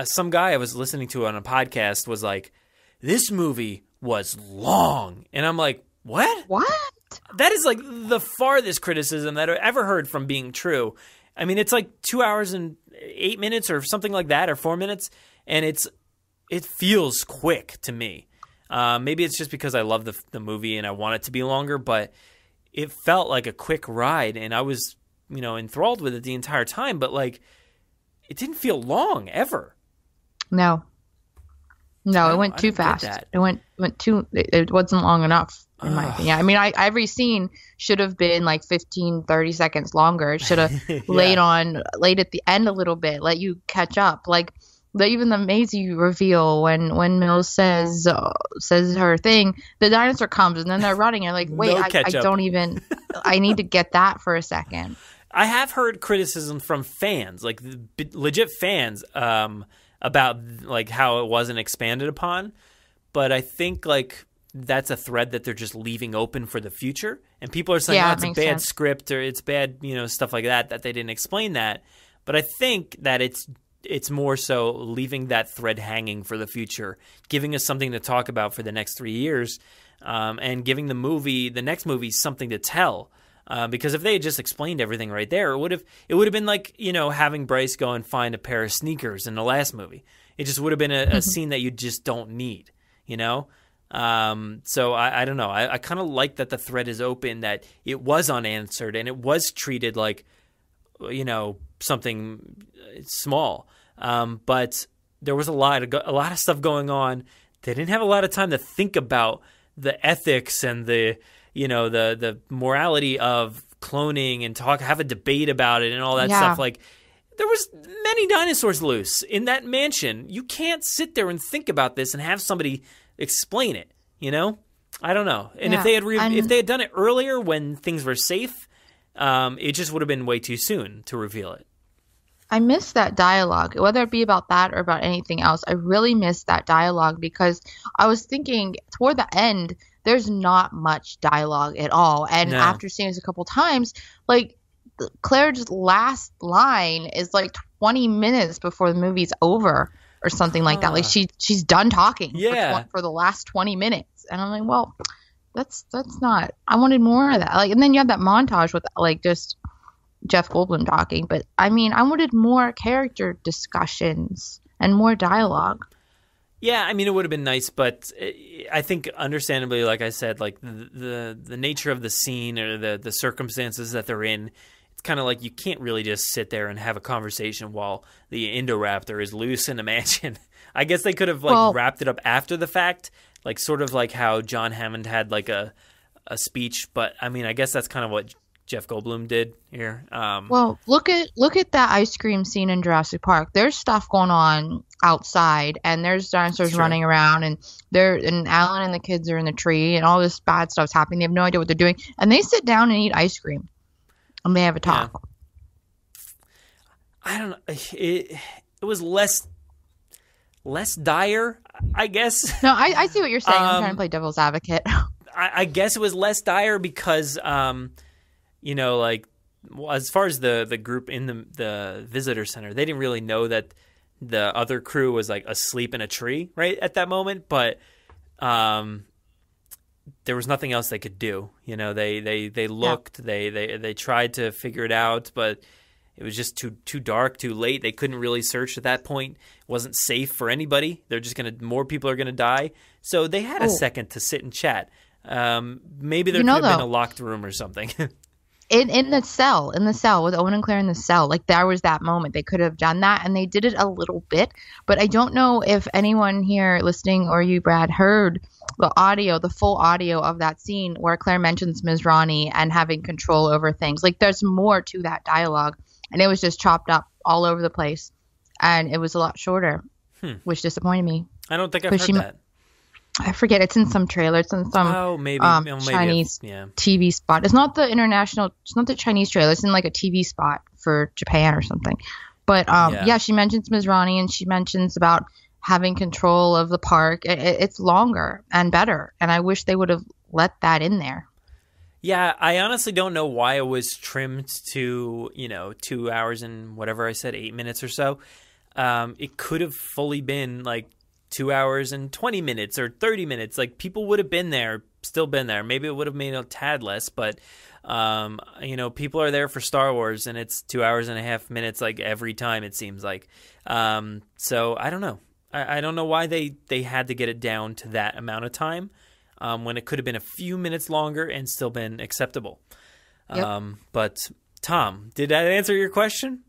some guy I was listening to on a podcast was like, this movie was long. And I'm like, what? What? That is the farthest criticism that I've ever heard from being true. I mean, it's 2 hours and 8 minutes or something like that, or 4 minutes. And it feels quick to me. Maybe it's just because I love the movie and I want it to be longer, but it felt like a quick ride, and I was, enthralled with it the entire time, but it didn't feel long ever. No, it went too fast. It went too. It wasn't long enough, in my opinion. I mean, every scene should have been 15, 30 seconds longer. It should have laid at the end a little bit, let you catch up. Even the Maisie reveal when Mills says her thing, the dinosaur comes and then they're running. You're like, wait, I don't even. I need to get that for a second. I have heard criticism from fans, legit fans, about how it wasn't expanded upon, but I think that's a thread that they're just leaving open for the future, and people are saying it's a bad script or it's bad stuff like that they didn't explain that. But I think that it's more so leaving that thread hanging for the future, giving us something to talk about for the next 3 years, and giving the next movie something to tell. Because if they had just explained everything right there, it would have been having Bryce go and find a pair of sneakers in the last movie. It just would have been a scene that you just don't need, So I don't know. I kind of like that the thread is open, that it was unanswered and it was treated like, something small. But there was a lot of stuff going on. They didn't have a lot of time to think about the ethics and the morality of cloning and have a debate about it and all that stuff. There was many dinosaurs loose in that mansion. You can't sit there and think about this and have somebody explain it. I don't know. And if they had done it earlier when things were safe, it just would have been way too soon to reveal it. I miss that dialogue, whether it be about that or about anything else. I really miss that dialogue because I was thinking toward the end, there's not much dialogue at all. And after seeing this a couple times, like Claire's last line is like 20 minutes before the movie's over or something like that. Like she's done talking for the last 20 minutes. And I'm like, well, that's not, I wanted more of that. Like, and then you have that montage with like just Jeff Goldblum talking, but I mean, I wanted more character discussions and more dialogue. Yeah, I mean, it would have been nice, but I think understandably, like I said, like the nature of the scene or the circumstances that they're in, it's kind of like you can't really just sit there and have a conversation while the Indoraptor is loose in a mansion. I guess they could have wrapped it up after the fact, like sort of like how John Hammond had like a speech, but I mean, I guess that's kind of what Jeff Goldblum did here. Well, look at that ice cream scene in Jurassic Park. There's stuff going on outside, and there's dinosaurs running around, and Alan and the kids are in the tree, and all this bad stuff's happening. They have no idea what they're doing, and they sit down and eat ice cream, and they have a talk. I don't know. It was less dire, I guess. No, I see what you're saying. I'm trying to play devil's advocate. I guess it was less dire because. You know, like as far as the group in the visitor center, they didn't really know that the other crew was like asleep in a tree right at that moment. But there was nothing else they could do. You know, they looked, they tried to figure it out, but it was just too dark, too late. They couldn't really search at that point. It wasn't safe for anybody. More people are gonna die. So they had a second to sit and chat. Maybe there could have been a locked room or something. In the cell with Owen and Claire in the cell, like there was that moment they could have done that, and they did it a little bit. But I don't know if anyone here listening or you, Brad, heard the full audio of that scene where Claire mentions Ms. Ronnie and having control over things. Like there's more to that dialogue, and it was just chopped up all over the place, and it was a lot shorter, which disappointed me. I don't think I've heard that. I forget. It's in some trailer. It's in some Chinese TV spot. It's not the Chinese trailer. It's in like a TV spot for Japan or something. But she mentions Ms. Ronnie, and she mentions about having control of the park. It's longer and better, and I wish they would have let that in there. Yeah, I honestly don't know why it was trimmed to 2 hours and whatever I said, 8 minutes or so. It could have fully been like 2 hours and 20 minutes or 30 minutes. Like people would have still been there. Maybe it would have made a tad less, but people are there for Star Wars, and it's 2 hours and a half minutes like every time it seems like. So I don't know. I don't know why they had to get it down to that amount of time when it could have been a few minutes longer and still been acceptable. Yep. But Tom, did that answer your question?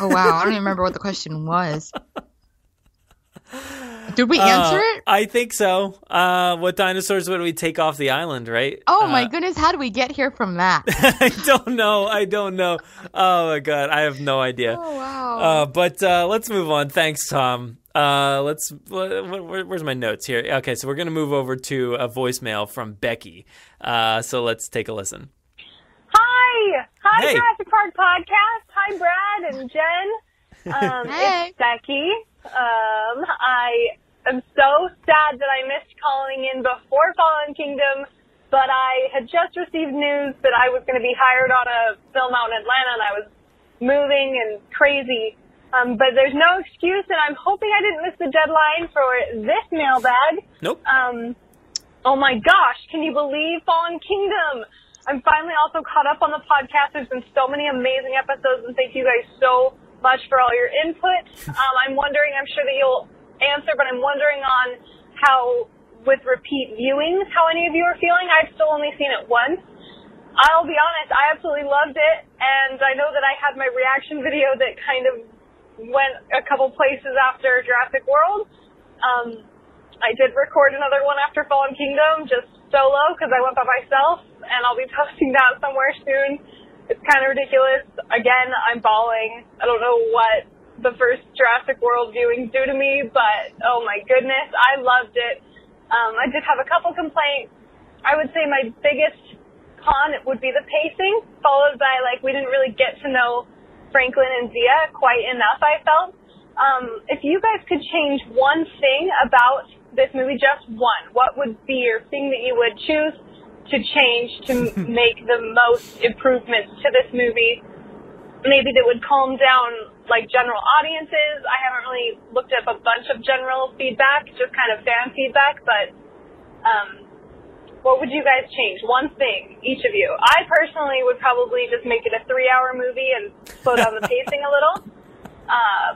Oh wow, I don't even remember what the question was. Did we answer it? I think so. What dinosaurs would we take off the island, right? Oh my goodness, how do we get here from that? I don't know. Oh my god, I have no idea. Oh wow. But let's move on. Thanks, Tom. Where's my notes here? Okay, so we're going to move over to a voicemail from Becky. So let's take a listen. Hi, hey. Jurassic Park Podcast. Hi, Brad and Jen. Hey. It's Becky. I am so sad that I missed calling in before Fallen Kingdom, but I had just received news that I was going to be hired on a film out in Atlanta, and I was moving and crazy. But there's no excuse, and I'm hoping I didn't miss the deadline for this mailbag. Nope. Oh my gosh, can you believe Fallen Kingdom? I'm finally also caught up on the podcast. There's been so many amazing episodes, and thank you guys so much for all your input. I'm wondering, I'm sure that you'll answer, but I'm wondering on how, with repeat viewings, how any of you are feeling. I've still only seen it once. I'll be honest, I absolutely loved it, and I know that I had my reaction video that kind of went a couple places after Jurassic World. I did record another one after Fallen Kingdom, just solo, because I went by myself, and I'll be posting that somewhere soon. It's kind of ridiculous. Again, I'm bawling. I don't know what the first Jurassic World viewings do to me, but oh my goodness, I loved it. I did have a couple complaints. I would say my biggest con would be the pacing, followed by we didn't really get to know Franklin and Zia quite enough, I felt. If you guys could change one thing about this movie, just one, what would be your thing that you would choose to change to make the most improvements to this movie? Maybe that would calm down, like, general audiences. I haven't really looked up a bunch of general feedback, just kind of fan feedback, but what would you guys change? One thing, each of you. I personally would probably just make it a 3-hour movie and slow down the pacing a little,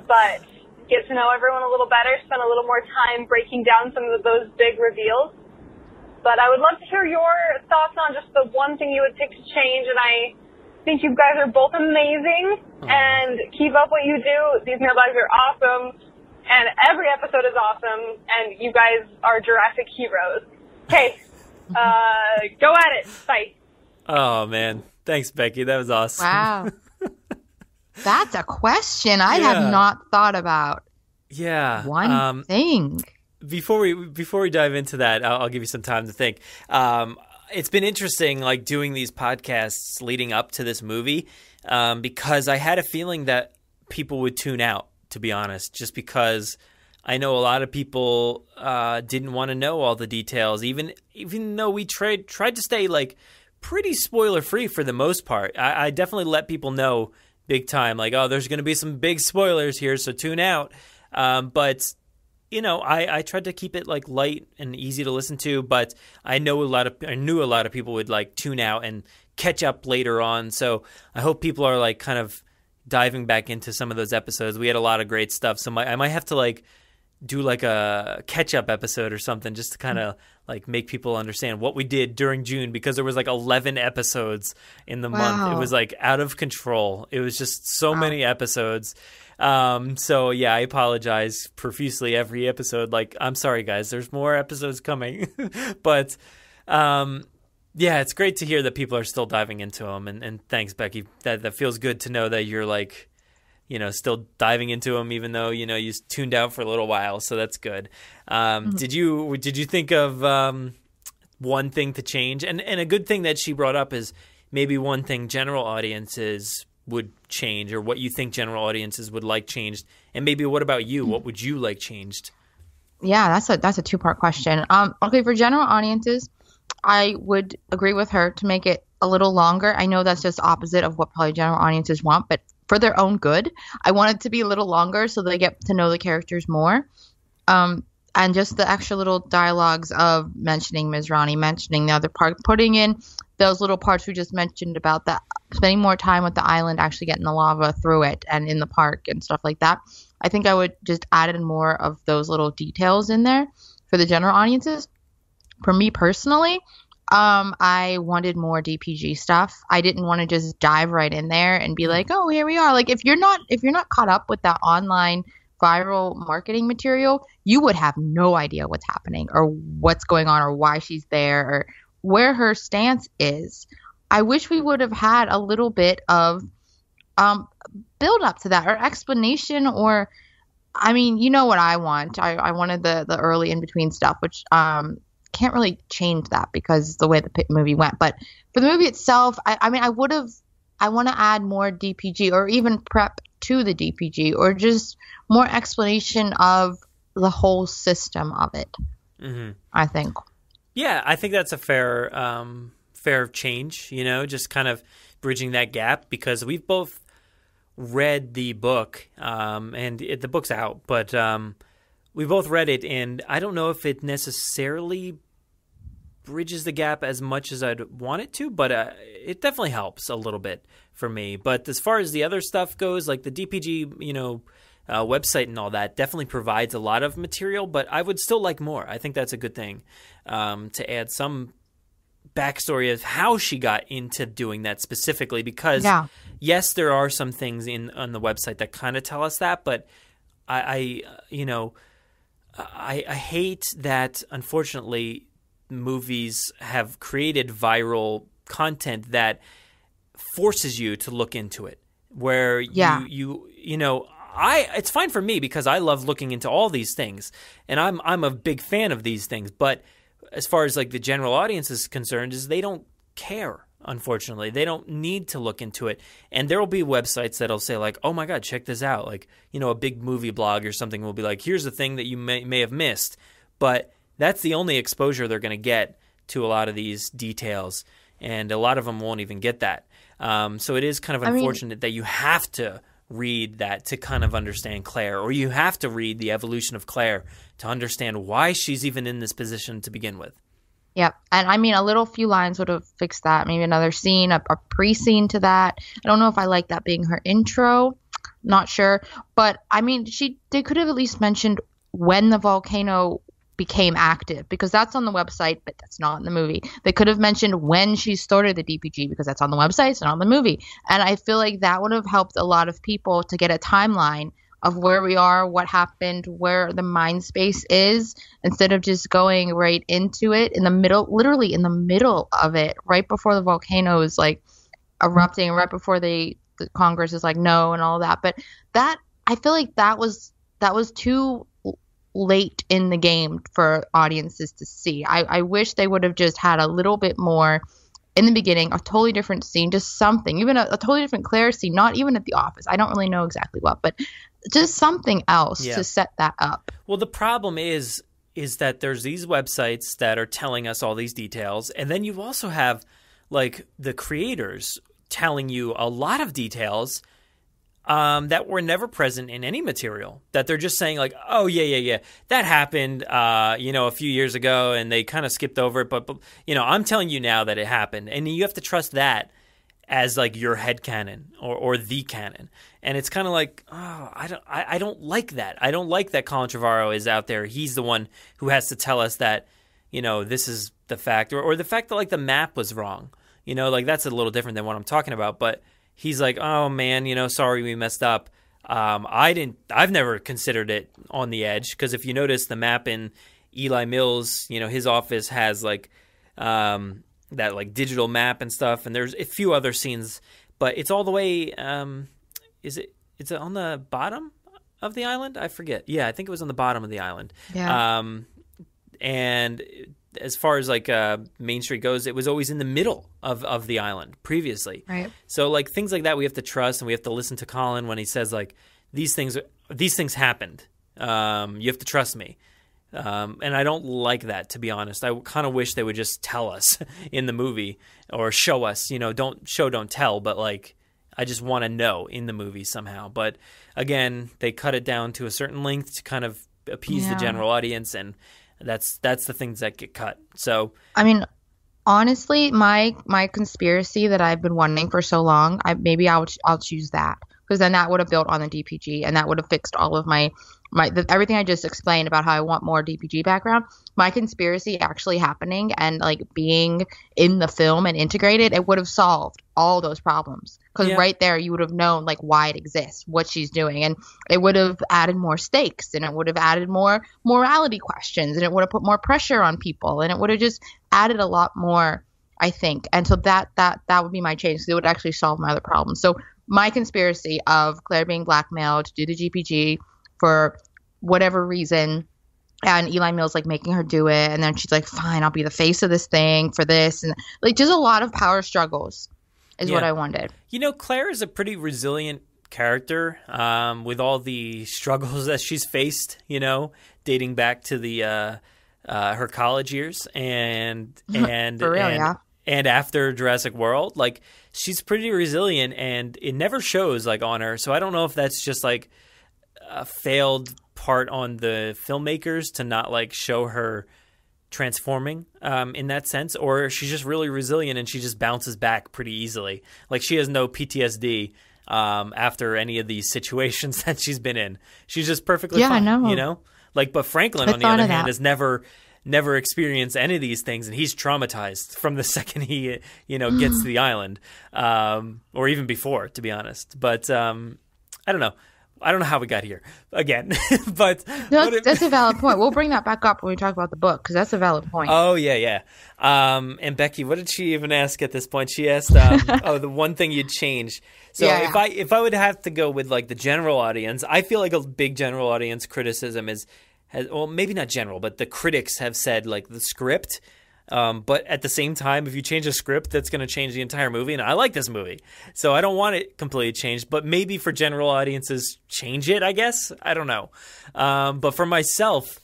but get to know everyone a little better, spend a little more time breaking down some of those big reveals. But I would love to hear your thoughts on just the one thing you would pick to change, and I think you guys are both amazing, and keep up what you do. These mailbags are awesome, and every episode is awesome, and you guys are Jurassic heroes. Okay. Go at it. Bye. Oh, man. Thanks, Becky. That was awesome. Wow. That's a question I have not thought about. Yeah. One thing. Before we dive into that, I'll give you some time to think. It's been interesting, like, doing these podcasts leading up to this movie, because I had a feeling that people would tune out, to be honest, just because I know a lot of people didn't want to know all the details, even though we tried to stay, like, pretty spoiler-free for the most part. I definitely let people know big time, like, oh, there's going to be some big spoilers here, so tune out. But, you know, I tried to keep it, like, light and easy to listen to, but I knew a lot of people would, like, tune out and catch up later on. So I hope people are, like, kind of diving back into some of those episodes. We had a lot of great stuff, so I might have to, like, do like a catch-up episode or something just to kind of like make people understand what we did during June, because there was like 11 episodes in the month. It was like out of control. It was just so many episodes. So yeah, I apologize profusely every episode. Like, I'm sorry guys, there's more episodes coming. But yeah, it's great to hear that people are still diving into them, and thanks, Becky. That feels good to know that you're like, you know, still diving into them, even though, you know, you tuned out for a little while. So that's good. Did you think of one thing to change? And a good thing that she brought up is maybe one thing general audiences would change, or what you think general audiences would like changed. And maybe what about you? What would you like changed? Yeah, that's a two-part question. Okay, for general audiences, I would agree with her to make it a little longer. I know that's just opposite of what probably general audiences want, but for their own good, I want it to be a little longer so they get to know the characters more. And just the extra little dialogues of mentioning Mizrani, mentioning the other part, putting in those little parts we just mentioned about that, spending more time with the island, actually getting the lava through it and in the park and stuff like that. I think I would just add in more of those little details in there for the general audiences. For me personally, I wanted more DPG stuff. I didn't want to just dive right in there and be like, oh, here we are. Like, if you're not caught up with that online viral marketing material, you would have no idea what's happening or what's going on or why she's there or where her stance is. I wish we would have had a little bit of build up to that, or explanation, or, I mean, you know what I want. I wanted the early in between stuff, which can't really change that because the way the movie went. But for the movie itself, I mean, I want to add more DPG, or even prep to the DPG, or just more explanation of the whole system of it. Mm-hmm. I think. Yeah, I think that's a fair change, you know, just kind of bridging that gap, because we've both read the book, and the book's out, but we both read it, and I don't know if it necessarily bridges the gap as much as I'd want it to, but it definitely helps a little bit for me. But as far as the other stuff goes, like the DPG, you know, website and all that, definitely provides a lot of material, but I would still like more. I think that's a good thing, to add some backstory of how she got into doing that specifically, because yes, there are some things on the website that kind of tell us that, but I hate that, unfortunately, movies have created viral content that forces you to look into it, where you know, it's fine for me because I love looking into all these things, and I'm a big fan of these things, but as far as like the general audience is concerned, is they don't care. Unfortunately, they don't need to look into it. And there will be websites that'll say like, oh my God, check this out. Like, you know, a big movie blog or something will be like, here's the thing that you may have missed. but that's the only exposure they're going to get to a lot of these details, and a lot of them won't even get that. So it is kind of unfortunate that you have to read that to kind of understand Claire, or you have to read the evolution of Claire to understand why she's even in this position to begin with. Yep. And I mean, a little few lines would have fixed that. Maybe another scene, a pre-scene to that. I don't know if I like that being her intro. Not sure. But I mean, they could have at least mentioned when the volcano became active, because that's on the website, but that's not in the movie. They could have mentioned when she started the DPG, because that's on the website, it's not on the movie. And I feel like that would have helped a lot of people to get a timeline of where we are, what happened, where the mind space is, instead of just going right into it in the middle, literally in the middle of it, right before the volcano is like erupting, right before the Congress is like no and all that. But that, I feel like that was too late in the game for audiences to see. I wish they would have just had a little bit more in the beginning, a totally different scene, just something, even a totally different Claire scene, not even at the office. I don't really know exactly what, but just something else to set that up. Well, the problem is that there's these websites that are telling us all these details, and then you also have like the creators telling you a lot of details that were never present in any material, that they're just saying like, oh, yeah, that happened, a few years ago, and they kind of skipped over it. But, I'm telling you now that it happened. And you have to trust that as like your head canon or the canon. And it's kind of like, oh, I don't like that. I don't like that Colin Trevorrow is out there. He's the one who has to tell us that, this is the fact, or the fact that like the map was wrong. Like that's a little different than what I'm talking about. But he's like, oh man, sorry we messed up. I've never considered it on the edge, because if you notice the map in Eli Mills, his office has like that like digital map and stuff, and there's a few other scenes, but it's all the way. Is it on the bottom of the island? I forget. Yeah, I think it was on the bottom of the island. Yeah. And as far as like Main Street goes, it was always in the middle of the island previously. Right. So like things like that we have to trust, and we have to listen to Colin when he says like these things happened. You have to trust me. And I don't like that, to be honest. I kind of wish they would just tell us in the movie, or show us, don't tell, but like I just want to know in the movie somehow. But again, they cut it down to a certain length to kind of appease the general audience, and that's the things that get cut. So I mean, honestly, my conspiracy that I've been wanting for so long, I'll choose that, because then that would have built on the DPG, and that would have fixed all of my everything I just explained about how I want more DPG background. My conspiracy actually happening and like being in the film and integrated, it would have solved all those problems, because right there you would have known like why it exists, what she's doing, and it would have added more stakes, and it would have added more morality questions, and it would have put more pressure on people, and it would have just added a lot more, I think. And so that would be my change, because it would actually solve my other problems. So my conspiracy of Claire being blackmailed to do the GPG for whatever reason, and Eli Mills like making her do it, and then she's like, fine, I'll be the face of this thing for this, and like just a lot of power struggles is what I wanted. Claire is a pretty resilient character, with all the struggles that she's faced, dating back to the her college years and for real, and after Jurassic World. Like, she's pretty resilient, and it never shows like on her. So I don't know if that's just like a failed part on the filmmakers to not like show her transforming in that sense, or she's just really resilient and she just bounces back pretty easily. Like, she has no PTSD after any of these situations that she's been in. She's just perfectly fine, I know. Like, but Franklin, on the other hand, has never experienced any of these things, and he's traumatized from the second he gets to the island, or even before, to be honest. But I don't know. I don't know how we got here again, but that's a valid point. We'll bring that back up when we talk about the book, because that's a valid point. Oh yeah. And Becky, what did she even ask at this point? She asked, the one thing you'd change. So if I would have to go with like the general audience, I feel like a big general audience criticism well, maybe not general, but the critics have said like the script. But at the same time, if you change a script, that's going to change the entire movie. And I like this movie, so I don't want it completely changed. But maybe for general audiences, change it, I guess. I don't know. But for myself,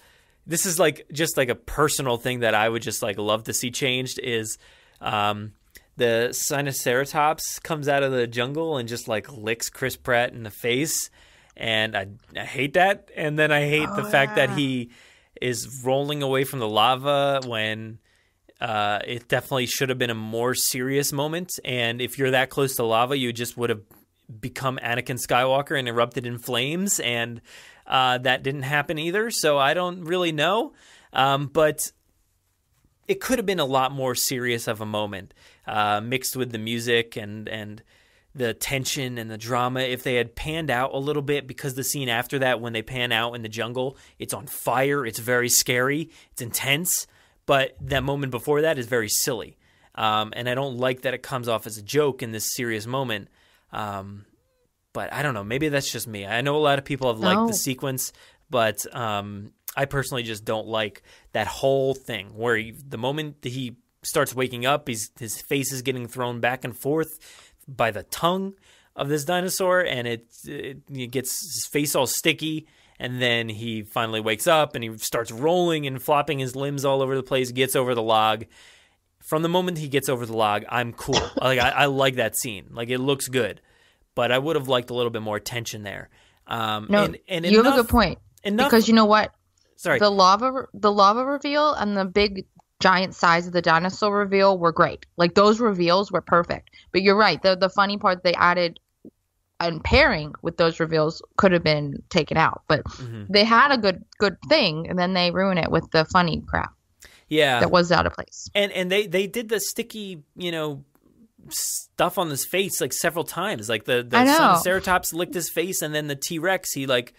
this is like just like a personal thing that I would just like love to see changed is the Sinoceratops comes out of the jungle and just like licks Chris Pratt in the face, and I hate that. And then I hate the fact that he is rolling away from the lava when it definitely should have been a more serious moment. And if you're that close to lava, you just would have become Anakin Skywalker and erupted in flames, and that didn't happen either. So I don't really know, but it could have been a lot more serious of a moment, mixed with the music and the tension and the drama. If they had panned out a little bit, because the scene after that, when they pan out in the jungle, it's on fire, it's very scary, it's intense, but that moment before that is very silly. And I don't like that it comes off as a joke in this serious moment. But I don't know, maybe that's just me. I know a lot of people have liked the sequence, but I personally just don't like that whole thing where the moment that he starts waking up, his face is getting thrown back and forth by the tongue of this dinosaur, and it gets his face all sticky, and then he finally wakes up and he starts rolling and flopping his limbs all over the place, gets over the log. From the moment he gets over the log, I'm cool. Like I like that scene. Like, it looks good, but I would have liked a little bit more tension there. No, and you have a good point. Because you know what? Sorry. The lava reveal and the big giant size of the dinosaur reveal were great. Like, those reveals were perfect. But you're right. The funny part they added and pairing with those reveals could have been taken out. But they had a good thing, and then they ruin it with the funny crap. Yeah. That was out of place. And they did the sticky, stuff on his face like several times. Like the Triceratops licked his face, and then the T-Rex, he like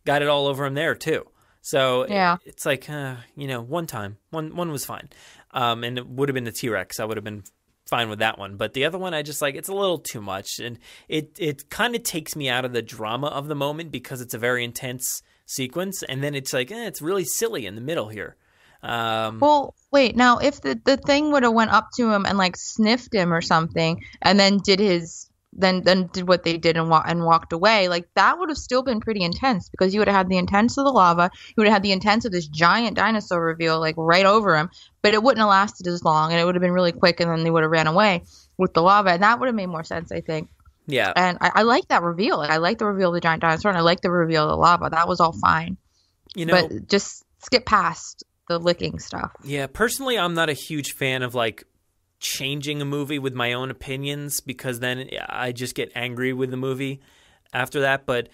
got it all over him there too. So it's like, one time. One was fine. And it would have been the T-Rex. I would have been fine with that one. But the other one, I just like, it's a little too much. And it kind of takes me out of the drama of the moment because it's a very intense sequence. And then it's like, it's really silly in the middle here. Well, wait, now if the thing would have went up to him and like sniffed him or something, and then did what they did and walked away, like that would have still been pretty intense, because you would have had the intense of the lava, you would have had the intense of this giant dinosaur reveal like right over him, but it wouldn't have lasted as long, and it would have been really quick, and then they would have ran away with the lava, and that would have made more sense, I think. Yeah. And I like that reveal. I like the reveal of the giant dinosaur, and I like the reveal of the lava. That was all fine. But just skip past the licking stuff. Yeah, personally, I'm not a huge fan of like changing a movie with my own opinions, because then I just get angry with the movie after that. But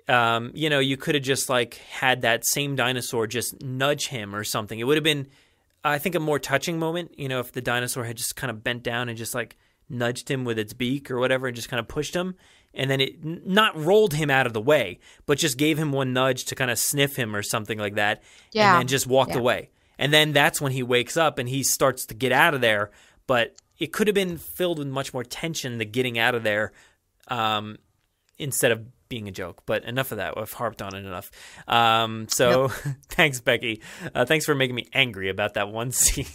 you could have just like had that same dinosaur just nudge him or something. It would have been, I think, a more touching moment. If the dinosaur had just kind of bent down and just like nudged him with its beak or whatever, and just kind of pushed him, and then it not rolled him out of the way, but just gave him one nudge to kind of sniff him or something like that, and then just walked away. And then that's when he wakes up and he starts to get out of there. But it could have been filled with much more tension, the getting out of there, instead of being a joke. But enough of that. I've harped on it enough. Thanks, Becky. Thanks for making me angry about that one scene.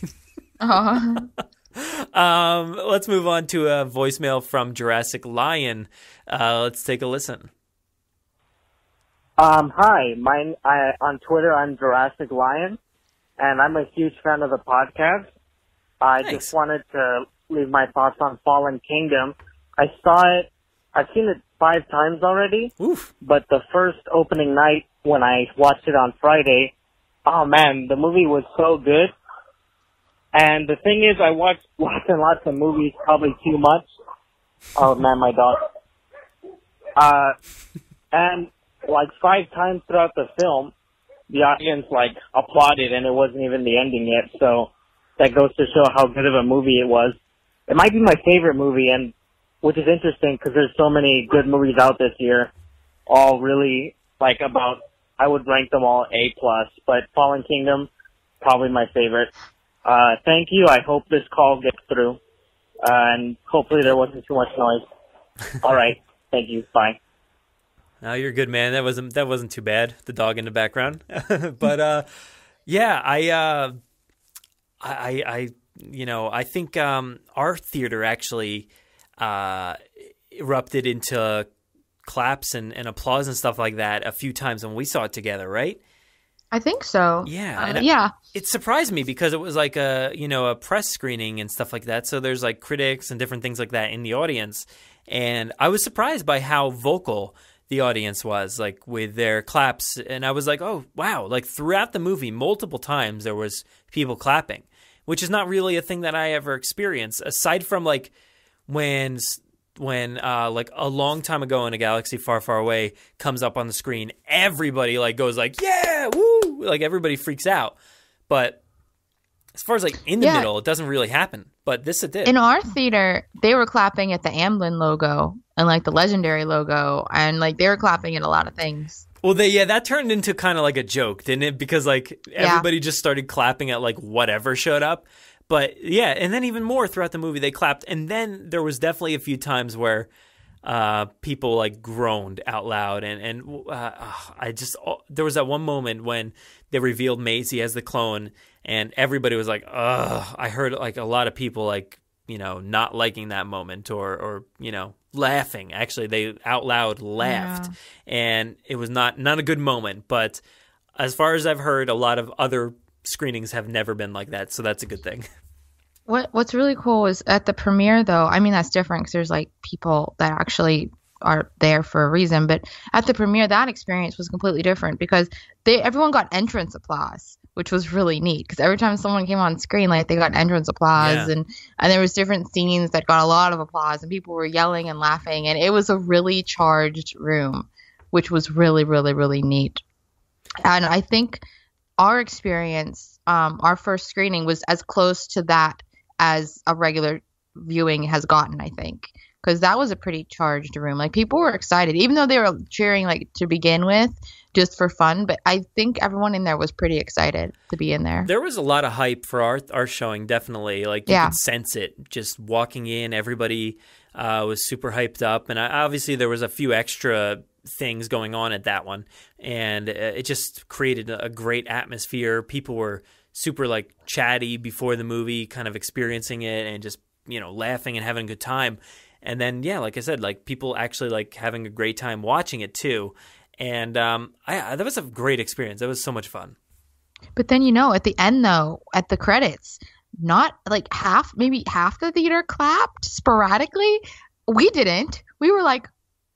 Let's move on to a voicemail from Jurassic Lion. Let's take a listen. Hi, on Twitter I'm Jurassic Lion, and I'm a huge fan of the podcast. I just wanted to leave my thoughts on Fallen Kingdom. I've seen it 5 times already. Oof. But the first opening night when I watched it on Friday, oh man, the movie was so good. And the thing is, I watched lots and lots of movies, probably too much. Oh man, my dog. And like 5 times throughout the film, the audience like applauded, and it wasn't even the ending yet. So that goes to show how good of a movie it was. It might be my favorite movie, and which is interesting because there's so many good movies out this year, all really like about. I would rank them all A+, but Fallen Kingdom, probably my favorite. Thank you. I hope this call gets through, and hopefully there wasn't too much noise. All right. Thank you. Bye. No, you're good, man. That wasn't too bad. The dog in the background, but yeah, I think our theater actually erupted into claps and applause and stuff like that a few times when we saw it together, right? I think so. Yeah. Yeah. It surprised me because it was like a press screening and stuff like that. So there's like critics and different things like that in the audience. And I was surprised by how vocal the audience was, like with their claps. And I was like, oh, wow. Like throughout the movie, multiple times there was people clapping, which is not really a thing that I ever experienced, aside from like when like a long time ago in A Galaxy Far, Far Away comes up on the screen, everybody like goes like, yeah, woo, like everybody freaks out. But as far as like in the middle, it doesn't really happen. But this it did. In our theater, they were clapping at the Amblin logo and like the Legendary logo, and like they were clapping at a lot of things. Well, that turned into kind of like a joke, didn't it? Because like everybody just started clapping at like whatever showed up. But yeah, and then even more throughout the movie, they clapped. And then there was definitely a few times where people like groaned out loud. And there was that one moment when they revealed Maisie as the clone, and everybody was like, ugh. I heard like a lot of people like, not liking that moment or laughing. Actually, they out loud laughed. Yeah. And it was not a good moment. But as far as I've heard, a lot of other screenings have never been like that, so that's a good thing. What's really cool is at the premiere, though. I mean, that's different because there's like people that actually are there for a reason. But at the premiere, that experience was completely different because everyone got entrance applause, which was really neat. Because every time someone came on screen, like they got entrance applause, and there was different scenes that got a lot of applause, and people were yelling and laughing, and it was a really charged room, which was really, really, really neat. And I think our experience, our first screening was as close to that as a regular viewing has gotten, I think, because that was a pretty charged room. Like people were excited, even though they were cheering like to begin with, just for fun. But I think everyone in there was pretty excited to be in there. There was a lot of hype for our showing, definitely. Like you could sense it just walking in. Everybody was super hyped up, and obviously there was a few extra things going on at that one, and it just created a great atmosphere. People were super like chatty before the movie, kind of experiencing it and just laughing and having a good time. And then like I said, like people actually like having a great time watching it too. And that was a great experience. That was so much fun. But then at the end though, at the credits, not like maybe half the theater clapped sporadically. We didn't. We were like,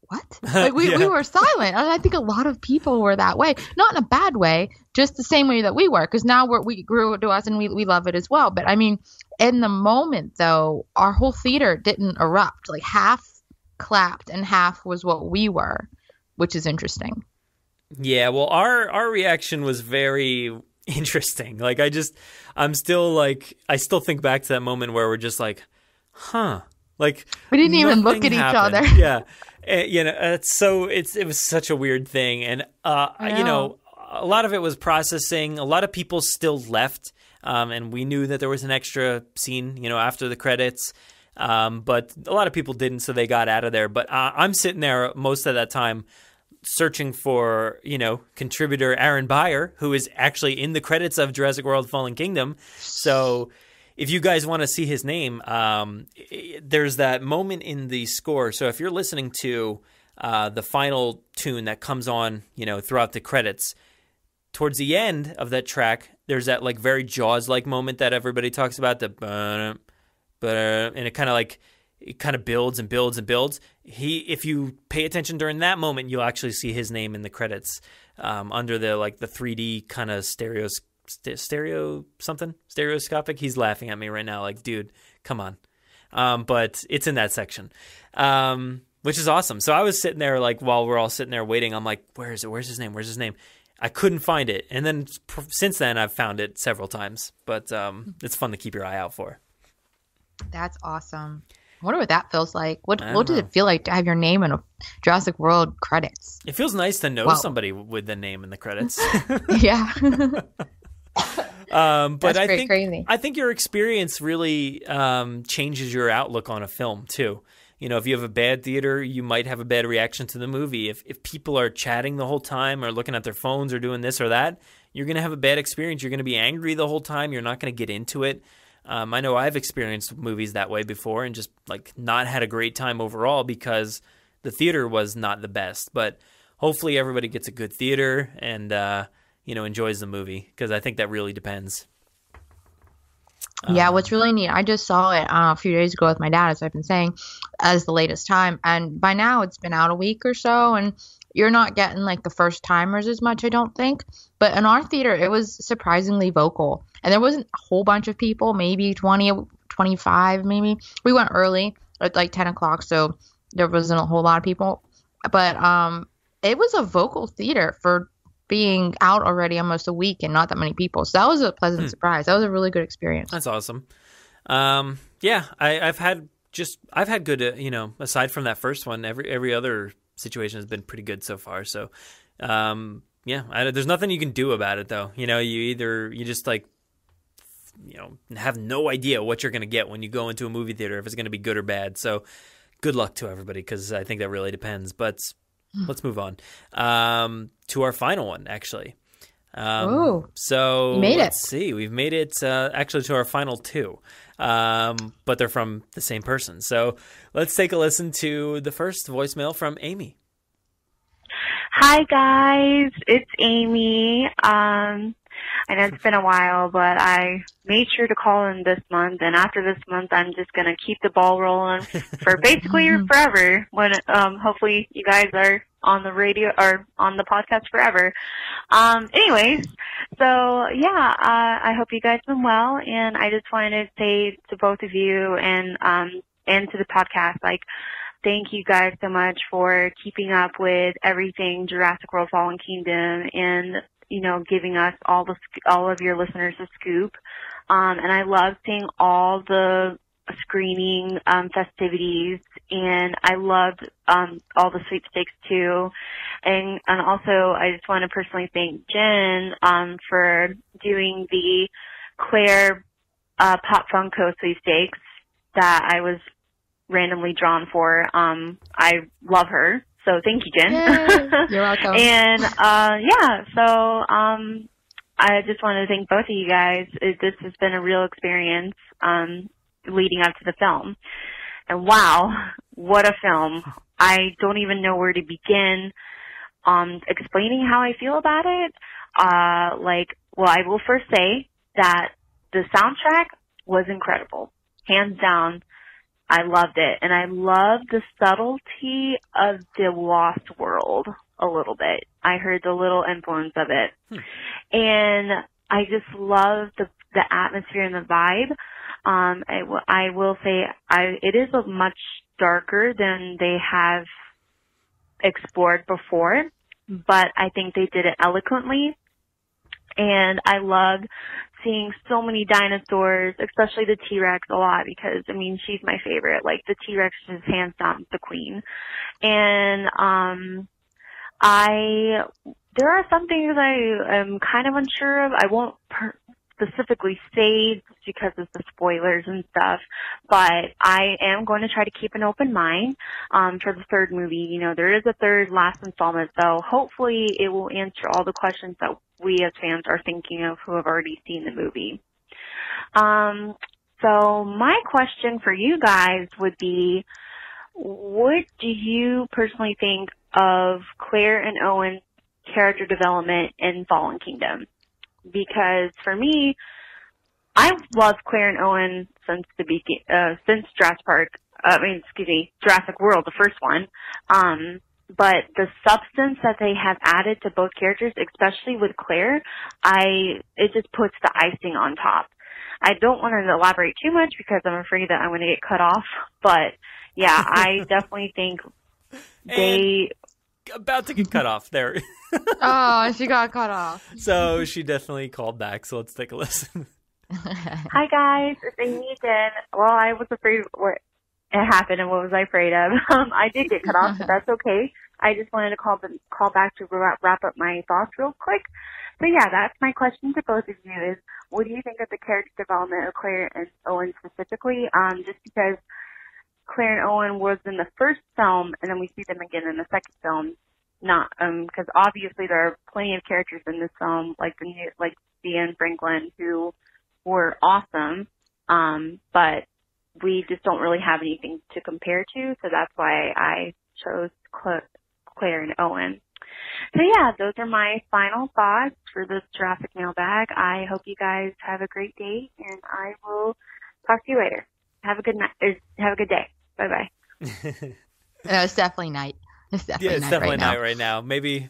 what? Like we were silent. And I think a lot of people were that way. Not in a bad way, just the same way that we were. Because now we grew to us and we love it as well. But I mean, in the moment though, our whole theater didn't erupt. Like half clapped and half was what we were, which is interesting. Yeah, well, our reaction was very interesting. Like I still think back to that moment where we're just like, huh. Like we didn't even look at each other. Yeah. It was such a weird thing. And, a lot of it was processing. A lot of people still left. And we knew that there was an extra scene, after the credits. But a lot of people didn't, so they got out of there. But I'm sitting there most of that time searching for, contributor Aaron Beyer, who is actually in the credits of Jurassic World Fallen Kingdom. So if you guys want to see his name, there's that moment in the score. So if you're listening to the final tune that comes on, throughout the credits, towards the end of that track, there's that like very Jaws-like moment that everybody talks about, and it kind of builds and builds and builds. If you pay attention during that moment, you'll actually see his name in the credits under the 3D kind of stereoscopic. He's laughing at me right now like, dude, come on. But it's in that section, which is awesome. So I was sitting there like while we're all sitting there waiting, I'm like, where is it? Where's his name? I couldn't find it. And then since then I've found it several times, but it's fun to keep your eye out for. That's awesome. I wonder what that feels like. What did it feel like to have your name in a Jurassic World credits? It feels nice to know somebody with the name in the credits. Yeah. But I think your experience really changes your outlook on a film too. If you have a bad theater, you might have a bad reaction to the movie. If people are chatting the whole time or looking at their phones or doing this or that, you're going to have a bad experience. You're going to be angry the whole time. You're not going to get into it. I know I've experienced movies that way before and just like not had a great time overall because the theater was not the best. But hopefully everybody gets a good theater and enjoys the movie, because I think that really depends. Yeah, what's really neat, I just saw it a few days ago with my dad, as I've been saying, as the latest time. And by now it's been out a week or so, and you're not getting like the first timers as much, I don't think. But in our theater, it was surprisingly vocal. And there wasn't a whole bunch of people, maybe 20, 25 maybe. We went early at like 10 o'clock, so there wasn't a whole lot of people. But it was a vocal theater for being out already almost a week and not that many people. So that was a pleasant surprise. That was a really good experience. That's awesome. Yeah, I've had good, aside from that first one, every other situation has been pretty good so far. So, there's nothing you can do about it though. You just like, have no idea what you're going to get when you go into a movie theater, if it's going to be good or bad. So good luck to everybody, because I think that really depends. But let's move on to our final one, actually. So you made let's see. We've made it actually to our final two, but they're from the same person. So let's take a listen to the first voicemail from Amy. Hi, guys. It's Amy. I know it's been a while, but I made sure to call in this month, and after this month, I'm just going to keep the ball rolling for basically forever, when hopefully you guys are on the radio or on the podcast forever. Anyways, so yeah, I hope you guys have been well, and I just wanted to say to both of you and to the podcast, like, thank you guys so much for keeping up with everything Jurassic World Fallen Kingdom, and giving us all of your listeners a scoop. And I love seeing all the screening festivities, and I loved all the sweepstakes too. And also, I just want to personally thank Jen for doing the Claire Pop Funko sweepstakes that I was randomly drawn for. I love her. So thank you, Jen. You're welcome. And so I just want to thank both of you guys. This has been a real experience leading up to the film. And wow, what a film. I don't even know where to begin explaining how I feel about it. I will first say that the soundtrack was incredible. Hands down. I loved it, and I loved the subtlety of the Lost World a little bit. I heard the little influence of it. And I just love the atmosphere and the vibe. I will say it is a much darker than they have explored before, but I think they did it eloquently. And I loved seeing so many dinosaurs, especially the T-Rex, a lot, because, she's my favorite. Like, the T-Rex is hands down the queen. And there are some things I am kind of unsure of. I won't specifically say because of the spoilers and stuff, but I am going to try to keep an open mind for the third movie. There is a third last installment, so hopefully it will answer all the questions that we as fans are thinking of who have already seen the movie. So my question for you guys would be, what do you personally think of Claire and Owen's character development in Fallen Kingdom? Because for me, I've loved Claire and Owen since Jurassic World, the first one. But the substance that they have added to both characters, especially with Claire, it just puts the icing on top. I don't want to elaborate too much because I'm afraid that I'm going to get cut off. But yeah, I definitely think about to get cut off there. Oh, she got cut off. So she definitely called back. So let's take a listen. Hi guys, it's Amy again. Well, I was afraid what it happened and what was I afraid of. I did get cut off, but that's okay. I just wanted to call back to wrap up my thoughts real quick. So yeah, that's my question to both of you is, what do you think of the character development of Claire and Owen specifically? Just because Claire and Owen was in the first film, and then we see them again in the second film. Not because obviously there are plenty of characters in this film, like Thea and Franklin, who were awesome, but we just don't really have anything to compare to, so that's why I chose Claire and Owen. So yeah, those are my final thoughts for this Jurassic Mailbag. I hope you guys have a great day, and I will talk to you later. Have a good night. Have a good day. Bye bye. It's definitely night. It's definitely night right now. Maybe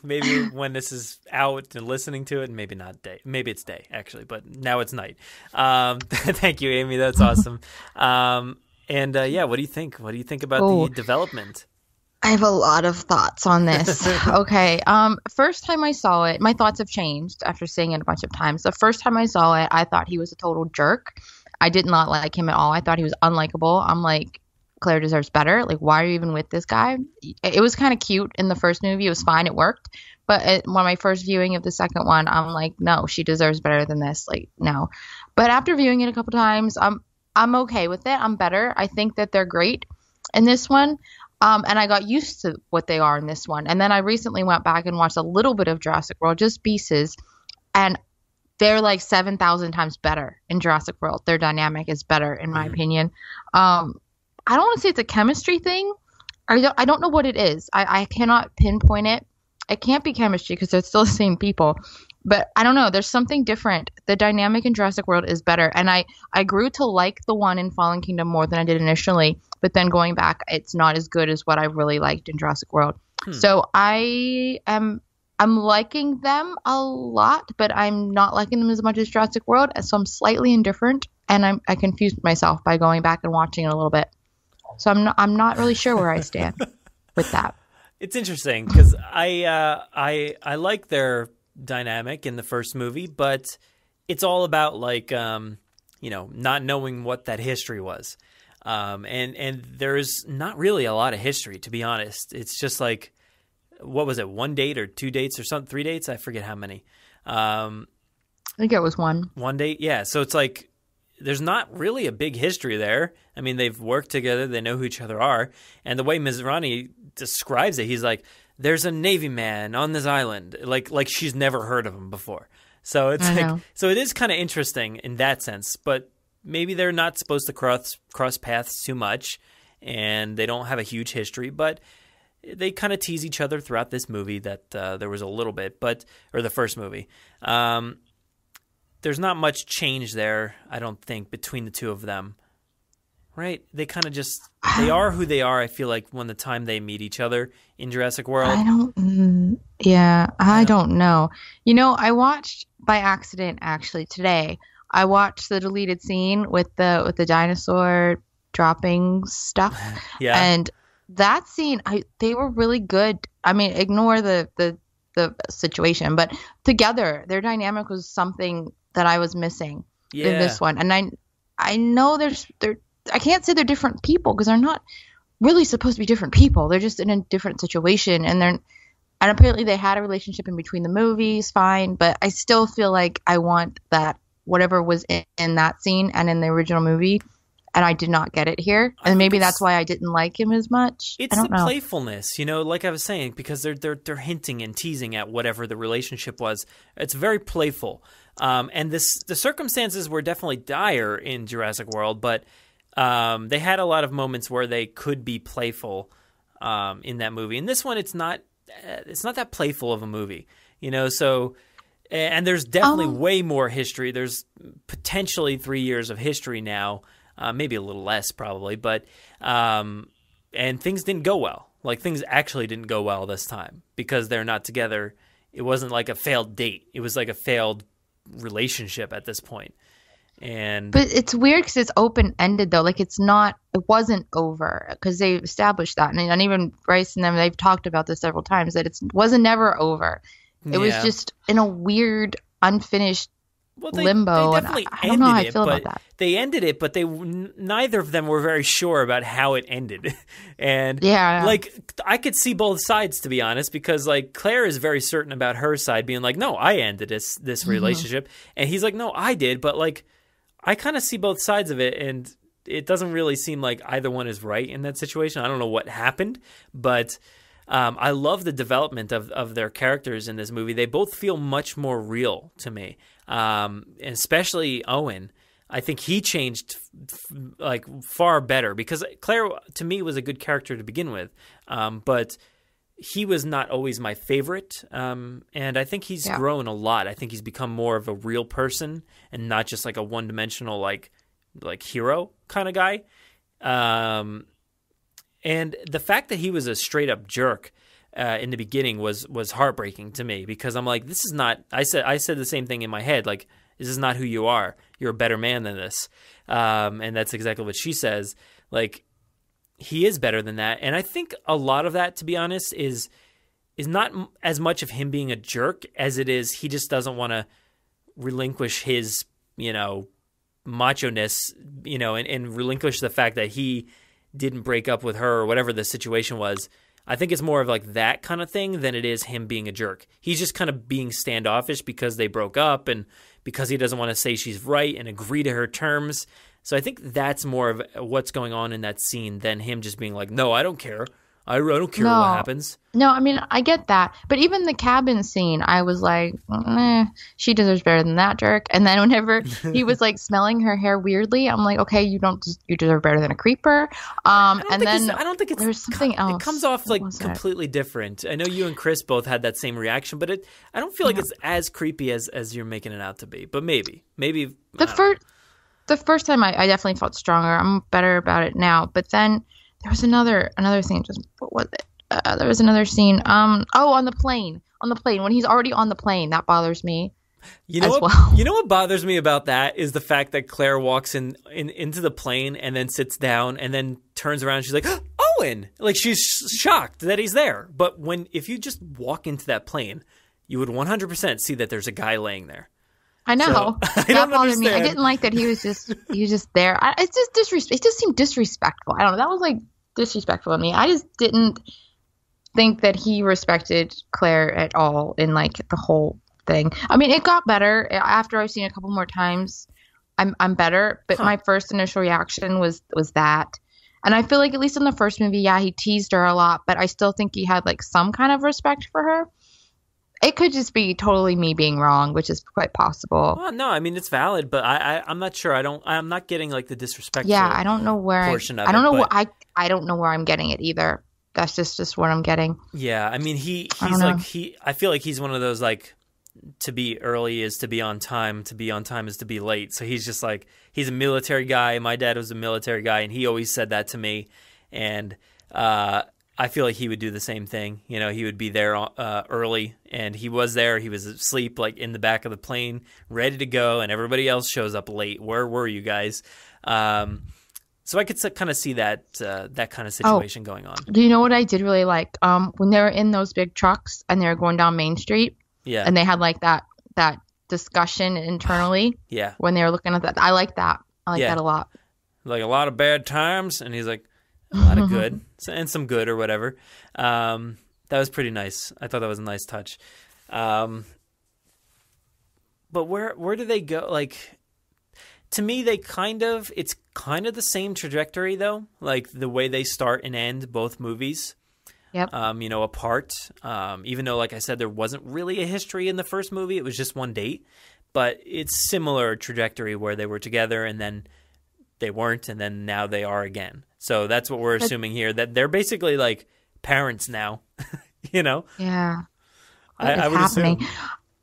when this is out and listening to it, maybe not day. Maybe it's day actually, but now it's night. Thank you, Amy. That's awesome. What do you think? What do you think about the development? I have a lot of thoughts on this. Okay. First time I saw it, my thoughts have changed after seeing it a bunch of times. The first time I saw it, I thought he was a total jerk. I did not like him at all. I thought he was unlikable. I'm like, Claire deserves better. Like, why are you even with this guy? It was kind of cute in the first movie. It was fine. It worked. But when my first viewing of the second one, I'm like, no, she deserves better than this. Like, no. But after viewing it a couple times, I'm okay with it. I'm better. I think that they're great in this one. And I got used to what they are in this one. And then I recently went back and watched a little bit of Jurassic World, just pieces. And they're like 7,000 times better in Jurassic World. Their dynamic is better, in my opinion. I don't want to say it's a chemistry thing. I don't know what it is. I cannot pinpoint it. It can't be chemistry because they're still the same people. But I don't know. There's something different. The dynamic in Jurassic World is better. And I grew to like the one in Fallen Kingdom more than I did initially. But then going back, it's not as good as what I really liked in Jurassic World. So I'm liking them a lot, but I'm not liking them as much as Jurassic World. So I'm slightly indifferent. And I confused myself by going back and watching it a little bit. So I'm not really sure where I stand with that. It's interesting because I like their dynamic in the first movie, but it's all about like not knowing what that history was, and there's not really a lot of history, to be honest. It's just like, what was it, 1 date or 2 dates or something, 3 dates? I forget how many. I think it was one. 1 date, yeah. So it's like, there's not really a big history there. I mean, they've worked together. They know who each other are. And the way Mizrahi describes it, he's like, there's a Navy man on this island. Like she's never heard of him before. So it's so it is kind of interesting in that sense. But maybe they're not supposed to cross paths too much. And they don't have a huge history. But they kind of tease each other throughout this movie that there was a little bit. Or the first movie. There's not much change there, I don't think, between the two of them. Right? They kind of just, they are who they are, I feel like, when the time they meet each other in Jurassic World. I don't know. You know, I watched by accident, actually, today. I watched the deleted scene with the dinosaur dropping stuff. Yeah. And that scene, they were really good. I mean, ignore the situation, but together, their dynamic was something that I was missing in this one. And I know I can't say they're different people because they're not really supposed to be different people. They're just in a different situation, and apparently they had a relationship in between the movies, fine. But I still feel like I want that whatever was in that scene and in the original movie, and I did not get it here. And maybe that's why I didn't like him as much. It's the playfulness, like I was saying, because they're hinting and teasing at whatever the relationship was. It's very playful. And the circumstances were definitely dire in Jurassic World, but they had a lot of moments where they could be playful in that movie. In this one, it's not that playful of a movie, So, and there's definitely way more history. There's potentially 3 years of history now, maybe a little less probably, but and things didn't go well. Like, things actually didn't go well this time because they're not together. It wasn't like a failed date. It was like a failed relationship at this point. But it's weird because it's open-ended though. Like, it wasn't over because they established that, and even Bryce and them, they've talked about this several times, that it wasn't never over. It was just in a weird unfinished limbo. They and I don't know how I feel about that. They ended it, but neither of them were very sure about how it ended. And I could see both sides, to be honest, because like Claire is very certain about her side, being like, no, I ended this relationship. And he's like, no, I did. But like, I kind of see both sides of it, and it doesn't really seem like either one is right in that situation. I don't know what happened, but I love the development of their characters in this movie. They both feel much more real to me, and especially Owen. I think he changed like far better, because Claire, to me, was a good character to begin with, but he was not always my favorite, and I think he's grown a lot. I think he's become more of a real person and not just like a one-dimensional like hero kind of guy. And the fact that he was a straight-up jerk in the beginning was heartbreaking to me, because I'm like, this is not. I said the same thing in my head, like, this is not who you are. You're a better man than this, and that's exactly what she says. Like, he is better than that, and I think a lot of that, to be honest, is not as much of him being a jerk as it is he just doesn't want to relinquish his, macho-ness, and relinquish the fact that he didn't break up with her or whatever the situation was. I think it's more of like that kind of thing than it is him being a jerk. He's just kind of being standoffish because they broke up and because he doesn't want to say she's right and agree to her terms. So I think that's more of what's going on in that scene than him just being like, no, I don't care. I don't care what happens. No, I mean, I get that. But even the cabin scene, I was like, she deserves better than that jerk. And then whenever he was like smelling her hair weirdly, I'm like, okay, you deserve better than a creeper. I don't think there's something else. It comes off like completely different. I know you and Chris both had that same reaction, but I don't feel like it's as creepy as you're making it out to be. But maybe the first time I definitely felt stronger. I'm better about it now. But then there was another scene. What was it? There was another scene. On the plane. On the plane. When he's already on the plane, that bothers me. You know what bothers me about that is the fact that Claire walks into the plane and then sits down and then turns around and she's like, Owen! Like, she's shocked that he's there. But if you just walk into that plane, you would 100% see that there's a guy laying there. I know. So, that bothered me. I didn't like that he was just there. It's just disrespect. It just seemed disrespectful. I don't know. That was like disrespectful to me. I just didn't think that he respected Claire at all in like the whole thing. I mean, it got better after I've seen it a couple more times. I'm better, but my first initial reaction was that. And I feel like at least in the first movie, he teased her a lot, but I still think he had like some kind of respect for her. It could just be totally me being wrong, which is quite possible. Well, no, I mean, it's valid, but I'm not sure. I'm not getting like the disrespect. Yeah, I don't know where portion of I don't it, know but... what I don't know where I'm getting it either. That's just what I'm getting. Yeah, I mean, he's like I feel like he's one of those like, to be early is to be on time. To be on time is to be late. So he's just like, he's a military guy. My dad was a military guy, and he always said that to me. And I feel like he would do the same thing. He would be there early, and he was there. He was asleep, like in the back of the plane, ready to go, and everybody else shows up late. Where were you guys? So I could kind of see that kind of situation going on. Do you know what I did really like? When they were in those big trucks and they were going down Main Street, and they had like that discussion internally. Yeah. When they were looking at that, I like that. I like that a lot. Like a lot of bad times, and he's like, a lot of good and some good or whatever. That was pretty nice. I thought that was a nice touch. But where do they go? Like, to me, it's kind of the same trajectory though. Like the way they start and end both movies. Yep. Apart. Even though, like I said, there wasn't really a history in the first movie. It was just one date. But it's similar trajectory where they were together and then they weren't, and then now they are again. So that's what we're assuming here, that they're basically like parents now, Yeah. I would assume.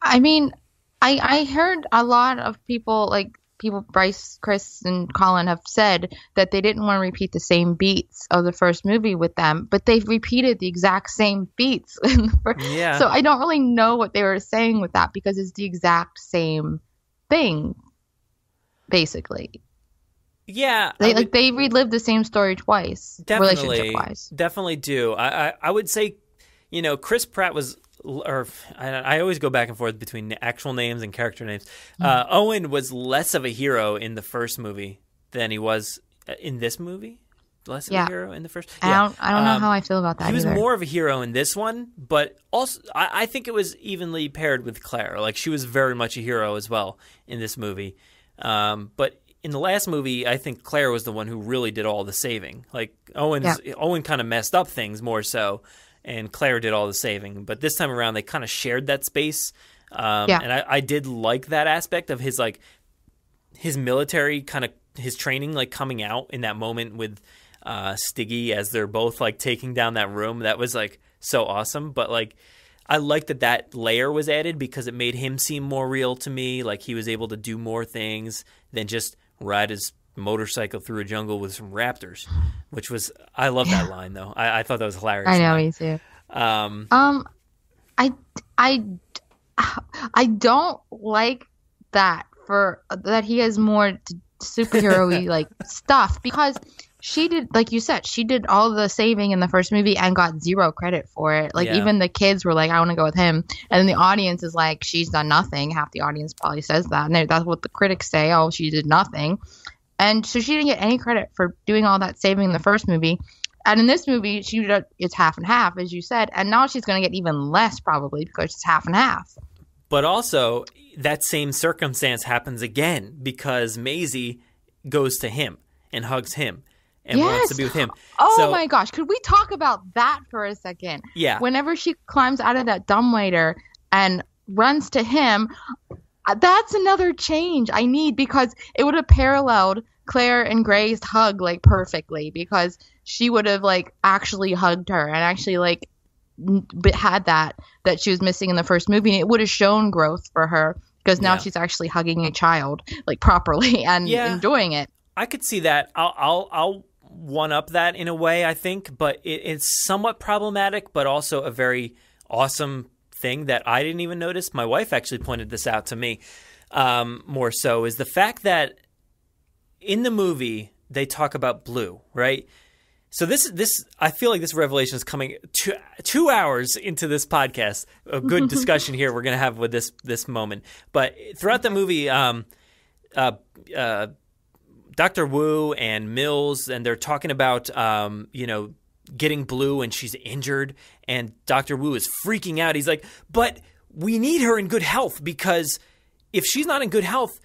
I mean, I heard a lot of people, Bryce, Chris, and Colin have said that they didn't want to repeat the same beats of the first movie with them, but they've repeated the exact same beats. Yeah. So I don't really know what they were saying with that, because it's the exact same thing, basically. Yeah, they relived the same story twice. Relationship-wise, definitely do. I would say, Chris Pratt was, or I always go back and forth between actual names and character names. Owen was less of a hero in the first movie than he was in this movie. Less of a hero in the first. Yeah. I don't know how I feel about that. He was either. more of a hero in this one, but also I think it was evenly paired with Claire. Like, she was very much a hero as well in this movie, but. In the last movie, I think Claire was the one who really did all the saving. Like, Owen kind of messed up things more so, and Claire did all the saving. But this time around, they kind of shared that space. And I did like that aspect of his military kind of, his training, like, coming out in that moment with Stiggy as they're both, like, taking down that room. That was, like, so awesome. But like, I like that layer was added because it made him seem more real to me. Like he was able to do more things than just ride his motorcycle through a jungle with some raptors, which was, I love that line though. I thought that was hilarious. I know, me too. I don't like that that he has more superhero-y like stuff, because she did, like you said, she did all the saving in the first movie and got zero credit for it. Like even the kids were like, I want to go with him, and then the audience is like, she's done nothing. Half the audience probably says that, and that's what the critics say. Oh, she did nothing. And so she didn't get any credit for doing all that saving in the first movie. And in this movie, it's half and half, as you said. And now she's going to get even less probably because it's half and half. But also, that same circumstance happens again because Maisie goes to him and hugs him and wants to be with him. Oh my gosh. Could we talk about that for a second? Yeah. Whenever she climbs out of that dumbwaiter and runs to him, that's another change I need, because it would have paralleled Claire and Gray's hug like perfectly, because she would have like actually hugged her and actually like had that she was missing in the first movie, and it would have shown growth for her, because now she's actually hugging a child like properly and enjoying it. I could see that. I'll one up that in a way, I think, but it's somewhat problematic, but also a very awesome thing that I didn't even notice. My wife actually pointed this out to me more so, is the fact that in the movie they talk about Blue, right? So this I feel like this revelation is coming 2 hours into this podcast. A good discussion here we're going to have with this moment. But throughout the movie, Dr. Wu and Mills, and they're talking about getting Blue, and she's injured, and Dr. Wu is freaking out. He's like, but we need her in good health, because if she's not in good health,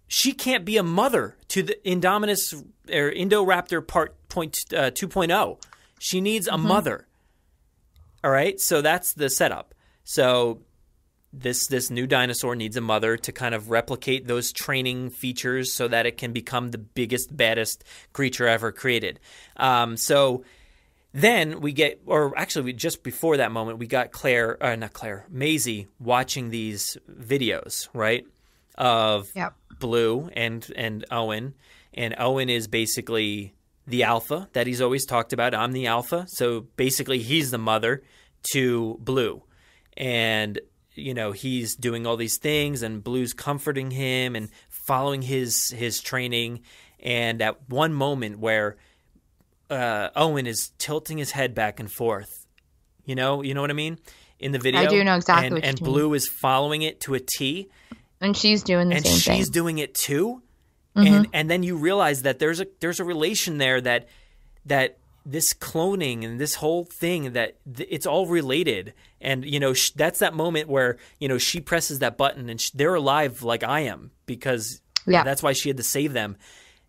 she can't be a mother to the Indominus or Indoraptor Part 2.0. She needs a mother. All right, so that's the setup. So this new dinosaur needs a mother to kind of replicate those training features so that it can become the biggest, baddest creature ever created. So then we get, or actually just before that moment, we got Maisie watching these videos, right, of Blue and Owen. And Owen is basically the alpha that he's always talked about. I'm the alpha. So basically he's the mother to Blue. And, he's doing all these things, and Blue's comforting him and following his training. And at one moment where Owen is tilting his head back and forth, you know what I mean? In the video. I do know exactly what you mean. And Blue is following it to a T. And she's doing the same thing. And she's doing it too. And then you realize that there's a relation there, that this cloning and this whole thing, that it's all related. And that's that moment where she presses that button and they're alive like I am, because that's why she had to save them.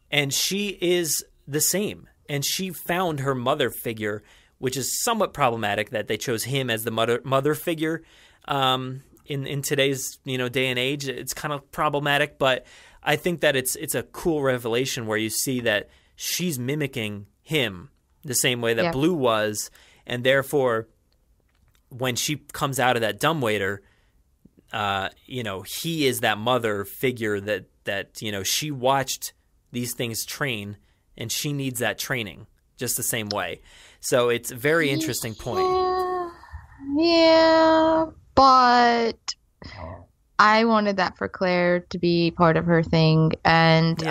And she is the same. And she found her mother figure, which is somewhat problematic that they chose him as the mother figure. In today's day and age, it's kind of problematic, but I think that it's a cool revelation where you see that she's mimicking him the same way that Blue was, and therefore when she comes out of that dumbwaiter, he is that mother figure that she watched these things train, and she needs that training just the same way. So it's a very interesting point. Yeah, but I wanted that for Claire to be part of her thing, and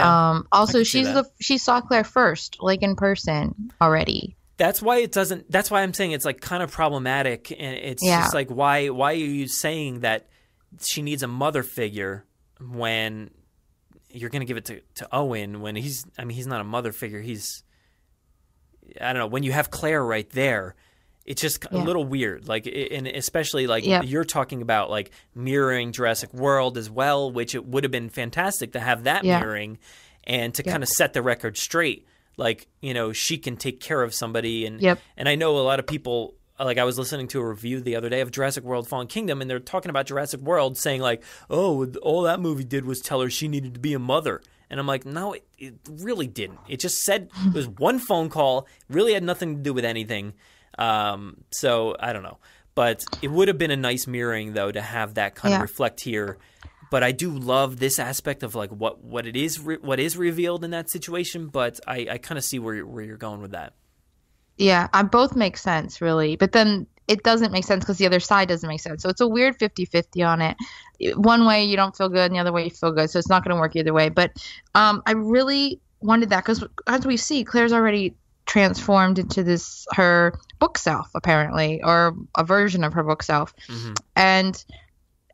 also she saw Claire first, like in person already. That's why it doesn't. That's why I'm saying it's like kind of problematic, and it's just like why are you saying that she needs a mother figure when you're going to give it to Owen when he's not a mother figure. I don't know, when you have Claire right there. It's just a little weird, like, and especially like you're talking about like mirroring Jurassic World as well, which it would have been fantastic to have that mirroring, and to kind of set the record straight. Like, she can take care of somebody, and I know a lot of people. Like, I was listening to a review the other day of Jurassic World: Fallen Kingdom, and they're talking about Jurassic World, saying like, "Oh, all that movie did was tell her she needed to be a mother." And I'm like, no, it really didn't. It just said it was one phone call, really had nothing to do with anything. So I don't know. But it would have been a nice mirroring, though, to have that kind of reflect here. But I do love this aspect of like what it is, what is revealed in that situation. But I kind of see where you're going with that. Yeah, both make sense, really. But then it doesn't make sense because the other side doesn't make sense. So it's a weird 50-50 on it. One way you don't feel good, and the other way you feel good. So it's not going to work either way. But I really wanted that because, as we see, Claire's already transformed into her book self, apparently, or a version of her book self. Mm-hmm. And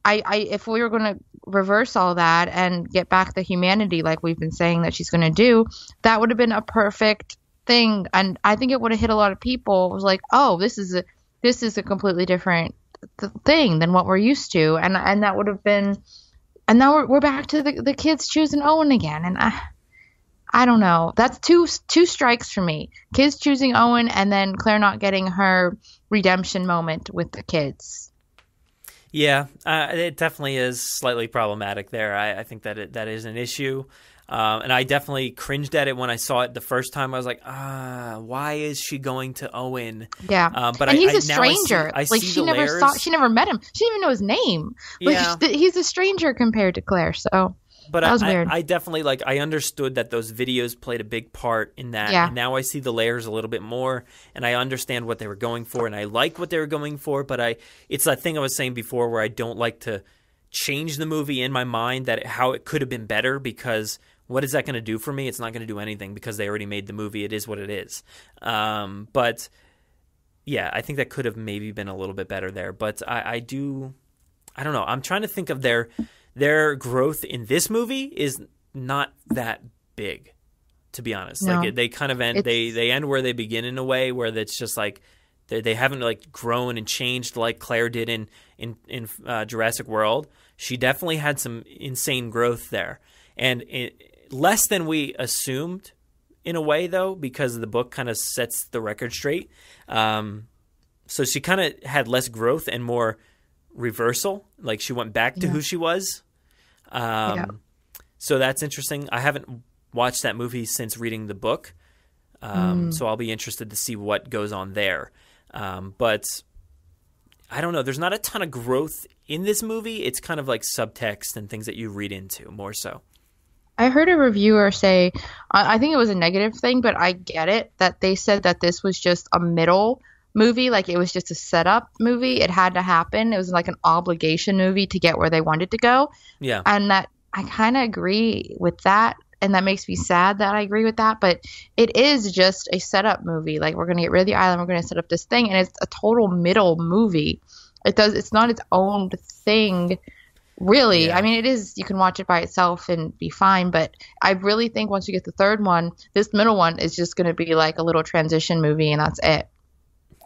if we were going to reverse all that and get back the humanity like we've been saying that she's going to do, that would have been a perfect thing. And I think it would have hit a lot of people. It was like, oh, this is a completely different thing than what we're used to. And that would have been, and now we're back to the kids choosing Owen again. And I don't know. That's two strikes for me. Kids choosing Owen, and then Claire not getting her redemption moment with the kids. Yeah, it definitely is slightly problematic there. I think that is an issue. And I definitely cringed at it when I saw it the first time. I was like, why is she going to Owen? Yeah, but and he's a stranger. I see she never met him. She didn't even know his name. Yeah. He's a stranger compared to Claire. So. But that was weird. I definitely I understood that those videos played a big part in that. Yeah. And now I see the layers a little bit more, and I understand what they were going for, and I like what they were going for. But it's that thing I was saying before where I don't like to change the movie in my mind how it could have been better, because what is that going to do for me? It's not going to do anything because they already made the movie. It is what it is. But yeah, I think that could have maybe been a little bit better there. But I don't know. I'm trying to think of their growth in this movie is not that big, to be honest. No. Like they kind of end, they end where they begin in a way where it's just like they haven't like grown and changed like Claire did in Jurassic World. She definitely had some insane growth there, and less than we assumed in a way, though, because the book kind of sets the record straight. So she kind of had less growth and more reversal. Like she went back to who she was. So that's interesting. I haven't watched that movie since reading the book. So I'll be interested to see what goes on there. But I don't know. There's not a ton of growth in this movie. It's kind of like subtext and things that you read into more so. I heard a reviewer say, I think it was a negative thing, but I get it, that they said that this was just a middle movie. Like it was just a setup movie. It had to happen. It was like an obligation movie to get where they wanted to go. Yeah. And that I kind of agree with that. And that makes me sad that I agree with that. But it is just a setup movie. Like we're going to get rid of the island. We're going to set up this thing. And it's a total middle movie. It's not its own thing, really. Yeah. I mean, it is. You can watch it by itself and be fine. But I really think once you get the third one, this middle one is just going to be like a little transition movie. And that's it.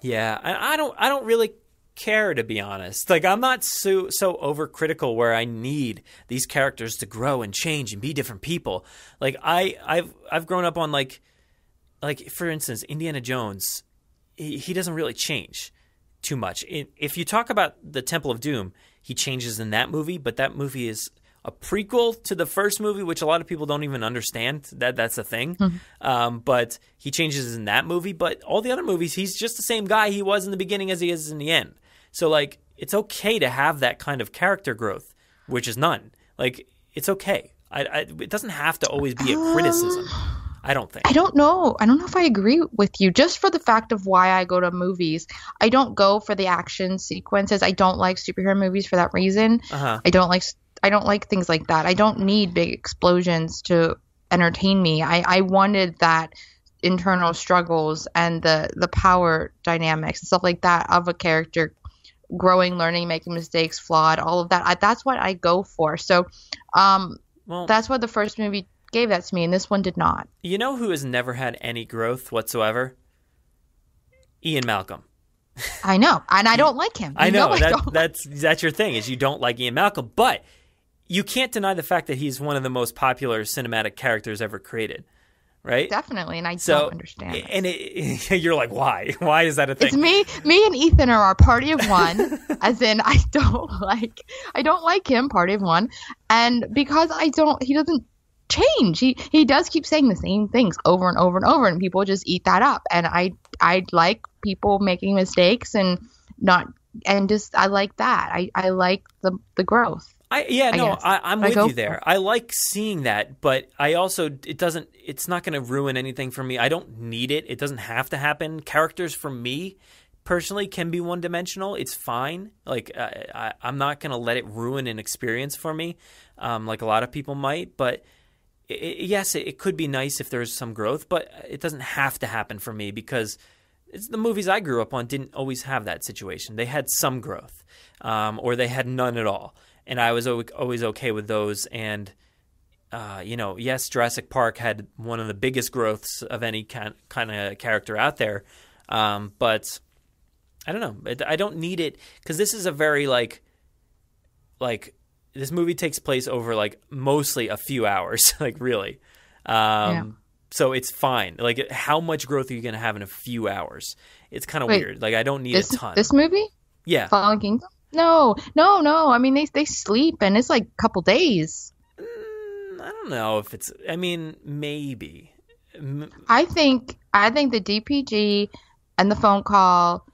Yeah, I don't really care, to be honest. Like I'm not so overcritical where I need these characters to grow and change and be different people. Like I've grown up on like for instance, Indiana Jones, he doesn't really change too much. If you talk about the Temple of Doom, he changes in that movie, but that movie is a prequel to the first movie, which a lot of people don't even understand. That's a thing. Mm-hmm. But he changes in that movie. But all the other movies, he's just the same guy he was in the beginning as he is in the end. So, like, it's okay to have that kind of character growth, which is none. Like, it's okay. It doesn't have to always be a criticism. I don't think. I don't know. I don't know if I agree with you. Just for the fact of why I go to movies, I don't go for the action sequences. I don't like superhero movies for that reason. Uh-huh. I don't like things like that. I don't need big explosions to entertain me. I wanted that internal struggles and the power dynamics and stuff like that of a character growing, learning, making mistakes, flawed, all of that. That's what I go for. So that's what the first movie gave that to me, and this one did not. You know who has never had any growth whatsoever? Ian Malcolm. I know, and I don't like him. I know that's your thing, is you don't like Ian Malcolm, but you can't deny the fact that he's one of the most popular cinematic characters ever created, right? Definitely, and I don't understand it. And you're like, why? Why is that a thing? It's me and Ethan are our party of one, as in I don't like him, party of one, and because he doesn't change. He does keep saying the same things over and over and over, and people just eat that up, and I I like people making mistakes and just I like that. I like the growth. I'm with you there. I like seeing that, but I also it's not going to ruin anything for me. I don't need it. It doesn't have to happen. Characters for me personally can be one-dimensional. It's fine. Like I'm not going to let it ruin an experience for me, like a lot of people might. But yes, it could be nice if there's some growth, but it doesn't have to happen for me because the movies I grew up on didn't always have that situation. They had some growth, or they had none at all. And I was always okay with those. And, yes, Jurassic Park had one of the biggest growths of any kind of character out there. But I don't know. I don't need it because this is a very, like this movie takes place over, like, mostly a few hours, like, really. So it's fine. Like, how much growth are you going to have in a few hours? It's kind of weird. Like, I don't need a ton. This movie? Yeah. Fallen Kingdom? No. I mean, they sleep, and it's like a couple days. I don't know if it's. I mean, maybe. I think the DPG and the phone call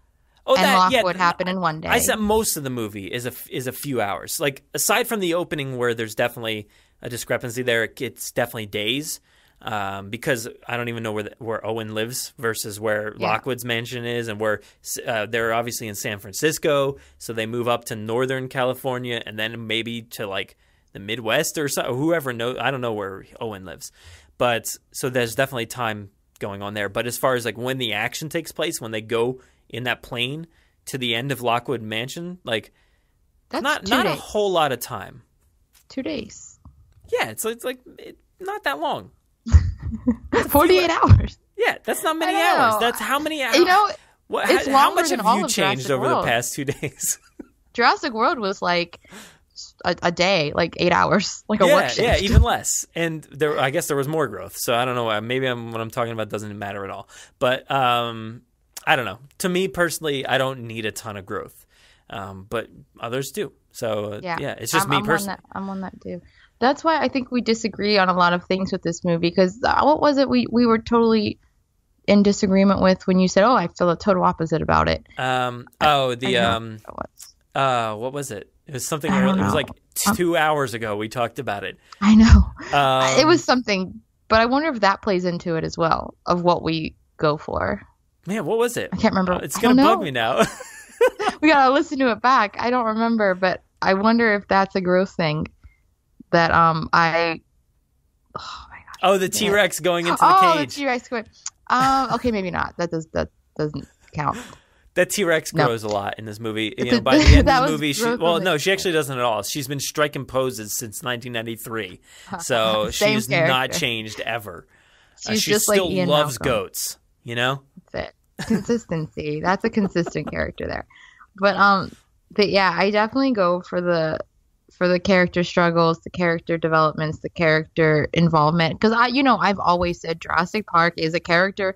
and Lockwood happen in one day. I said most of the movie is a few hours. Like aside from the opening, where there's definitely a discrepancy there, it's definitely days. Because I don't even know where Owen lives versus where Lockwood's mansion is, and where they're obviously in San Francisco, so they move up to Northern California and then maybe to like the Midwest or so. Whoever knows, I don't know where Owen lives, but so there's definitely time going on there. But as far as like when the action takes place, when they go in that plane to the end of Lockwood Mansion, like that's not a whole lot of time. 2 days. Yeah, it's not that long. 48 hours. Yeah, that's not many hours. That's how many hours? It's how much have you of changed Jurassic over World. the past 2 days? Jurassic World was like a day, like 8 hours, like a work shift. Yeah, even less. And I guess there was more growth. So I don't know. Maybe what I'm talking about doesn't matter at all. But I don't know. To me personally, I don't need a ton of growth. But others do. So it's just me personally. I'm on that too. That's why I think we disagree on a lot of things with this movie. Because what was it we were totally in disagreement with when you said, "Oh, I feel the total opposite about it." What was it? It was something. It was like 2 hours ago we talked about it. I know. It was something, but I wonder if that plays into it as well of what we go for. Man, what was it? I can't remember. It's gonna bug me now. We gotta listen to it back. I don't remember, but I wonder if that's a growth thing. That oh my gosh. Oh, the T-Rex going into the cage. Oh, the T-Rex going. Okay, maybe not. That doesn't count. That T-Rex grows a lot in this movie. By the end of the movie, she actually doesn't at all. She's been striking poses since 1993, so she's not changed ever. She still like loves goats. That's it. Consistency. That's a consistent character there. But yeah, I definitely go for the character struggles, the character developments, the character involvement. Because I've always said Jurassic Park is a character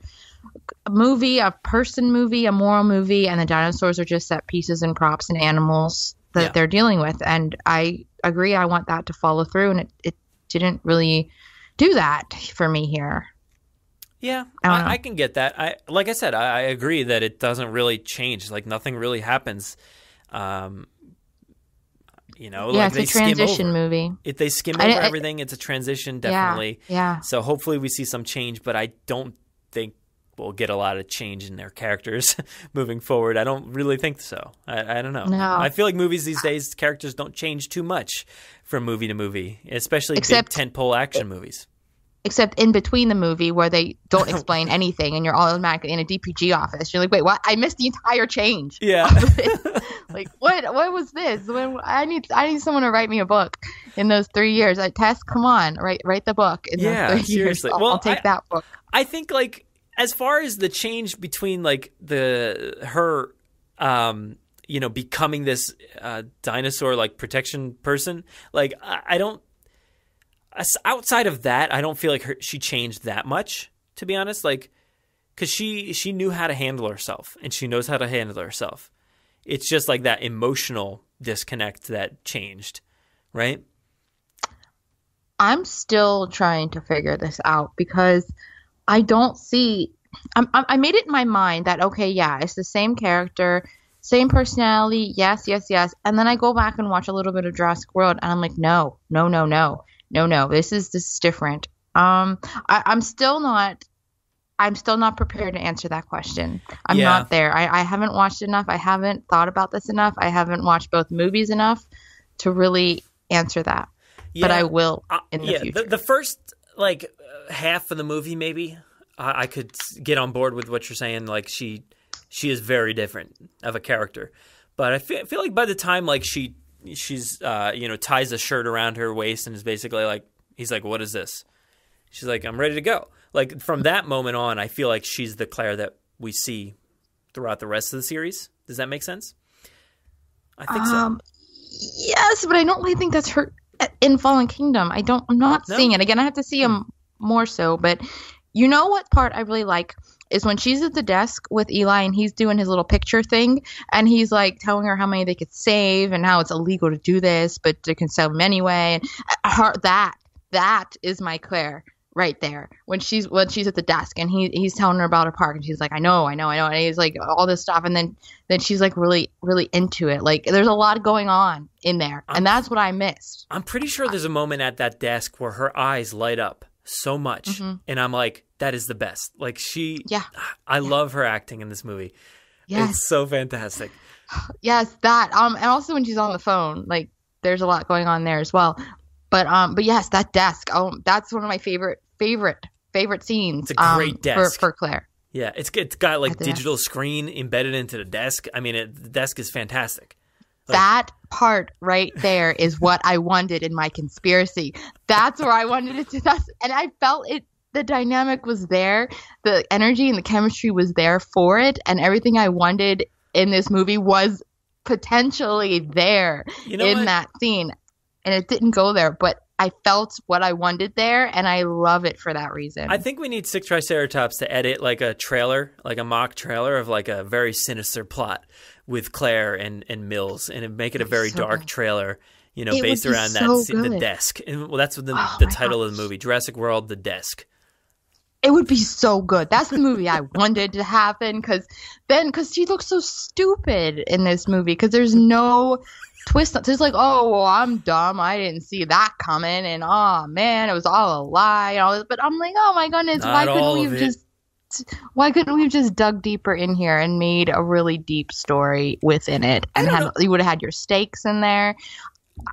movie, a person movie, a moral movie, and the dinosaurs are just set pieces and props and animals that they're dealing with. And I agree. I want that to follow through, and it didn't really do that for me here. Yeah, I can get that. Like I said, I agree that it doesn't really change. Like nothing really happens. It's a transition movie. If they skim over everything, it's a transition, definitely. Yeah. So hopefully we see some change, but I don't think we'll get a lot of change in their characters moving forward. I don't really think so. I don't know. No. I feel like movies these days, characters don't change too much from movie to movie, especially big tentpole action movies. Except in between the movie where they don't explain anything and you're automatically in a DPG office. You're like, wait, what? I missed the entire change. Yeah. Like, what was this? I need someone to write me a book in those 3 years. Tess, come on, write the book in those 3 years. I'll take that book. I think, like, as far as the change between, like, her becoming this dinosaur, like, protection person, like, I don't, outside of that, I don't feel like she changed that much, to be honest. Like, because she knew how to handle herself, and she knows how to handle herself. It's just like that emotional disconnect that changed, right? I'm still trying to figure this out because I don't see I made it in my mind that, okay, yeah, it's the same character, same personality, yes, and then I go back and watch a little bit of Jurassic World, and I'm like, no, this is different. I'm still not prepared to answer that question. I'm not there. I haven't watched enough. I haven't thought about this enough. I haven't watched both movies enough to really answer that. Yeah. But I will in the future. The first half of the movie, maybe I could get on board with what you're saying. Like she is very different of a character, but I feel like by the time she's ties a shirt around her waist and is basically like, he's like, what is this? She's like, I'm ready to go. Like from that moment on, I feel like she's the Claire that we see throughout the rest of the series. Does that make sense? I think so. Yes, but I don't really think that's her in Fallen Kingdom. I'm not seeing it. Again, I have to see him more so, but you know what part I really like is when she's at the desk with Eli and he's doing his little picture thing and he's like telling her how many they could save and how it's illegal to do this, but they can sell them anyway. And that is my Claire right there when she's at the desk and he's telling her about her park and she's like, I know, and he's like all this stuff, and then she's like really, really into it. Like there's a lot going on in there, and that's what I missed. I'm pretty sure there's a moment at that desk where her eyes light up so much, and I'm like, that is the best. Like I love her acting in this movie. Yes. It's so fantastic. Yes, that and also when she's on the phone, like there's a lot going on there as well. But yes, that desk. Oh, that's one of my favorite scenes. It's a great desk for Claire. Yeah, it's got like digital screen embedded into the desk. I mean, the desk is fantastic. That part right there is what I wanted in my conspiracy. That's where I wanted it to. And I felt it. The dynamic was there. The energy and the chemistry was there for it, and everything I wanted in this movie was potentially there in that scene. And it didn't go there, but I felt what I wanted there, and I love it for that reason. I think we need Sick Triceratops to edit like a trailer, like a mock trailer of like a very sinister plot with Claire and Mills, and make it a very dark trailer, based around the desk. And well, that's the title of the movie, Jurassic World: The Desk. It would be so good. That's the movie I wanted to happen because she looks so stupid in this movie because there's no twist. It's like, oh, well, I'm dumb. I didn't see that coming, and oh man, it was all a lie and all this. But I'm like, oh my goodness, why couldn't we have just dug deeper in here and made a really deep story within it, and you would have had your stakes in there.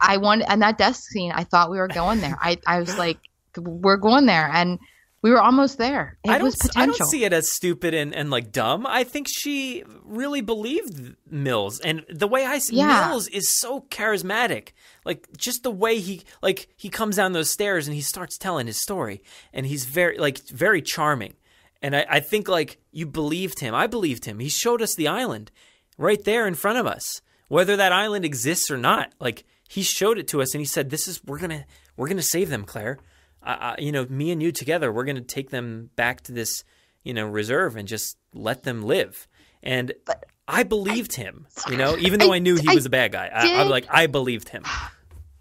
And that desk scene, I thought we were going there. I was like, we're going there, and we were almost there. It was potential. I don't see it as stupid and like dumb. I think she really believed Mills, and the way I see Mills is so charismatic. Like just the way he comes down those stairs and he starts telling his story, and he's very charming. And I think like you believed him. I believed him. He showed us the island right there in front of us, whether that island exists or not. Like he showed it to us, and he said, we're gonna save them, Claire. Me and you together, we're going to take them back to this, reserve and just let them live. And I believed him, even though I knew he was a bad guy. I'm like, I believed him.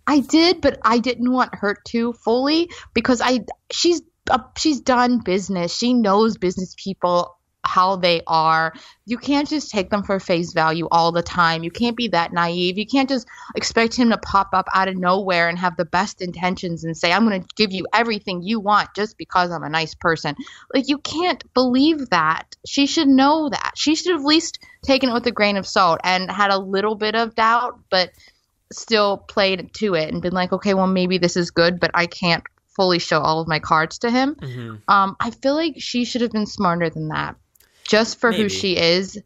I did, but I didn't want her to fully because she's done business. She knows business people, how they are. You can't just take them for face value all the time. You can't be that naive. You can't just expect him to pop up out of nowhere and have the best intentions and say, I'm going to give you everything you want just because I'm a nice person. Like, you can't believe that. She should know that. She should have at least taken it with a grain of salt and had a little bit of doubt, but still played to it and been like, okay, well, maybe this is good, but I can't fully show all of my cards to him. I feel like she should have been smarter than that. Just for who she is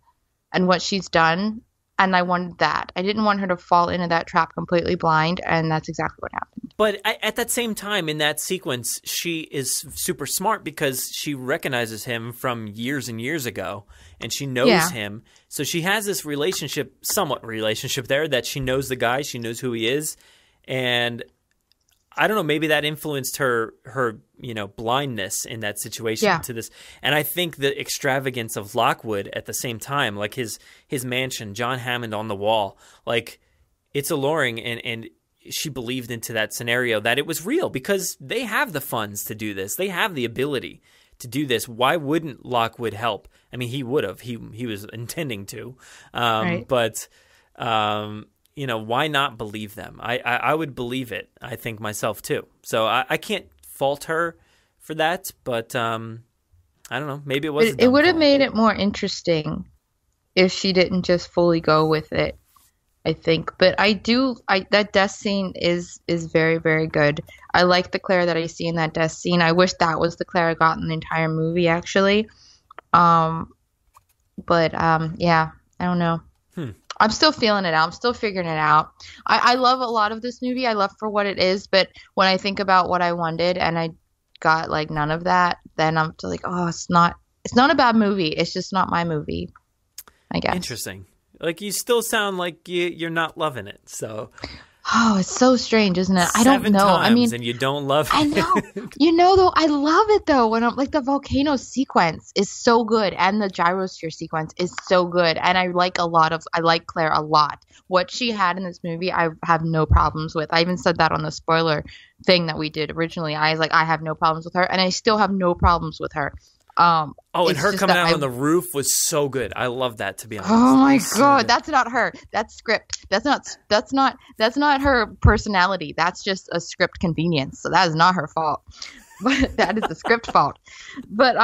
and what she's done. And I wanted that. I didn't want her to fall into that trap completely blind. And that's exactly what happened. But at that same time, in that sequence, she is super smart because she recognizes him from years and years ago. And she knows him. So she has this somewhat relationship there that she knows the guy. She knows who he is. And I don't know, maybe that influenced her blindness in that situation to this. And I think the extravagance of Lockwood at the same time, like his mansion, John Hammond on the wall, like it's alluring. And she believed into that scenario that it was real because they have the funds to do this. They have the ability to do this. Why wouldn't Lockwood help? I mean, he would have. He was intending to. Right. But, you know, why not believe them? I would believe it, I think, myself, too. So I can't fault her for that, but I don't know. Maybe it was. It would have made it more interesting if she didn't just fully go with it, I think. But that death scene is very, very good. I like the Claire that I see in that death scene. I wish that was the Claire I got in the entire movie, actually. Yeah, I don't know. I'm still feeling it out. I'm still figuring it out. I love a lot of this movie. I love for what it is, but when I think about what I wanted and I got like none of that, then I'm still like, oh, it's not a bad movie. It's just not my movie, I guess. Interesting. Like, you still sound like you're not loving it. So, oh, it's so strange, isn't it? I don't know. I mean, and you don't love it. I know. You know, though, I love it though. When I'm like, the volcano sequence is so good, and the gyrosphere sequence is so good, and I like Claire a lot. What she had in this movie, I have no problems with. I even said that on the spoiler thing that we did originally. I was like, I have no problems with her, and I still have no problems with her. And her coming out on the roof was so good. I love that, to be honest. Oh my god, that's not her. That's script. That's not her personality. That's just a script convenience. So that is not her fault. But that is the script fault. But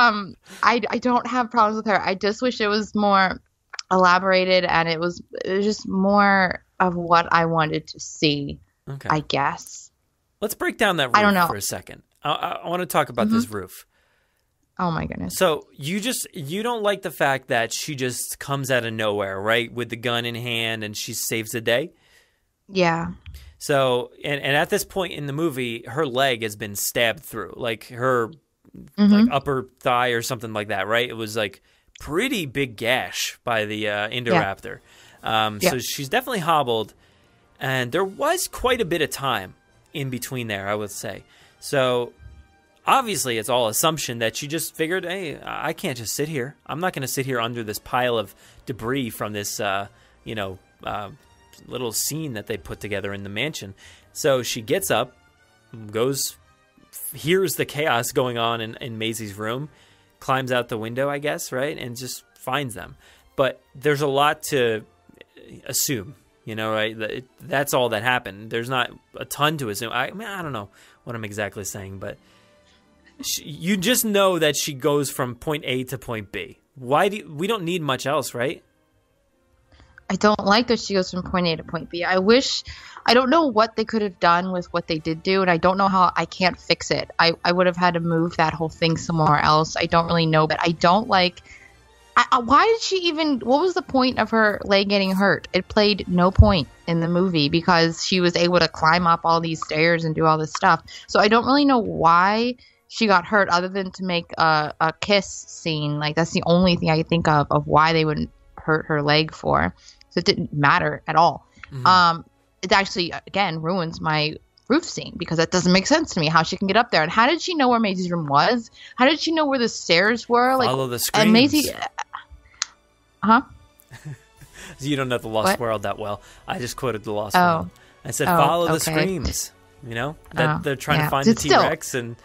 I don't have problems with her. I just wish it was more elaborated, and it was just more of what I wanted to see. Okay. I guess. Let's break down that roof for a second. I want to talk about this roof. Oh my goodness. So you don't like the fact that she just comes out of nowhere, right? With the gun in hand, and she saves the day? Yeah. So, and at this point in the movie, her leg has been stabbed through, like her like upper thigh or something like that, right? It was like pretty big gash by the Indoraptor. So she's definitely hobbled, and there was quite a bit of time in between there, I would say. So obviously, it's all assumption that she just figured, hey, I can't just sit here. I'm not going to sit here under this pile of debris from this, little scene that they put together in the mansion. So she gets up, hears the chaos going on in Maisie's room, climbs out the window, I guess, right, and just finds them. But there's a lot to assume, right? That's all that happened. There's not a ton to assume. I don't know what I'm exactly saying, but you just know that she goes from point A to point B. We don't need much else, right? I don't like that she goes from point A to point B. I don't know what they could have done with what they did do, and I don't know how. I can't fix it. I would have had to move that whole thing somewhere else. I don't really know, but I don't like. Why did she even? What was the point of her leg getting hurt? It played no point in the movie because she was able to climb up all these stairs and do all this stuff. So I don't really know why she got hurt, other than to make a kiss scene. Like, that's the only thing I can think of why they would hurt her leg for. So it didn't matter at all. It actually, again, ruins my roof scene because that doesn't make sense to me how she can get up there. And how did she know where Maisie's room was? How did she know where the stairs were? Follow the screams. And Maisie, You don't know the Lost World that well. I just quoted the Lost World. I said follow the screams. That they're trying to find the T-Rex and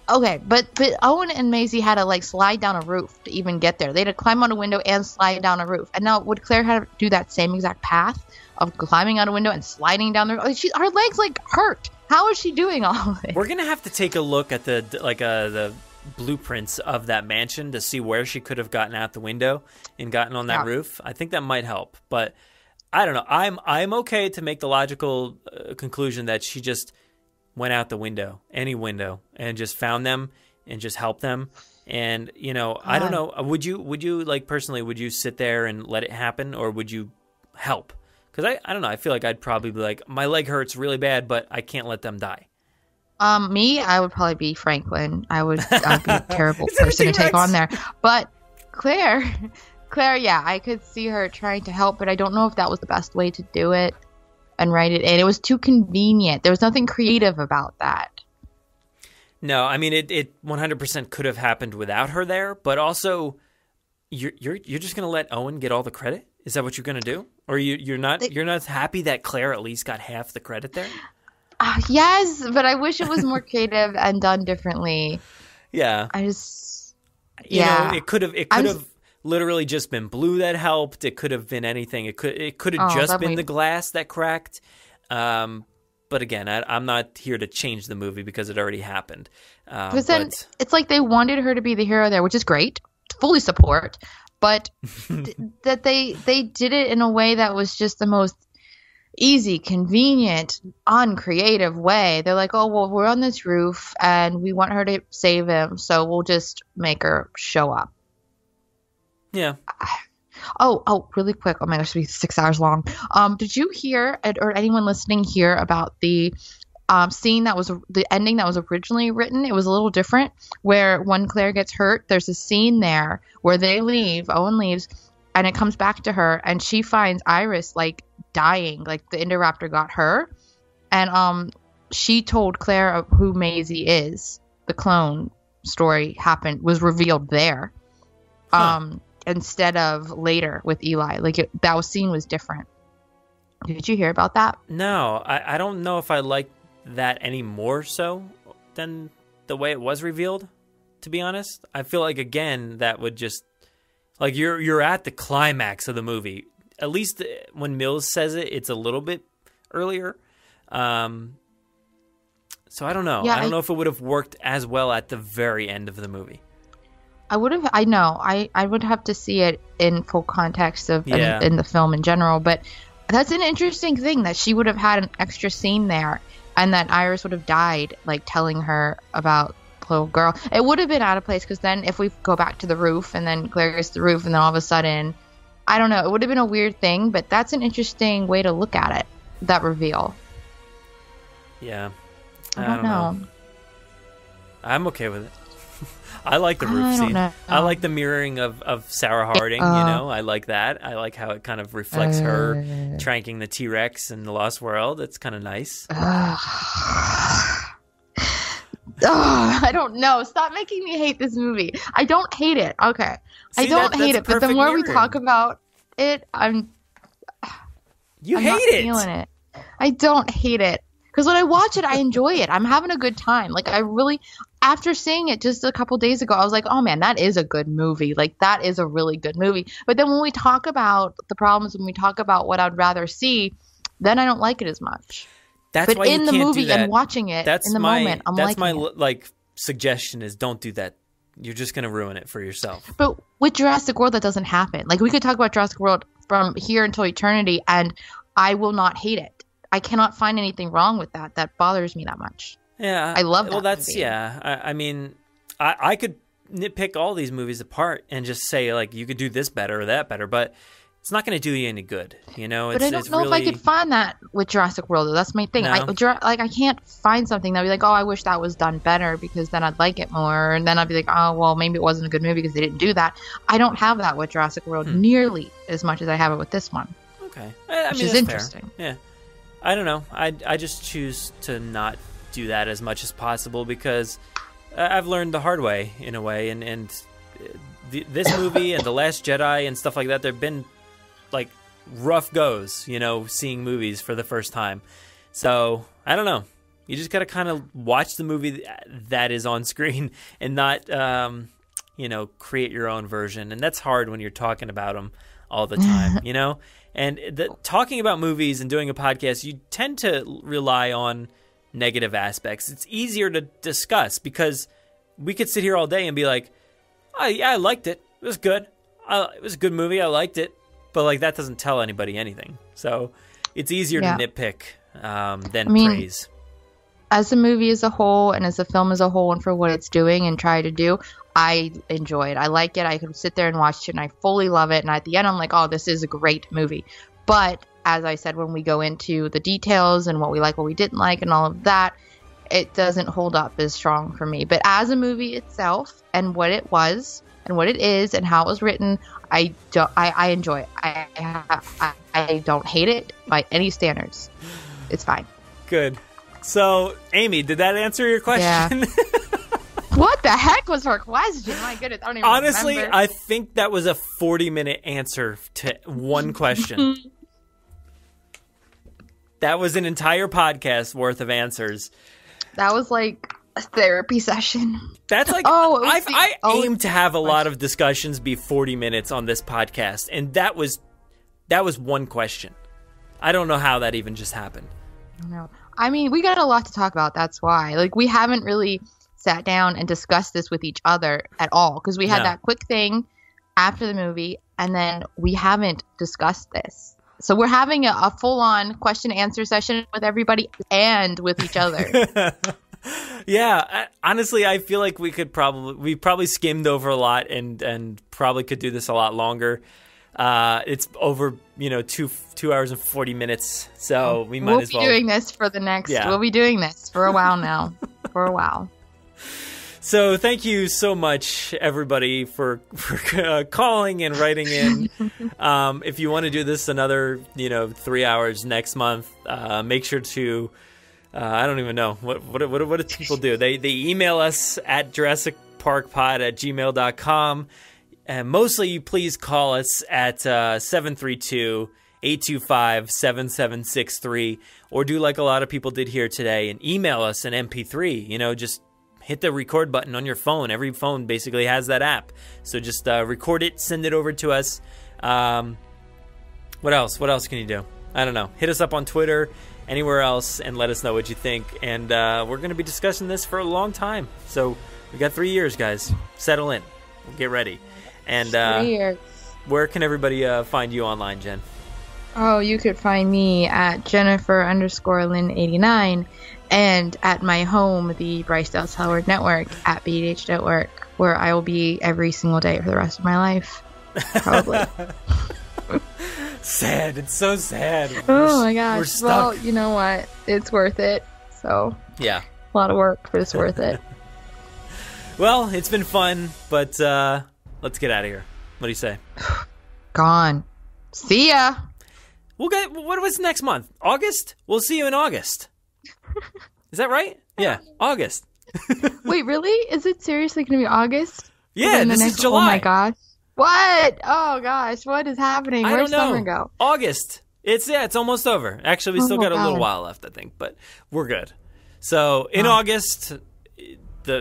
Okay, but Owen and Maisie had to slide down a roof to even get there. They had to climb on a window and slide down a roof. And now would Claire have to do that same exact path of climbing out a window and sliding down the roof? Her legs hurt. How is she doing all of it? We're gonna have to take a look at the blueprints of that mansion to see where she could have gotten out the window and gotten on that roof. I think that might help, but I don't know. I'm okay to make the logical conclusion that she just went out the window, any window, and just found them and just helped them. And, I don't know. Would you personally, would you sit there and let it happen, or would you help? Because I don't know. I feel like I'd probably be like, my leg hurts really bad, but I can't let them die. I would probably be Franklin. I'd be a terrible person to take on there. But Claire, yeah, I could see her trying to help, but I don't know if that was the best way to do it. And write it in. It was too convenient. There was nothing creative about that. No, I mean it 100% could have happened without her there, but also you're just gonna let Owen get all the credit? Is that what you're gonna do? Or you're not happy that Claire at least got half the credit there? Yes, but I wish it was more creative and done differently. Yeah. I just, you know, it could have literally just been blue that helped. It could have been anything. It could have just been the glass that cracked. But again, I'm not here to change the movie because it already happened. Because then it's like they wanted her to be the hero there, which is great, fully support. But that they did it in a way that was just the most easy, convenient, uncreative way. They're like, oh, well, we're on this roof and we want her to save him, so we'll just make her show up. Yeah. Oh, really quick. Oh my gosh, it'll be 6 hours long. Did you hear, or anyone listening hear about the scene that was the ending that was originally written? It was a little different, where when Claire gets hurt, there's a scene there where they leave, Owen leaves, and it comes back to her, and she finds Iris like dying, like the Indoraptor got her, and she told Claire who Maisie is. The clone story was revealed there. Instead of later with Eli. Like that scene was different. Did you hear about that? No, I don't know if I like that any more so than the way it was revealed, to be honest. I feel like, again, that would just, like, you're at the climax of the movie. At least when Mills says it, it's a little bit earlier. So I don't know. Yeah, I don't know if it would have worked as well at the very end of the movie. I would have to see it in full context of in the film in general, but that's an interesting thing that she would have had an extra scene there and that Iris would have died, like telling her about the little girl. It would have been out of place because then if we go back to the roof and then Claire gets to the roof and then all of a sudden, I don't know, it would have been a weird thing, but that's an interesting way to look at it, that reveal. Yeah. I don't know. I'm okay with it. I like the roof scene. I like the mirroring of Sarah Harding, you know. I like that. I like how it kind of reflects her tranking the T-Rex in The Lost World. It's kind of nice. I don't know. Stop making me hate this movie. I don't hate it. Okay. See, I don't hate it, but the more we talk about it, I'm not feeling it. I don't hate it. Because when I watch it, I enjoy it. I'm having a good time. Like, I really, after seeing it just a couple days ago, I was like, oh man, that is a good movie. Like, that is a really good movie. But then when we talk about the problems, when we talk about what I'd rather see, then I don't like it as much. That's why in the movie and watching it in the moment, I'm liking it. That's my suggestion is don't do that. You're just going to ruin it for yourself. But with Jurassic World, that doesn't happen. Like, we could talk about Jurassic World from here until eternity, and I will not hate it. I cannot find anything wrong with that. That bothers me that much. Yeah. I love that Well, that's, movie. yeah. I mean, I could nitpick all these movies apart and just say, like, you could do this better or that better, but it's not going to do you any good, you know? But I don't know if I could find that with Jurassic World, though. That's my thing. No. I can't find something that would be like, oh, I wish that was done better because then I'd like it more. And then I'd be like, oh, well, maybe it wasn't a good movie because they didn't do that. I don't have that with Jurassic World nearly as much as I have it with this one. Okay. Which is interesting. Fair. Yeah. I don't know. I just choose to not do that as much as possible because I've learned the hard way in a way. And this movie and The Last Jedi and stuff like that, they've been like rough goes, you know, seeing movies for the first time. So I don't know. You just got to kind of watch the movie that is on screen and not, you know, create your own version. And that's hard when you're talking about them all the time, you know? And talking about movies and doing a podcast, you tend to rely on negative aspects. It's easier to discuss because we could sit here all day and be like, oh, yeah, I liked it. It was good. It was a good movie. I liked it. But, like, that doesn't tell anybody anything. So it's easier to nitpick than praise. As a movie as a whole and as a film as a whole and for what it's doing and try to do, I enjoy it. I like it. I can sit there and watch it and I fully love it. And at the end, I'm like, oh, this is a great movie. But as I said, when we go into the details and what we like, what we didn't like and all of that, it doesn't hold up as strong for me. But as a movie itself and what it was and what it is and how it was written, I enjoy it. I don't hate it by any standards. It's fine. Good. So, Amy, did that answer your question? Yeah. What the heck was her question? My goodness, I don't even Honestly, remember. I think that was a 40-minute answer to one question. That was an entire podcast worth of answers. That was like A therapy session. That's like I aim to have a lot of discussions be 40 minutes on this podcast, and that was one question. I don't know how that even just happened. No, I mean, we got a lot to talk about. That's why, like, we haven't really sat down and discussed this with each other at all because we had that quick thing after the movie, and then we haven't discussed this. So we're having a full-on question-answer session with everybody and with each other. Yeah, honestly, I feel like we probably skimmed over a lot and probably could do this a lot longer. It's over, 2 hours and 40 minutes, so we might as well. We'll be doing this for the next. Yeah. We'll be doing this for a while now. For a while. So thank you so much, everybody, for calling and writing in. If you want to do this another, 3 hours next month, make sure to. I don't even know what do people do. They email us at JurassicParkPod@gmail.com, and mostly please call us at 732-825-7763, or do like a lot of people did here today and email us an MP3. Just hit the record button on your phone. Every phone basically has that app, so just record it, send it over to us. What else can you do? I don't know. Hit us up on Twitter, anywhere else, and let us know what you think. And we're going to be discussing this for a long time. So we got 3 years, guys. Settle in. Get ready. And 3 years. Where can everybody find you online, Jen? Oh, you could find me at Jennifer_Lynn89 and at my home, the Bryce Dallas Howard Network, at BDH.work, where I will be every single day for the rest of my life. Probably. Sad. It's so sad. Oh my gosh. We're stuck. Well, you know what? It's worth it. So yeah, a lot of work, but it's worth it. Well, it's been fun, but let's get out of here. What do you say? Gone. See ya. We'll get. What was next month? August? We'll see you in August. Is that right? Yeah, August. Wait, really? Is it seriously going to be August? Yeah, this is July. Oh my gosh. What? Oh gosh, what is happening? Where's summer go? August. It's almost over. Actually, we still got a little while left, I think, but we're good. So in August,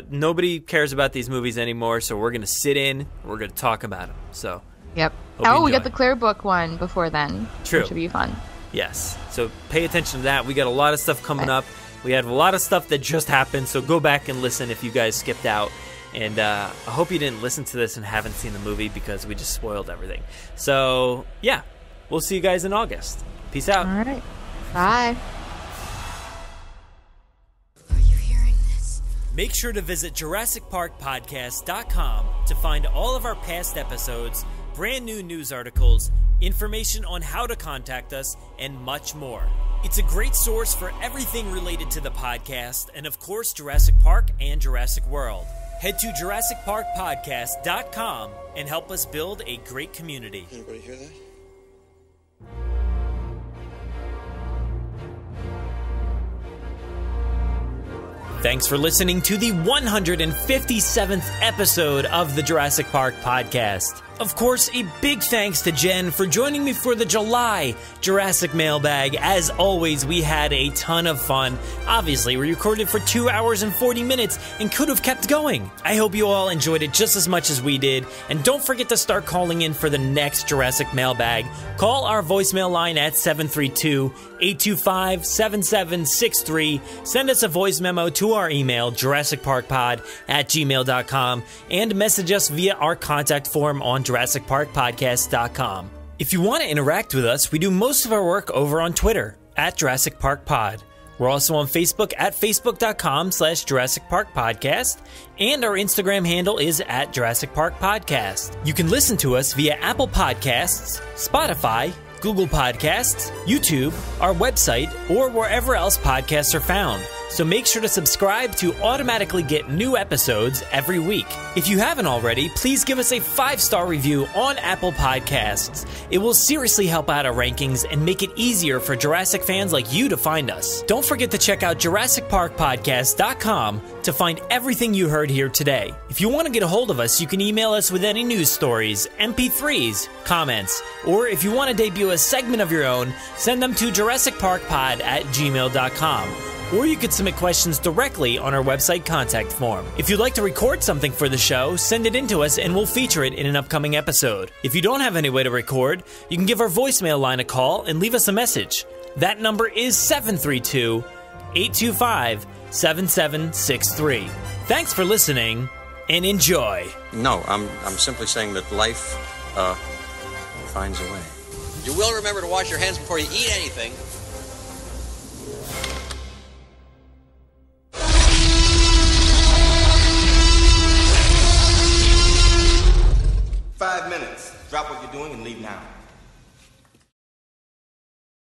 nobody cares about these movies anymore. So we're gonna sit in. We're gonna talk about them. So yep. Oh, we got the Clear Book one before then. True. Which should be fun. Yes. So pay attention to that. We got a lot of stuff coming up. We had a lot of stuff that just happened. So go back and listen if you guys skipped out. And I hope you didn't listen to this and haven't seen the movie because we just spoiled everything. So, yeah, we'll see you guys in August. Peace out. All right. Bye. Are you hearing this? Make sure to visit JurassicParkPodcast.com to find all of our past episodes, brand new news articles, information on how to contact us, and much more. It's a great source for everything related to the podcast and, of course, Jurassic Park and Jurassic World. Head to JurassicParkPodcast.com and help us build a great community. Anybody hear that? Thanks for listening to the 157th episode of the Jurassic Park Podcast. Of course, a big thanks to Jen for joining me for the July Jurassic Mailbag. As always, we had a ton of fun. Obviously, we recorded for 2 hours and 40 minutes and could have kept going. I hope you all enjoyed it just as much as we did. And don't forget to start calling in for the next Jurassic Mailbag. Call our voicemail line at 732-825-7763. Send us a voice memo to our email, JurassicParkPod@gmail.com, and message us via our contact form on JurassicParkPodcast.com. If you want to interact with us, we do most of our work over on Twitter at Jurassic Park Pod. We're also on Facebook at Facebook.com/Jurassic Park Podcast, and our Instagram handle is at Jurassic Park Podcast. You can listen to us via Apple Podcasts, Spotify, Google Podcasts, YouTube, our website, or wherever else podcasts are found. So make sure to subscribe to automatically get new episodes every week. If you haven't already, please give us a 5-star review on Apple Podcasts. It will seriously help out our rankings and make it easier for Jurassic fans like you to find us. Don't forget to check out JurassicParkPodcast.com to find everything you heard here today. If you want to get a hold of us, you can email us with any news stories, MP3s, comments, or if you want to debut a segment of your own, send them to JurassicParkPod@gmail.com. or you could submit questions directly on our website contact form. If you'd like to record something for the show, send it in to us and we'll feature it in an upcoming episode. If you don't have any way to record, you can give our voicemail line a call and leave us a message. That number is 732-825-7763. Thanks for listening and enjoy. No, I'm simply saying that life finds a way. You will remember to wash your hands before you eat anything. "5 minutes. Drop what you're doing and leave now."